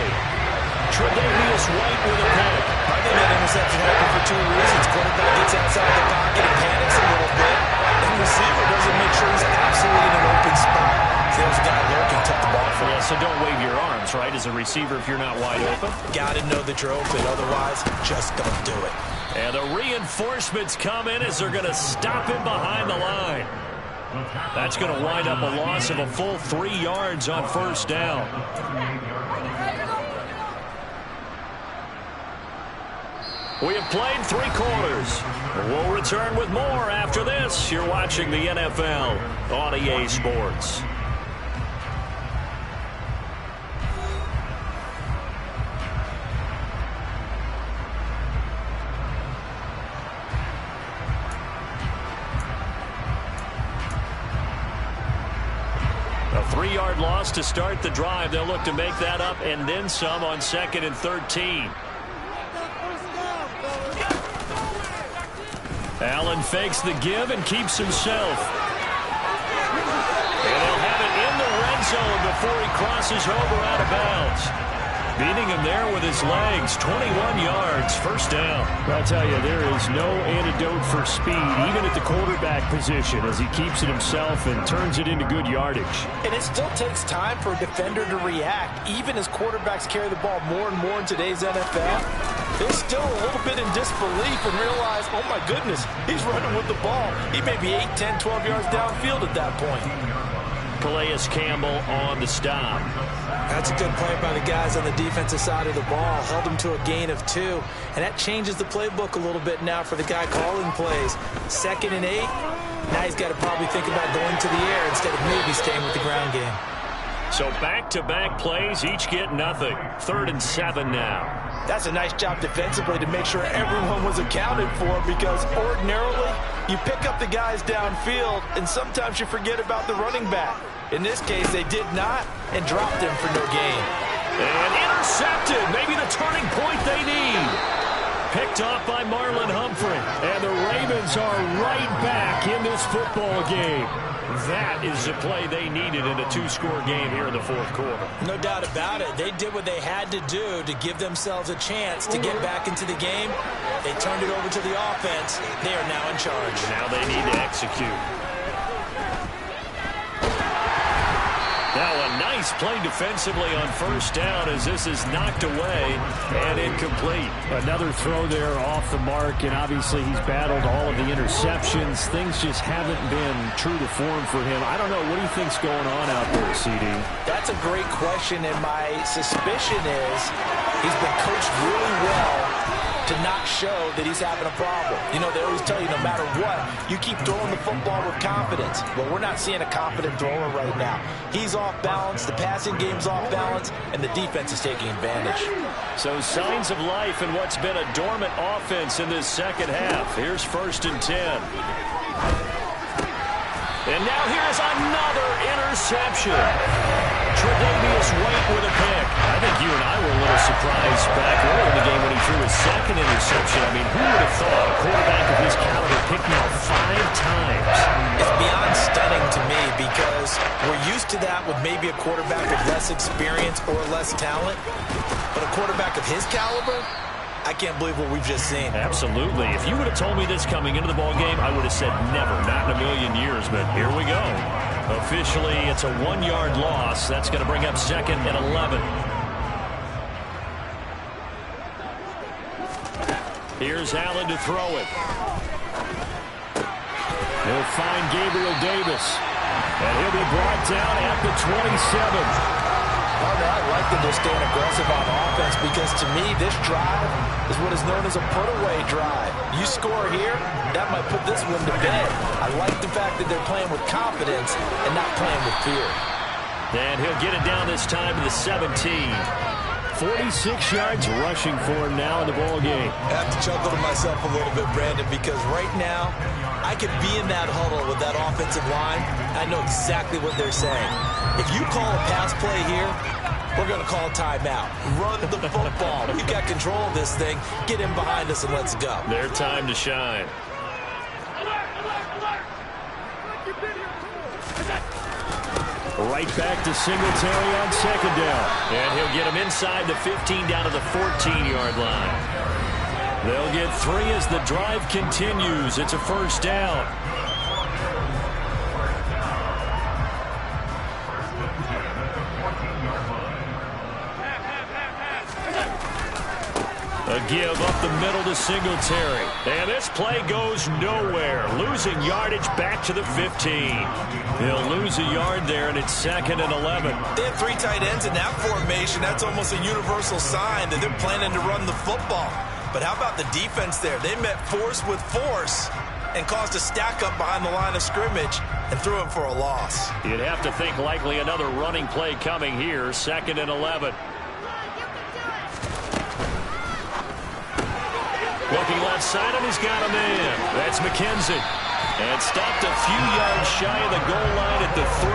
Speaker 1: Tre'Davious White with a pick.
Speaker 2: I think that interception happened for 2 reasons. Quarterback gets outside the pocket and panics a little bit. And the receiver doesn't make sure he's absolutely in an open spot. So there's a guy lurking, tuck the ball for him.
Speaker 1: Yeah, so don't wave your arms, right, as a receiver if you're not wide open.
Speaker 2: Got to know that you're open. Otherwise, just don't do it.
Speaker 1: And the reinforcements come in as they're going to stop him behind the line. That's going to wind up a loss of a full 3 yards on first down. We have played 3 quarters. We'll return with more after this. You're watching the NFL on EA Sports. A 3-yard loss to start the drive. They'll look to make that up and then some on second and 13. Allen fakes the give and keeps himself. And he'll have it in the red zone before he crosses over out of bounds. Beating him there with his legs. 21 yards. First down.
Speaker 4: I'll tell you, there is no antidote for speed, even at the quarterback position, as he keeps it himself and turns it into good yardage.
Speaker 2: And it still takes time for a defender to react. Even as quarterbacks carry the ball more and more in today's NFL, they're still a little bit in disbelief and realize, oh my goodness, he's running with the ball. He may be 8, 10, 12 yards downfield at that point.
Speaker 1: Calais Campbell on the stop.
Speaker 2: That's a good play by the guys on the defensive side of the ball. Held him to a gain of 2. And that changes the playbook a little bit now for the guy calling plays. 2nd and 8. Now he's got to probably think about going to the air instead of maybe staying with the ground game.
Speaker 1: So back-to-back plays, each get nothing. 3rd and 7 now.
Speaker 2: That's a nice job defensively to make sure everyone was accounted for, because ordinarily you pick up the guys downfield and sometimes you forget about the running back. In this case, they did not and dropped him for no gain.
Speaker 1: And intercepted. Maybe the turning point they need. Picked off by Marlon Humphrey. And the Ravens are right back in this football game. That is the play they needed in a 2-score game here in the 4th quarter.
Speaker 2: No doubt about it. They did what they had to do to give themselves a chance to get back into the game. They turned it over to the offense. They are now in charge.
Speaker 1: Now they need to execute. Now a nice play defensively on 1st down as this is knocked away and incomplete.
Speaker 4: Another throw there off the mark, and obviously he's battled all of the interceptions. Things just haven't been true to form for him. I don't know. What do you think's going on out there, CD?
Speaker 2: That's a great question, and my suspicion is he's been coached really well to not show that he's having a problem. You know, they always tell you no matter what, you keep throwing the football with confidence. Well, we're not seeing a confident thrower right now. He's off balance, the passing game's off balance, and the defense is taking advantage.
Speaker 1: So signs of life in what's been a dormant offense in this 2nd half. Here's 1st and 10. And now here's another interception. Tre'Davious White with a pick. I think you and I were a little surprised back early in the game when he threw his 2nd interception. I mean, who would have thought a quarterback of his caliber picked now 5 times?
Speaker 2: It's beyond stunning to me, because we're used to that with maybe a quarterback with less experience or less talent. But a quarterback of his caliber, I can't believe what we've just seen.
Speaker 1: Absolutely. If you would have told me this coming into the ballgame, I would have said never, not in a million years. But here we go. Officially, it's a 1-yard loss. That's going to bring up 2nd and 11. Here's Allen to throw it. He'll find Gabriel Davis. And he'll be brought down at the 27.
Speaker 2: I like them to staying aggressive on offense, because to me this drive is what is known as a put-away drive. You score here, that might put this one to bed. I like the fact that they're playing with confidence and not playing with fear.
Speaker 1: And he'll get it down this time to the 17.
Speaker 4: 46 yards rushing for him now in the ball game.
Speaker 2: I have to chuckle to myself a little bit, Brandon, because right now I could be in that huddle with that offensive line. I know exactly what they're saying. If you call a pass play here, we're going to call a timeout. Run the football. We've got control of this thing. Get in behind us and let's go.
Speaker 1: Their time to shine.
Speaker 4: Right back to Singletary on 2nd down.
Speaker 1: And he'll get him inside the 15 down to the 14-yard line. They'll get 3 as the drive continues. It's a 1st down. A give up the middle to Singletary. And this play goes nowhere. Losing yardage back to the 15. He'll lose a yard there, and it's 2nd and 11.
Speaker 2: They have 3 tight ends in that formation. That's almost a universal sign that they're planning to run the football. But how about the defense there? They met force with force and caused a stack up behind the line of scrimmage and threw him for a loss.
Speaker 1: You'd have to think likely another running play coming here. 2nd and 11. Looking left side, and he's got him in. That's McKenzie. And stopped a few yards shy of the goal line at the 3.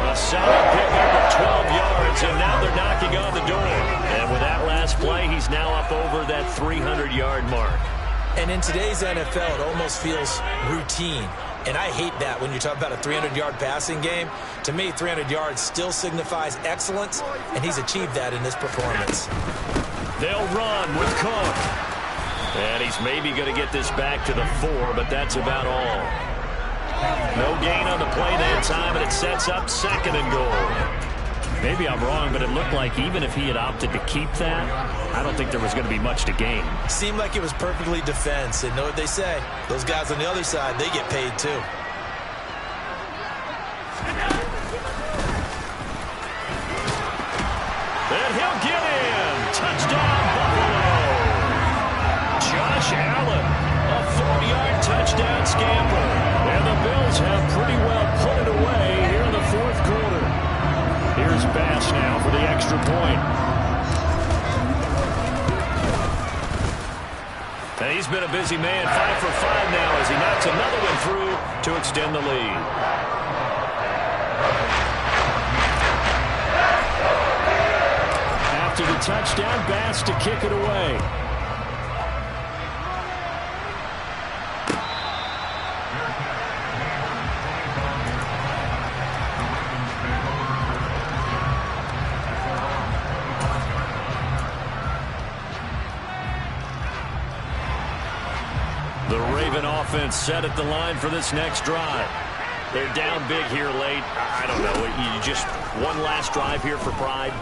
Speaker 1: A solid pickup of 12 yards, and now they're knocking on the door. And with that last play, he's now up over that 300-yard mark.
Speaker 2: And in today's NFL, it almost feels routine. And I hate that when you talk about a 300-yard passing game. To me, 300 yards still signifies excellence, and he's achieved that in this performance.
Speaker 1: They'll run with Cook. And he's maybe going to get this back to the 4, but that's about all. No gain on the play that time, and it sets up 2nd and goal.
Speaker 4: Maybe I'm wrong, but it looked like even if he had opted to keep that, I don't think there was going to be much to gain.
Speaker 2: Seemed like it was perfectly defense. And know what they say? Those guys on the other side, they get paid too.
Speaker 1: And he'll get in. Touchdown, Buffalo. Josh Allen, a 40-yard touchdown scamper. And the Bills have pretty well put it away here in the 4th quarter. Here's Bass now for the extra point. And he's been a busy man, 5 for 5 now as he knocks another one through to extend the lead. After the touchdown, Bass to kick it away. The Raven offense set at the line for this next drive. They're down big here late. I don't know. You just one last drive here for pride.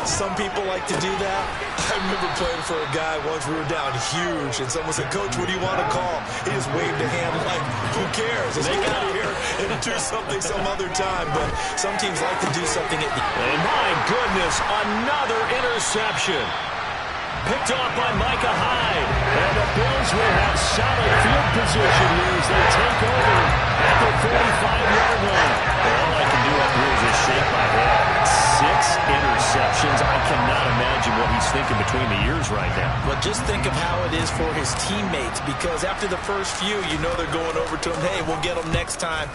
Speaker 2: Some people like to do that. I remember playing for a guy once. We were down huge, and someone said, "Coach, what do you want to call?" He just waved a hand like, "Who cares? Let's get out of here and do something some other time." But some teams like to do something at the end.
Speaker 1: And my goodness, another interception. Picked off by Micah Hyde. And the Bills will have solid field position here as they take over at the 45-yard line. All I can do up here is just shake my head. 6 interceptions. I cannot imagine what he's thinking between the ears right now.
Speaker 2: But just think of how it is for his teammates, because after the first few, you know they're going over to him, "Hey, we'll get them next time."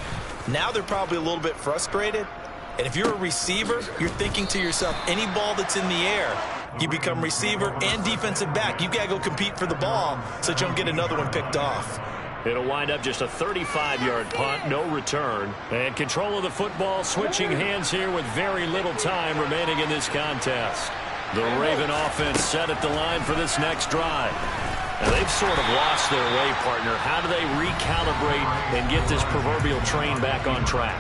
Speaker 2: Now they're probably a little bit frustrated. And if you're a receiver, you're thinking to yourself, any ball that's in the air, you become receiver and defensive back. You've got to go compete for the ball so that you don't get another one picked off.
Speaker 1: It'll wind up just a 35-yard punt, no return. And control of the football switching hands here with very little time remaining in this contest. The Raven offense set at the line for this next drive. Now they've sort of lost their way, partner. How do they recalibrate and get this proverbial train back on track?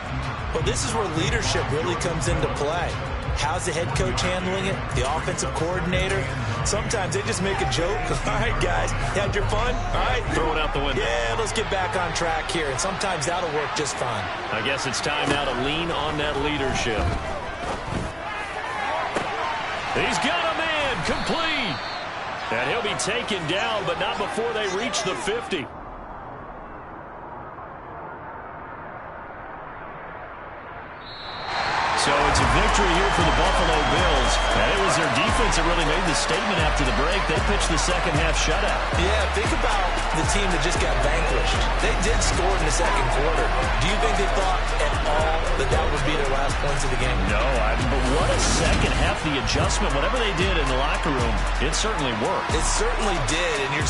Speaker 2: Well, this is where leadership really comes into play. How's the head coach handling it? The offensive coordinator? Sometimes they just make a joke. All right, guys, had your fun? All right.
Speaker 1: Throw it out the window.
Speaker 2: Yeah, let's get back on track here. And sometimes that'll work just fine.
Speaker 1: I guess it's time now to lean on that leadership. He's got a man complete. And he'll be taken down, but not before they reach the 50. So it's a victory here for the Buffalo Bills. And it was their defense that really made the statement after the break. They pitched the second half shutout.
Speaker 2: Yeah, think about the team that just got vanquished. They did score in the second quarter. Do you think they thought at all that that would be their last points of the game?
Speaker 1: No, but what a second half. The adjustment, whatever they did in the locker room, it certainly worked.
Speaker 2: It certainly did, and you're